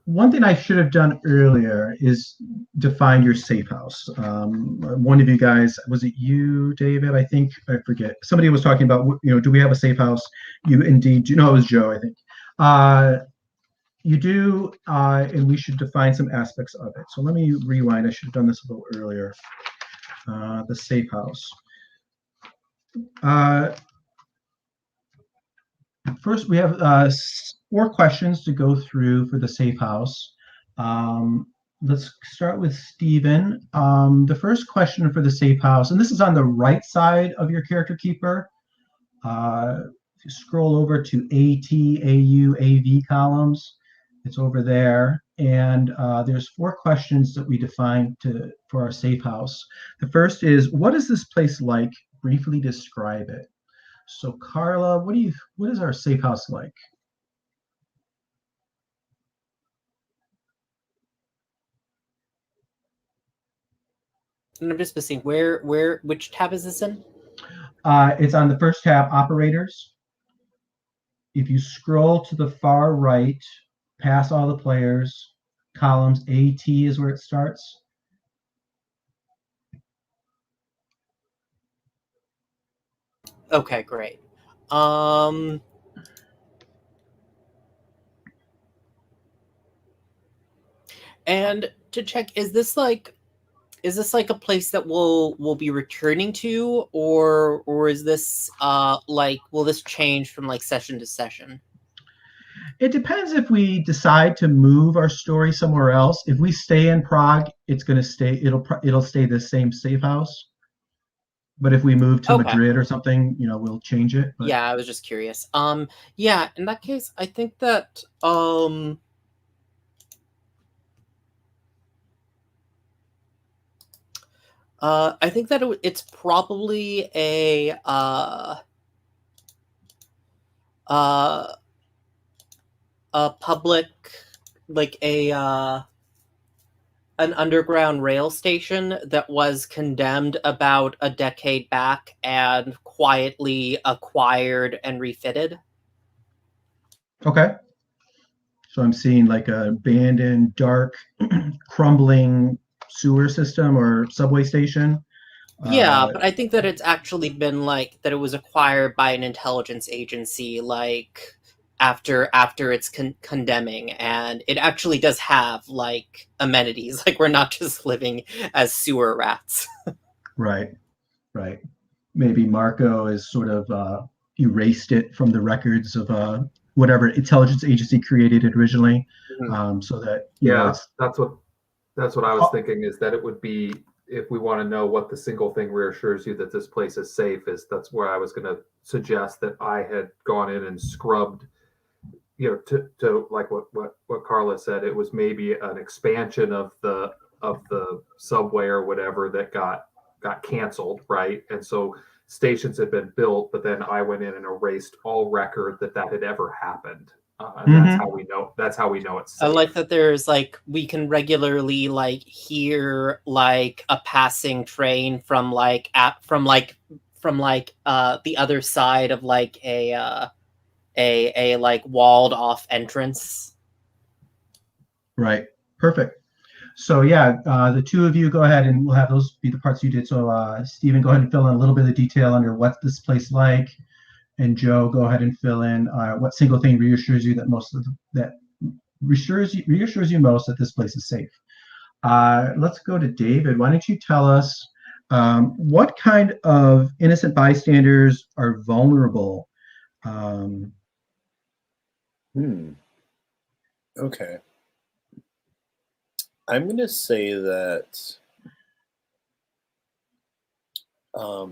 One thing I should have done earlier is define your safe house. One of you guys, was it you, David? I think, I forget. Somebody was talking about, do we have a safe house? You indeed do. No, it was Joe, I think. You do, and we should define some aspects of it. So let me rewind. I should have done this a little earlier. The safe house. First, we have 4 questions to go through for the safe house. Let's start with Stephen. The first question for the safe house, and this is on the right side of your character keeper. If you scroll over to AT, AU, AV columns, it's over there. And there's 4 questions that we defined for our safe house. The first is, what is this place like? Briefly describe it. So Carla, what is our safe house like? And I'm just missing which tab is this in? It's on the first tab, operators. If you scroll to the far right, past all the players, columns AT is where it starts. Okay, great. And to check, is this like a place that we'll be returning to, or is this will this change from like session to session? It depends if we decide to move our story somewhere else. If we stay in Prague, it's going to stay. It'll stay the same safe house. But if we move to Madrid or something, we'll change it. But... Yeah, I was just curious. Yeah, in that case, I think that I think that it's probably a public, like an underground rail station that was condemned about a decade back and quietly acquired and refitted. Okay. So I'm seeing like an abandoned, dark, crumbling sewer system or subway station. Yeah, but I think that it's actually been that it was acquired by an intelligence agency, after its condemning, and it actually does have amenities. We're not just living as sewer rats. Right. Maybe Marco has sort of erased it from the records of whatever intelligence agency created it originally, so that that's what I was thinking, is that it would be if we want to know what the single thing reassures you that this place is safe is, that's where I was going to suggest that I had gone in and scrubbed, to like what Carla said. It was maybe an expansion of the subway or whatever that got canceled, right? And so stations had been built, but then I went in and erased all record that had ever happened. And that's how we know. That's how we know it's safe. I like that there's like we can regularly like hear like a passing train from the other side of like a like walled off entrance. Right. Perfect. So yeah, the two of you go ahead and we'll have those be the parts you did. So Stephen, go ahead and fill in a little bit of detail under what this place like, and Joe, go ahead and fill in what single thing reassures you that reassures you most that this place is safe. Let's go to David. Why don't you tell us what kind of innocent bystanders are vulnerable? Okay. I'm going to say that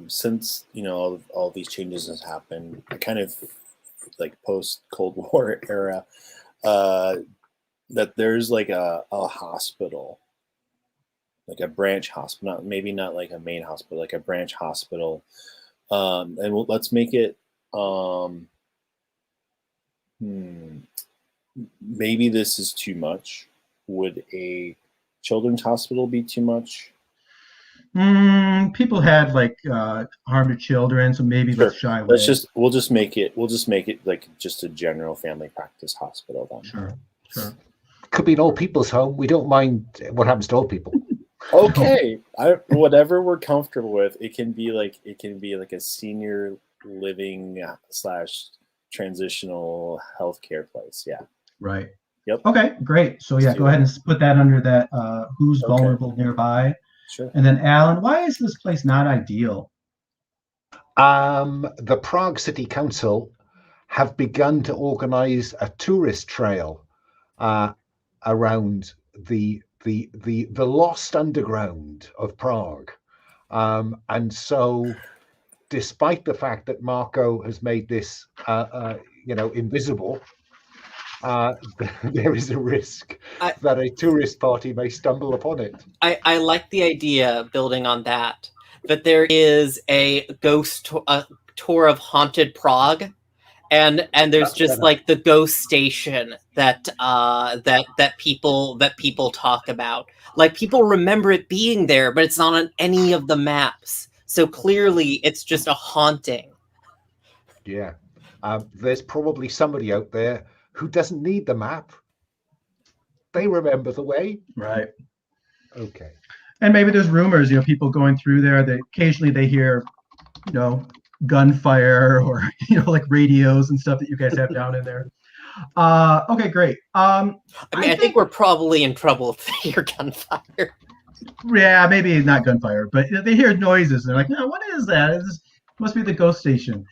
since, all these changes has happened, kind of like post-Cold War era, that there's like a hospital, like a branch hospital, maybe not like a main hospital, like a branch hospital. And let's make it, maybe this is too much. Would a children's hospital be too much? People had like harm to children, so maybe Sure. let's shy away. We'll just make it like just a general family practice hospital then. Sure. Could be an old people's home. We don't mind what happens to old people. Okay. Whatever we're comfortable with. It can be like a senior living / transitional healthcare place. Yeah. Right. Yep. Okay, great. So yeah, go ahead and put that under that who's vulnerable nearby. Sure. And then Alan, why is this place not ideal? The Prague City Council have begun to organize a tourist trail around the lost underground of Prague. And so despite the fact that Marco has made this invisible, there is a risk that a tourist party may stumble upon it. I like the idea, building on that there is a ghost tour of haunted Prague, and there's just like the ghost station that people talk about. Like people remember it being there, but it's not on any of the maps. So clearly, it's just a haunting. Yeah, there's probably somebody out there who doesn't need the map. They remember the way. Right. Okay. And maybe there's rumors, people going through there that occasionally they hear, gunfire or, like radios and stuff that you guys have down in there. Okay, great. I think we're probably in trouble if they hear gunfire. Yeah, maybe not gunfire, but they hear noises. And they're like, no, what is that? It must be the ghost station.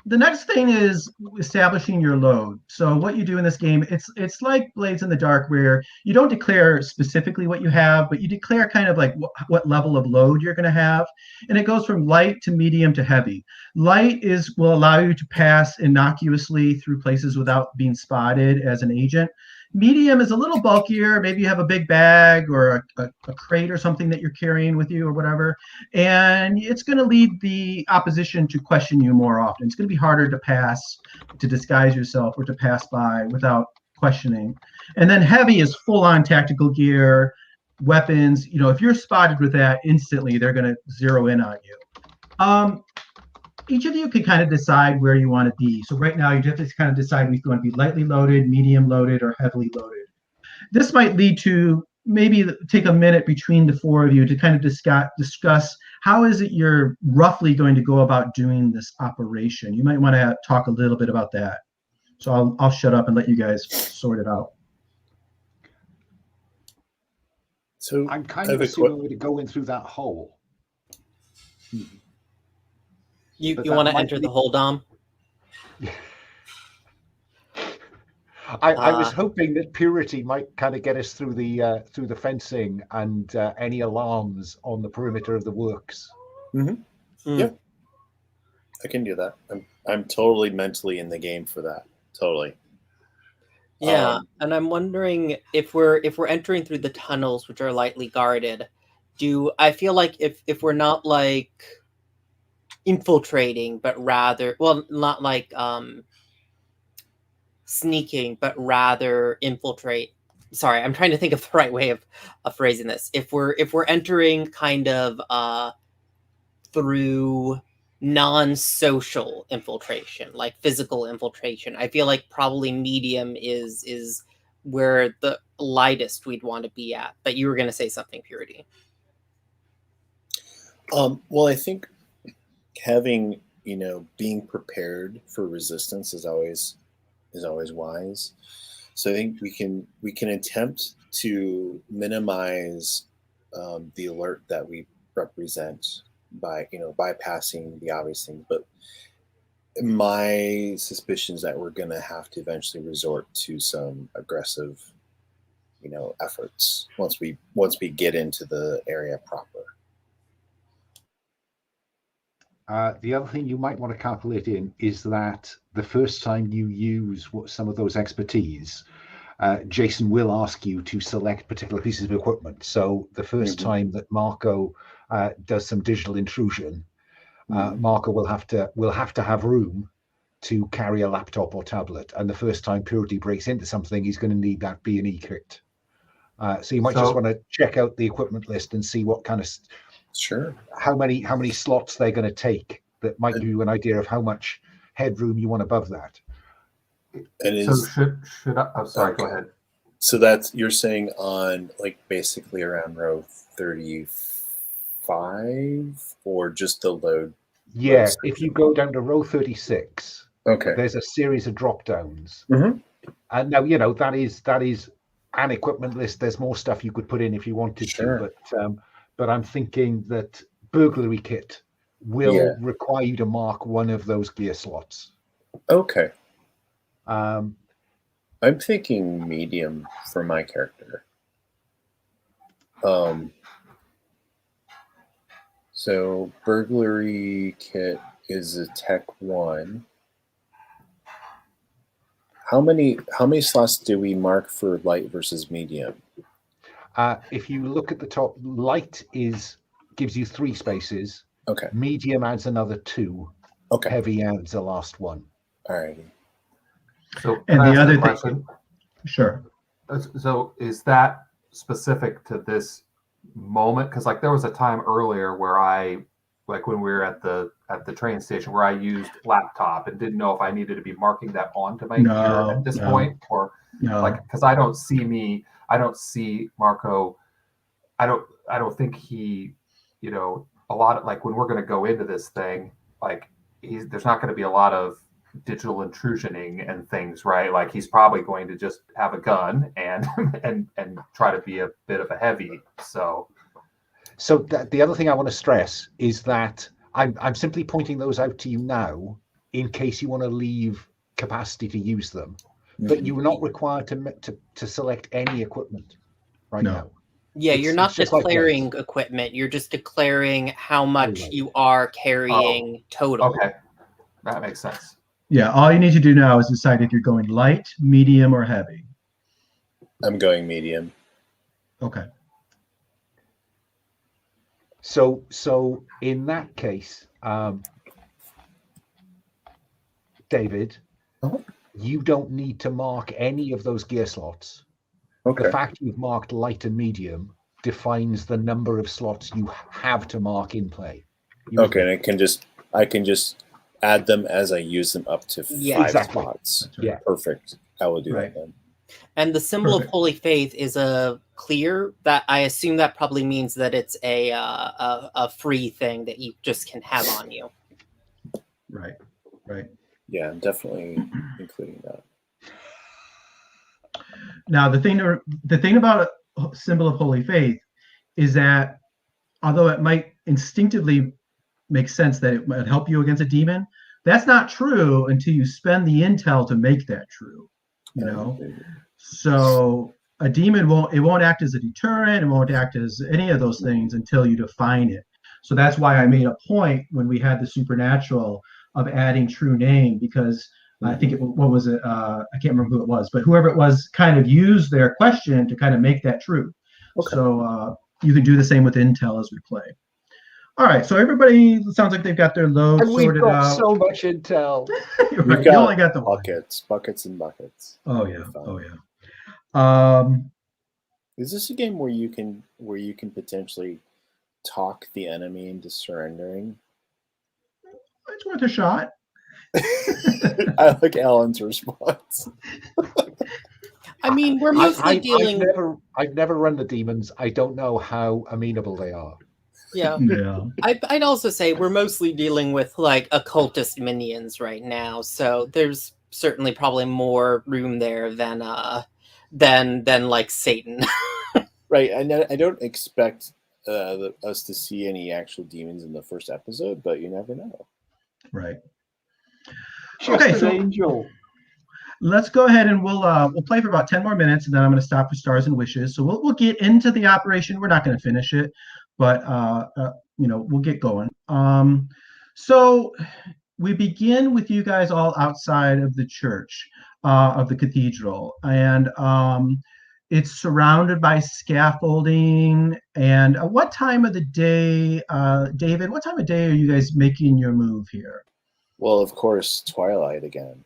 The next thing is establishing your load. So what you do in this game, it's like Blades in the Dark, where you don't declare specifically what you have, but you declare kind of like what level of load you're going to have. And it goes from light to medium to heavy. Light will allow you to pass innocuously through places without being spotted as an agent. Medium is a little bulkier. Maybe you have a big bag or a crate or something that you're carrying with you or whatever. And it's going to lead the opposition to question you more often. It's going to be harder to pass, to disguise yourself, or to pass by without questioning. And then heavy is full-on tactical gear, weapons. If you're spotted with that, instantly they're going to zero in on you. Each of you can kind of decide where you want to be. So right now, you have to kind of decide if you want to be lightly loaded, medium loaded, or heavily loaded. This might lead to maybe take a minute between the four of you to kind of discuss how is it you're roughly going to go about doing this operation. You might want to talk a little bit about that. So I'll shut up and let you guys sort it out. So I'm kind of assuming we're going through that hole. You want to enter the hole, Dom? I was hoping that purity might kind of get us through the fencing and any alarms on the perimeter of the works. Yeah, I can do that. I'm totally mentally in the game for that. Totally. Yeah, and I'm wondering if we're entering through the tunnels, which are lightly guarded. I feel like if we're not like infiltrating, but rather, well, not like sneaking, but rather infiltrate. Sorry, I'm trying to think of the right way of phrasing this. If we're entering kind of through non-social infiltration, like physical infiltration, I feel like probably medium is where the lightest we'd want to be at. But you were going to say something, Purity. Well, I think having, being prepared for resistance is always wise. So I think we can attempt to minimize the alert that we represent by bypassing the obvious thing. But my suspicion is that we're going to have to eventually resort to some aggressive, efforts once we get into the area proper. The other thing you might want to calculate in is that the first time you use some of those expertise, Jason will ask you to select particular pieces of equipment. So the first time that Marco does some digital intrusion, Marco will have to have room to carry a laptop or tablet. And the first time Purity breaks into something, he's going to need that B&E kit. So you might just want to check out the equipment list and see what kind of how many slots they're going to take. That might give you an idea of how much headroom you want above that. So should I? I'm sorry. Okay. Go ahead. So that's, you're saying on like basically around row 35 or just the load? Yeah, if you go down to row 36, okay, there's a series of drop downs. And now that is an equipment list. There's more stuff you could put in if you wanted to, but I'm thinking that burglary kit will require you to mark one of those gear slots. Okay. I'm thinking medium for my character. So burglary kit is a tech 1. How many slots do we mark for light versus medium? If you look at the top, light gives you 3 spaces. Okay. Medium adds another 2. Okay. Heavy adds the last 1. All righty. So and the other question? Sure. So is that specific to this moment? Because like there was a time earlier where when we were at the train station where I used laptop and didn't know if I needed to be marking that onto my gear at this point, or because I don't see Marco. I don't think he, a lot of like when we're going to go into this thing, like there's not going to be a lot of digital intrusioning and things, right? Like he's probably going to just have a gun and try to be a bit of a heavy. So the other thing I want to stress is that I'm simply pointing those out to you now in case you want to leave capacity to use them, but you're not required to select any equipment now. Yeah, you're not declaring equipment. You're just declaring how much you are carrying total. Okay, that makes sense. Yeah, all you need to do now is decide if you're going light, medium, or heavy. I'm going medium. Okay. So in that case, David, you don't need to mark any of those gear slots. Okay. The fact you've marked light and medium defines the number of slots you have to mark in play. Okay, and I can just add them as I use them up to 5 spots. Right. Yeah, perfect. I will do that then. And the symbol of holy faith is a clear. That I assume that probably means that it's a free thing that you just can have on you. Right. Yeah, I'm definitely including that. Now, the thing about a symbol of holy faith is that although it might instinctively make sense that it might help you against a demon, that's not true until you spend the intel to make that true. you know. So a demon won't act as a deterrent, it won't act as any of those things until you define it. So that's why I made a point when we had the supernatural of adding true name, because I think what was it? I can't remember who it was, but whoever it was kind of used their question to kind of make that true. Okay. So you can do the same with intel as we play. All right, so everybody sounds like they've got their load And we've sorted got out. so much intel. Right, We've you got only got the one. buckets and buckets. Oh yeah, Fun. oh yeah. Is this a game where you can potentially talk the enemy into surrendering? It's worth a shot. I like Alan's response. I mean, we're mostly dealing. I've never run the demons. I don't know how amenable they are. Yeah. Yeah. I'd also say we're mostly dealing with like occultist minions right now, so there's certainly probably more room there than like Satan. Right, and I don't expect us to see any actual demons in the first episode, but you never know. Right. Just Okay, an so angel. let's go ahead and we'll play for about 10 more minutes, and then I'm going to stop for stars and wishes. So we'll get into the operation. We're not going to finish it, but we'll get going. So we begin with you guys all outside of the church, of the cathedral, and it's surrounded by scaffolding. And what time of the day, David? What time of day are you guys making your move here? Well, of course, Twilight again.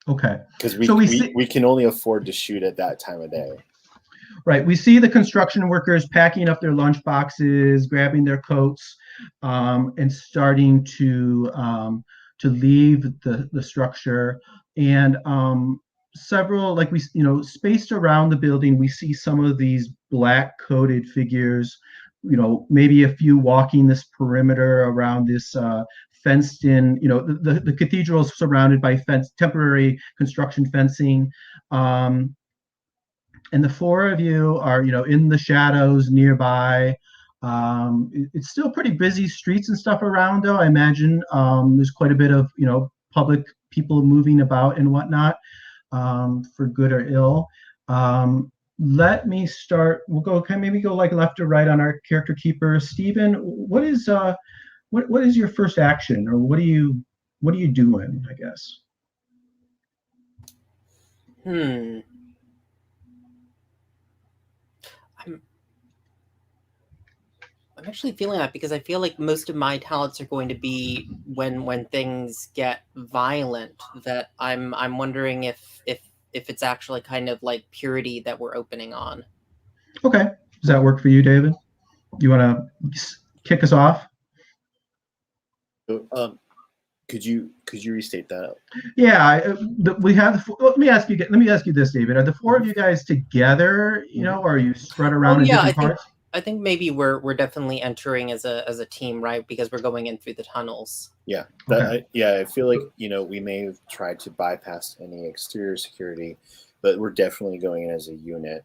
Okay. Because we can only afford to shoot at that time of day. Right. We see the construction workers packing up their lunch boxes, grabbing their coats, and starting to leave the structure. And several, like spaced around the building, we see some of these black coated figures. Maybe a few walking this perimeter around this fenced in. The cathedral is surrounded by temporary construction fencing. And the four of you are, in the shadows nearby. It's still pretty busy streets and stuff around, though. I imagine there's quite a bit of, public people moving about and whatnot, for good or ill. Let me start. We'll go maybe go like left or right on our character keeper. Stephen, what is your first action, or what are you doing, I guess? I'm actually feeling that because I feel like most of my talents are going to be when things get violent. That I'm wondering if it's actually kind of like purity that we're opening on. Okay, does that work for you, David? You want to kick us off? Could you restate that? Yeah, we have. Let me ask you this, David. Are the four of you guys together? Or are you spread around in different parts? I think maybe we're definitely entering as a team, right? Because we're going in through the tunnels. Yeah, Okay. I feel like we may have tried to bypass any exterior security, but we're definitely going in as a unit.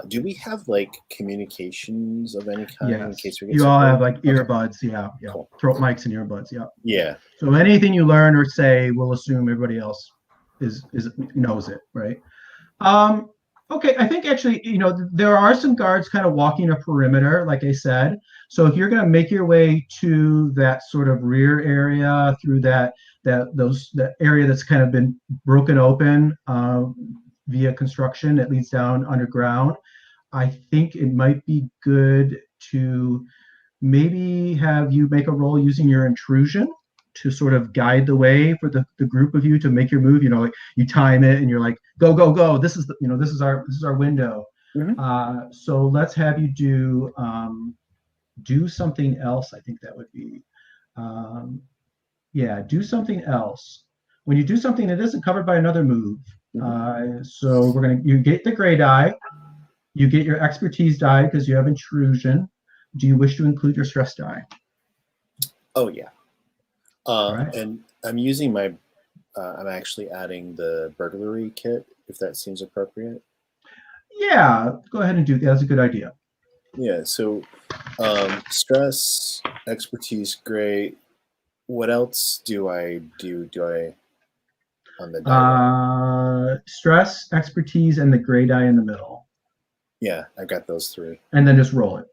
Do we have like communications of any kind in case we get? You all have like earbuds, yeah. Cool. Throat mics and earbuds, yeah. Yeah. So anything you learn or say, we'll assume everybody else knows it, right? Okay, I think actually, there are some guards kind of walking a perimeter, like I said. So if you're going to make your way to that sort of rear area through that area that's kind of been broken open via construction that leads down underground, I think it might be good to maybe have you make a roll using your intrusion to sort of guide the way for the group of you to make your move. Like you time it and you're like, go, go, go. This is this is our window. Mm-hmm. So let's have you do something else. I think that would be, do something else. When you do something that isn't covered by another move. So you get the gray die, you get your expertise die because you have intrusion. Do you wish to include your stress die? Oh yeah. Right. And I'm using I'm actually adding the burglary kit, if that seems appropriate. Yeah, go ahead and do that. That's a good idea. Yeah, so stress, expertise, great. What else do I do? On the die? stress, expertise, and the gray die in the middle. Yeah, I got those 3. And then just roll it.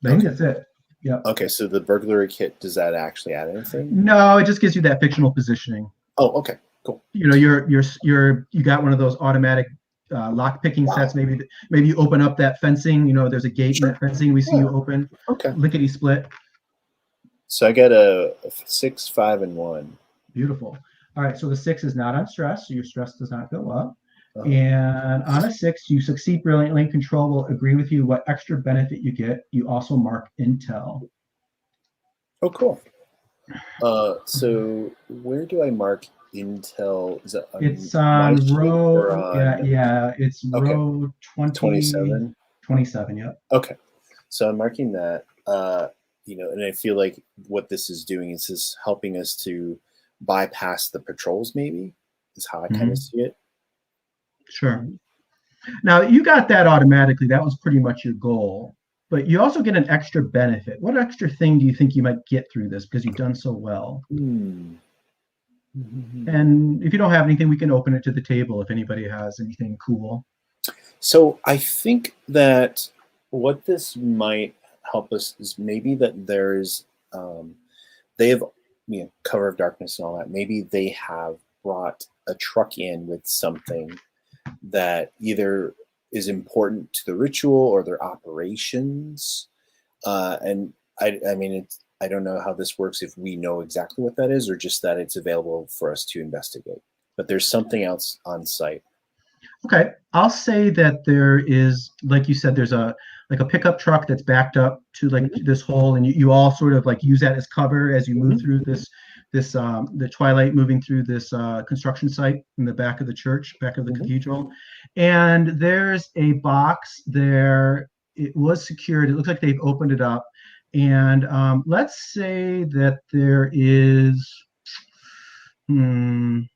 I think Okay. that's it. Yep. Okay, so the burglary kit, does that actually add anything? No, it just gives you that fictional positioning. Oh, okay, cool. You know, you got one of those automatic lock picking sets. Maybe you open up that fencing. You know, there's a gate in that fencing. We see you open. Okay. Lickety split. So I got a 6, 5, and 1. Beautiful. All right, so the 6 is not on stress, so your stress does not go up. Uh-huh. And on a 6, you succeed brilliantly. Control will agree with you what extra benefit you get. You also mark intel. Oh, cool. So where do I mark intel? Is that on It's on my sheet row. or on Yeah. It's Okay. row 27? 27. Yep. Okay. So I'm marking that. And I feel like what this is doing is just helping us to bypass the patrols, maybe, is how I kind of see it. Sure. Now you got that automatically. That was pretty much your goal. But you also get an extra benefit. What extra thing do you think you might get through this because you've done so well? And if you don't have anything, we can open it to the table if anybody has anything cool. So I think that what this might help us is maybe that there's they have cover of darkness and all that. Maybe they have brought a truck in with something that either is important to the ritual or their operations. And I mean, I don't know how this works, if we know exactly what that is or just that it's available for us to investigate. But there's something else on site. Okay, I'll say that there is, like you said, there's a pickup truck that's backed up to this hole, and you all sort of use that as cover as you move through the twilight, moving through this construction site in the back of the church, back of the cathedral. And there's a box there. It was secured. It looks like they've opened it up. And let's say that there is, I'm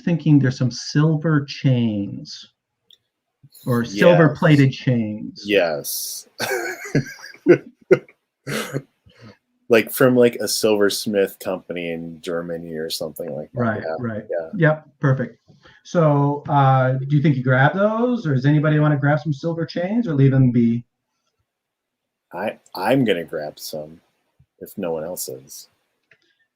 thinking there's some silver chains or silver plated chains. Yes. Like from a silversmith company in Germany or something like that. Right. Yeah. Yep. Perfect. So do you think you grab those, or does anybody want to grab some silver chains or leave them be? I'm going to grab some if no one else is.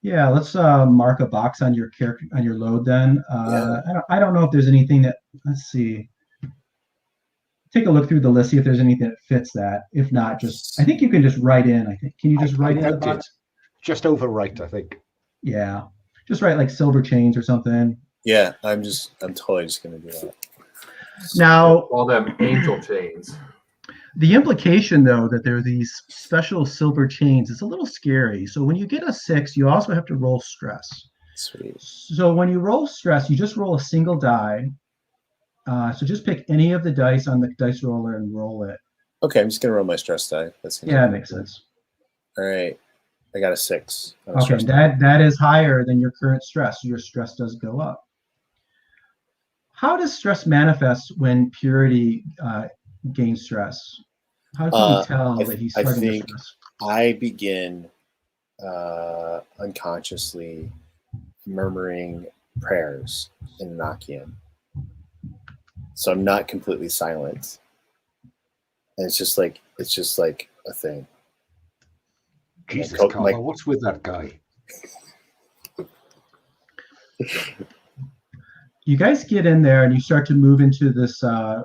Yeah, let's mark a box on your load then. I don't know if there's anything that, let's see. Take a look through the list, see if there's anything that fits that. If not, I think you can just write in. Can you just write in the box? Just overwrite, I think. Yeah, just write silver chains or something. Yeah, I'm totally just going to do that. Now, all them angel chains. The implication, though, that there are these special silver chains is a little scary. So when you get a 6, you also have to roll stress. Sweet. So when you roll stress, you just roll a single die. So just pick any of the dice on the dice roller and roll it. Okay, I'm just going to roll my stress die. That makes sense. All right. I got a 6. Okay, that is higher than your current stress. Your stress does go up. How does stress manifest when Purity gains stress? How can you tell that he's starting to stress? I begin unconsciously murmuring prayers in Enochian. So I'm not completely silent. And it's just like a thing. Jesus, Carlo, what's with that guy? You guys get in there and you start to move into this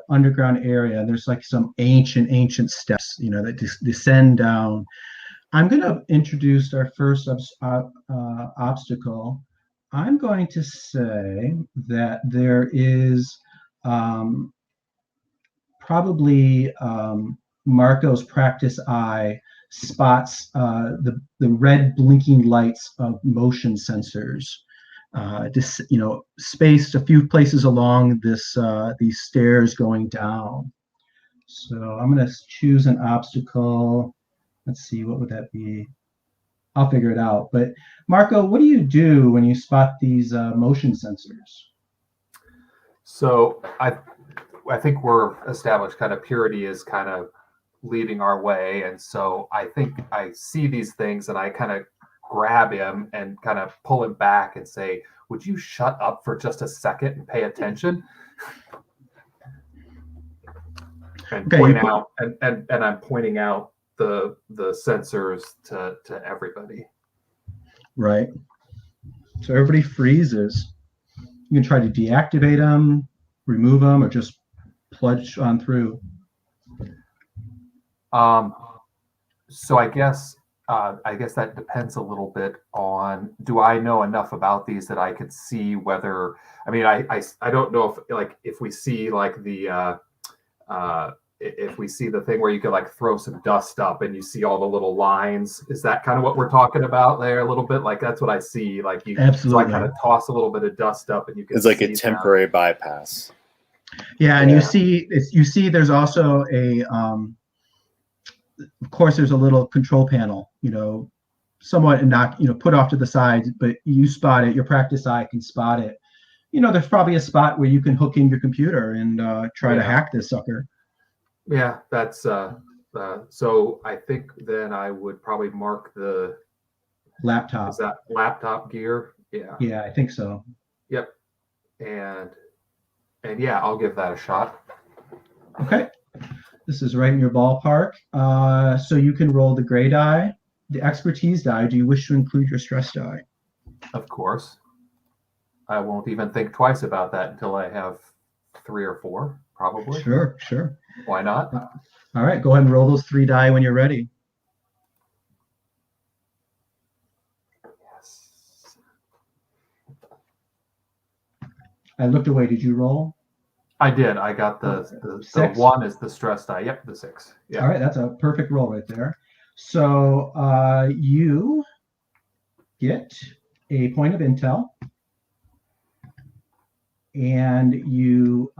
underground area. And there's some ancient steps, that descend down. I'm going to introduce our first obstacle. I'm going to say that there is probably Marco's practice eye spots the red blinking lights of motion sensors. Spaced a few places along these stairs going down. So I'm going to choose an obstacle. Let's see, what would that be? I'll figure it out. But Marco, what do you do when you spot these motion sensors? So I think we're established kind of Purity is kind of leading our way. And so I think I see these things and I kind of grab him and kind of pull him back and say, would you shut up for just a second and pay attention? And Okay, point out, and I'm pointing out the sensors to everybody. Right. So everybody freezes. You can try to deactivate them, remove them, or just plunge on through. So I guess that depends a little bit on, do I know enough about these that I could see whether, I mean, I don't know if we see like the if we see the thing where you could like throw some dust up and you see all the little lines, is that kind of what we're talking about there a little bit? Like that's what I see. Like you, Absolutely. so I kind of toss a little bit of dust up and you can. It's like a temporary bypass. Yeah, and you see there's also a of course there's a little control panel, somewhat put off to the side, but you spot it, your practice eye can spot it. There's probably a spot where you can hook in your computer and try to hack this sucker. Yeah, that's so I think then I would probably mark the laptop. Is that laptop gear? Yeah. Yeah, I think so. Yep. And yeah, I'll give that a shot. Okay. This is right in your ballpark. So you can roll the gray die, the expertise die. Do you wish to include your stress die? Of course. I won't even think twice about that until I have 3 or 4, probably. Sure. Why not? All right, go ahead and roll those 3 die when you're ready. Yes. I looked away. Did you roll? I did. I got the 1 is the stress die. Yep, the 6. Yeah. All right, that's a perfect roll right there. So you get a point of intel, and you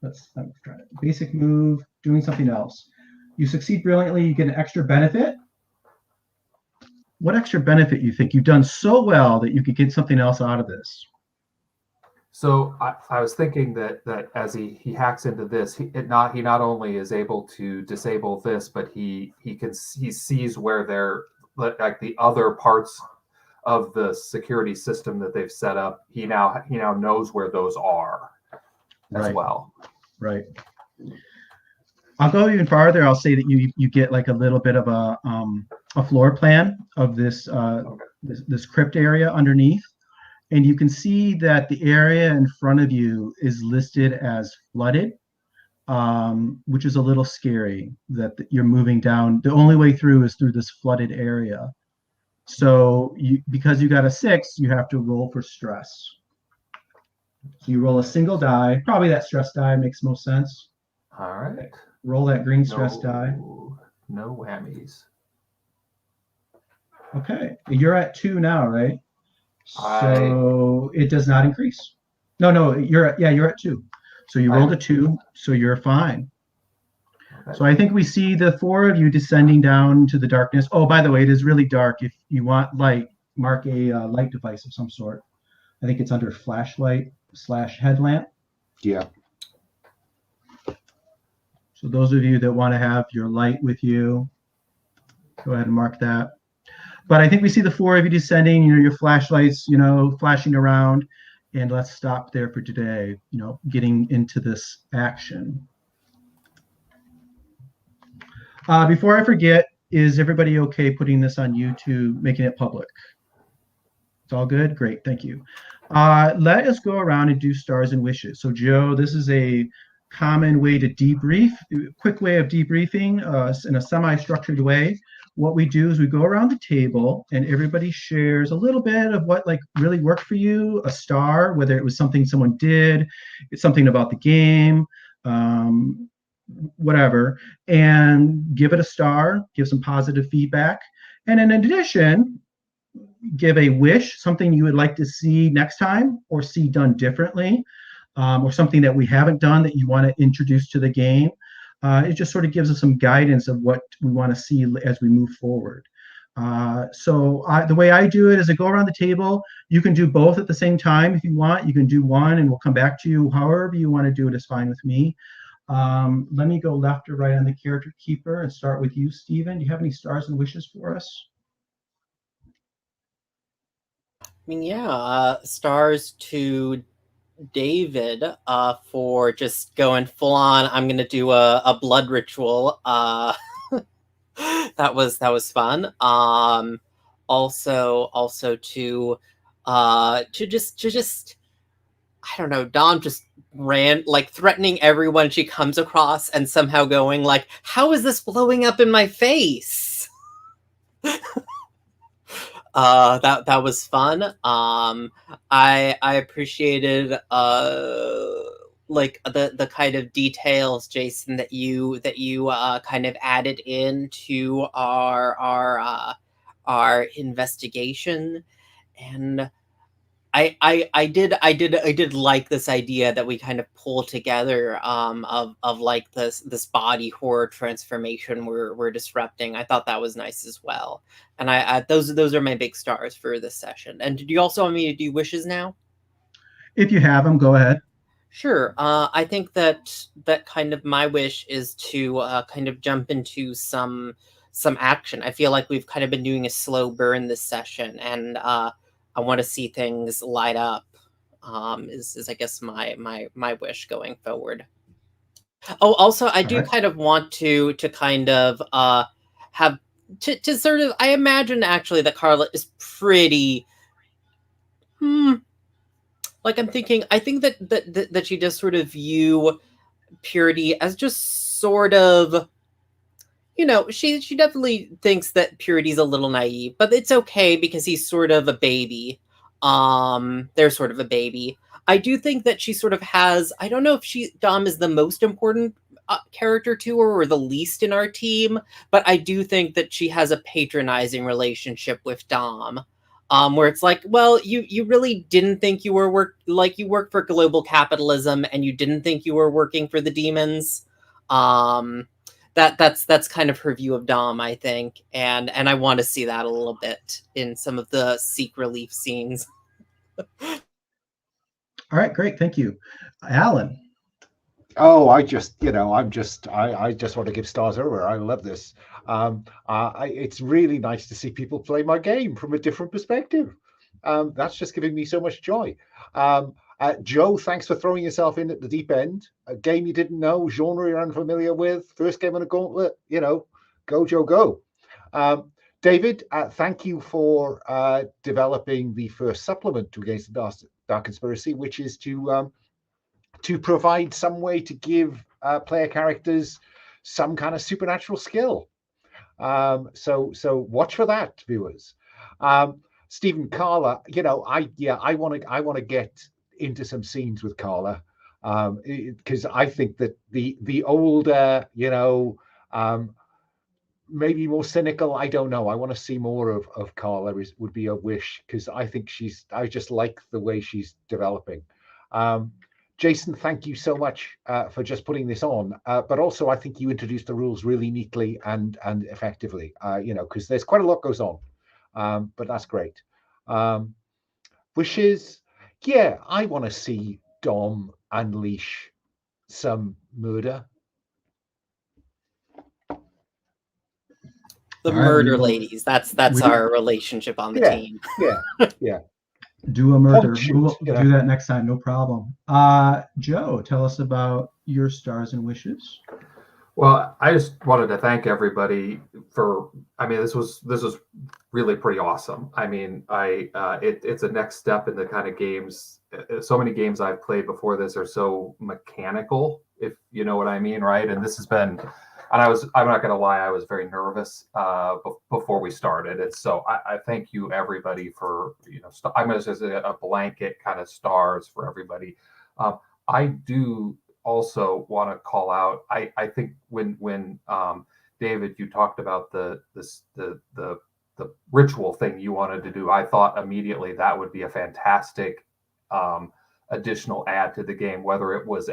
let's try it. Basic move, doing something else. You succeed brilliantly. You get an extra benefit. What extra benefit you think? You've done so well that you could get something else out of this. So I was thinking that as he hacks into this, he not only is able to disable this, but he sees where they're like the other parts of the security system that they've set up. He now knows where those are as well. Right. I'll go even farther. I'll say that you get like a little bit of a floor plan of this this crypt area underneath. And you can see that the area in front of you is listed as flooded, which is a little scary that you're moving down. The only way through is through this flooded area. So because you got a 6, you have to roll for stress. So you roll a single die. Probably that stress die makes most sense. All right. Roll that green stress die. No whammies. Okay. You're at 2 now, right? So it does not increase. No, you're at 2. So you rolled a 2, so you're fine. Okay. So I think we see the 4 of you descending down to the darkness. Oh, by the way, it is really dark. If you want light, mark a light device of some sort. I think it's under flashlight / headlamp. Yeah. So those of you that want to have your light with you, go ahead and mark that. But I think we see the 4 of you descending, your flashlights, flashing around. And let's stop there for today, getting into this action. Before I forget, is everybody okay putting this on YouTube, making it public? It's all good? Great, thank you. Let us go around and do stars and wishes. So Joe, this is a common way to debrief, quick way of debriefing in a semi-structured way. What we do is we go around the table and everybody shares a little bit of what really worked for you, a star, whether it was something someone did, it's something about the game, whatever, and give it a star, give some positive feedback. And in addition, give a wish, something you would like to see next time or see done differently, or something that we haven't done that you want to introduce to the game. It just sort of gives us some guidance of what we want to see as we move forward. So the way I do it is I go around the table. You can do both at the same time if you want. You can do one and we'll come back to you. However you want to do it is fine with me. Let me go left or right on the character keeper and start with you, Stephen. Do you have any stars and wishes for us? mean, yeah, stars to David for just going full on. I'm gonna do a blood ritual. That was fun. Also to just I don't know, Dom just ran like threatening everyone she comes across and somehow going like, how is this blowing up in my face? That was fun. I appreciated like the kind of details, Jason, that you kind of added into our investigation. And I did like this idea that we kind of pull together of like this body horror transformation we're disrupting. I thought that was nice as well. And those are my big stars for this session. And did you also want me to do wishes now? If you have them, go ahead. Sure. I think that kind of my wish is to kind of jump into some action. I feel like we've kind of been doing a slow burn this session, and I want to see things light up. Is I guess my wish going forward. Oh, also, I All do right. kind of want to kind of have to sort of. I imagine actually that Carla is pretty. Hmm, like I'm thinking. I think that she does sort of view Purity as just sort of, she definitely thinks that Purity's a little naive, but it's okay because he's sort of a baby. They're sort of a baby. I do think that she sort of has. I don't know if Dom is the most important character to her or the least in our team, but I do think that she has a patronizing relationship with Dom. Where it's like, well, you really didn't think you were you worked for global capitalism and you didn't think you were working for the demons. Um, that's kind of her view of Dom, I think, and I want to see that a little bit in some of the Seek Relief scenes. All right, great. Thank you. Alan. Oh, I just want to give stars everywhere. I love this. It's really nice to see people play my game from a different perspective. That's just giving me so much joy. Joe, thanks for throwing yourself in at the deep end. A game you didn't know, genre you're unfamiliar with, first game on a gauntlet. Go Joe, go. Um, David, thank you for developing the first supplement to Against the Dark Conspiracy, which is to provide some way to give player characters some kind of supernatural skill. So watch for that, viewers. Stephen, Carla, I want to get into some scenes with Carla, because I think that the older, maybe more cynical, I don't know. I want to see more of Carla would be a wish, because I just like the way she's developing. Jason, thank you so much for just putting this on. But also, I think you introduced the rules really neatly and effectively. Because there's quite a lot goes on, but that's great. Wishes, yeah, I want to see Dom unleash some murder. The All right, murder ladies. That's we our relationship on the Yeah, team. yeah. do a murder. Shoot, We'll do that next time, no problem. Joe, tell us about your stars and wishes. Well, I just wanted to thank everybody for. I mean, this was really pretty awesome. I mean, it's a next step in the kind of games. So many games I've played before this are so mechanical, if you know what I mean, right? And this has been. And I'm not going to lie, I was very nervous before we started. And so I thank you everybody for, I'm going to say a blanket kind of stars for everybody. I do also want to call out. I think when David, you talked about the ritual thing you wanted to do, I thought immediately that would be a fantastic additional add to the game, whether it was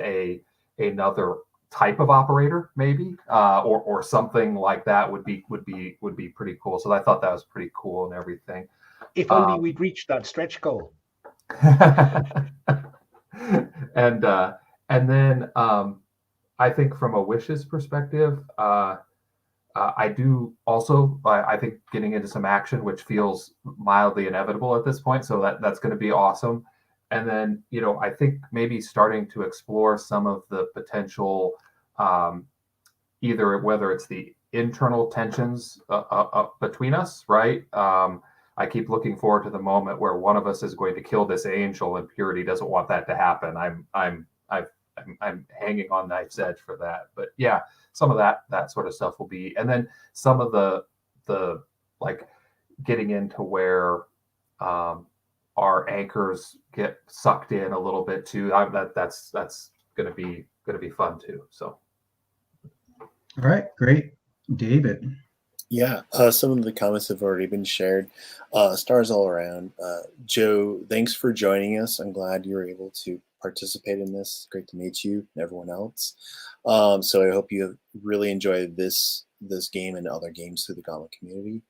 another type of operator maybe or something like that would be pretty cool. So I thought that was pretty cool and everything. If only we'd reached that stretch goal. and then I think from a wishes perspective, I do also, I think, getting into some action, which feels mildly inevitable at this point. So that's going to be awesome. And then, I think maybe starting to explore some of the potential, either whether it's the internal tensions between us, right? I keep looking forward to the moment where one of us is going to kill this angel, and Purity doesn't want that to happen. I'm hanging on knife's edge for that. But yeah, some of that sort of stuff will be, and then some of the like getting into where our anchors get sucked in a little bit too. That's going to be fun too. So. All right, great, David. Yeah, some of the comments have already been shared. Stars all around. Joe, thanks for joining us. I'm glad you were able to participate in this. Great to meet you and everyone else. So I hope you really enjoyed this game and other games through the Gauntlet community.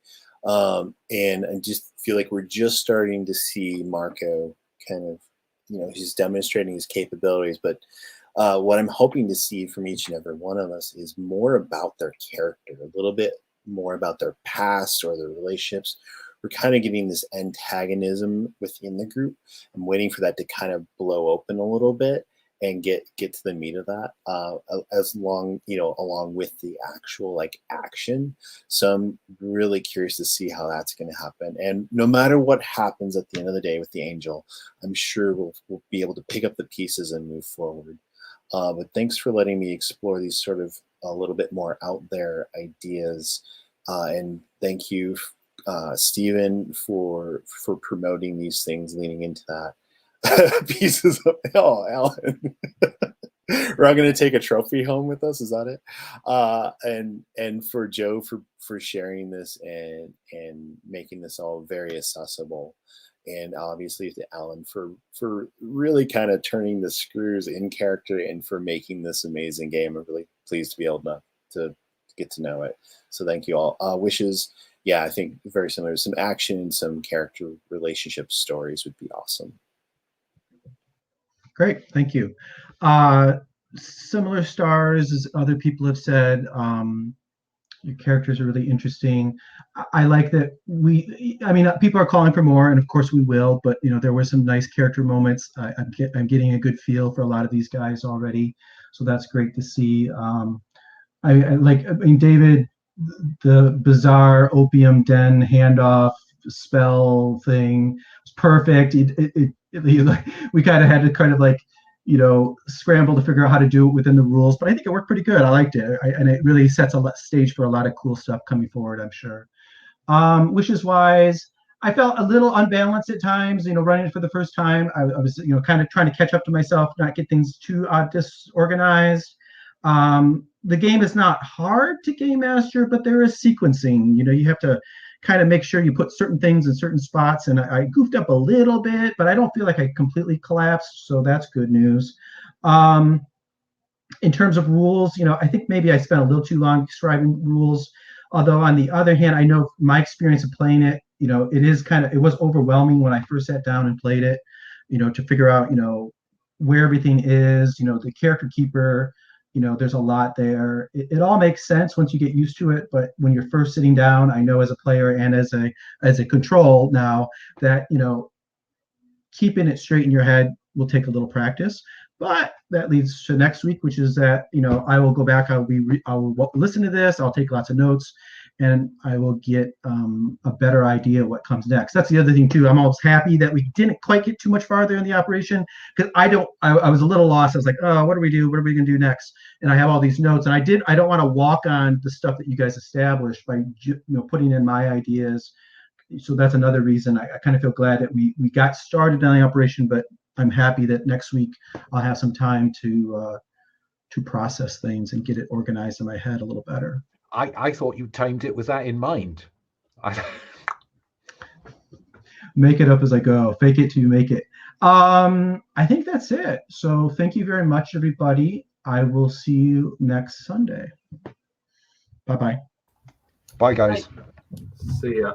And I just feel like we're just starting to see Marco kind of, he's demonstrating his capabilities, but what I'm hoping to see from each and every one of us is more about their character, a little bit more about their past or their relationships. We're kind of getting this antagonism within the group. I'm waiting for that to kind of blow open a little bit and get to the meat of that, along with the actual action. So I'm really curious to see how that's going to happen. And no matter what happens at the end of the day with the angel, I'm sure we'll be able to pick up the pieces and move forward. But thanks for letting me explore these sort of a little bit more out there ideas. And thank you, Stephen, for promoting these things, leaning into that. Pieces of Alan. We're all going to take a trophy home with us. Is that it? And for Joe for sharing this and making this all very accessible. And obviously to Alan for really kind of turning the screws in character and for making this amazing game. I'm really pleased to be able to get to know it. So thank you all. Wishes, yeah, I think very similar. Some action, some character relationship stories would be awesome. Great, thank you. Similar stars, as other people have said. Your characters are really interesting. I like that people are calling for more, and of course we will, but there were some nice character moments. I'm getting a good feel for a lot of these guys already, so that's great to see. David, the bizarre opium den handoff spell thing was perfect. We kind of had to scramble to figure out how to do it within the rules, but I think it worked pretty good. I liked it, and it really sets a stage for a lot of cool stuff coming forward, I'm sure. Wishes wise, I felt a little unbalanced at times, running it for the first time. I was, kind of trying to catch up to myself, not get things too disorganized. The game is not hard to game master, but there is sequencing. You have to kind of make sure you put certain things in certain spots, and I goofed up a little bit, but I don't feel like I completely collapsed, so that's good news. In terms of rules, I think maybe I spent a little too long describing rules, although on the other hand, I know my experience of playing it, it was overwhelming when I first sat down and played it, to figure out, where everything is, the character keeper, there's a lot there. It all makes sense once you get used to it, but when you're first sitting down, I know as a player and as a control now that keeping it straight in your head will take a little practice. But that leads to next week, which is that I will go back. I'll listen to this. I'll take lots of notes, and I will get a better idea of what comes next. That's the other thing too. I'm always happy that we didn't quite get too much farther in the operation, because I was a little lost. I was like, oh, what do we do? What are we gonna do next? And I have all these notes, and I don't want to walk on the stuff that you guys established by putting in my ideas. So that's another reason I kind of feel glad that we got started on the operation, but I'm happy that next week I'll have some time to process things and get it organized in my head a little better. I thought you timed it with that in mind. Make it up as I go. Fake it till you make it. I think that's it. So thank you very much, everybody. I will see you next Sunday. Bye-bye. Bye, guys. See ya.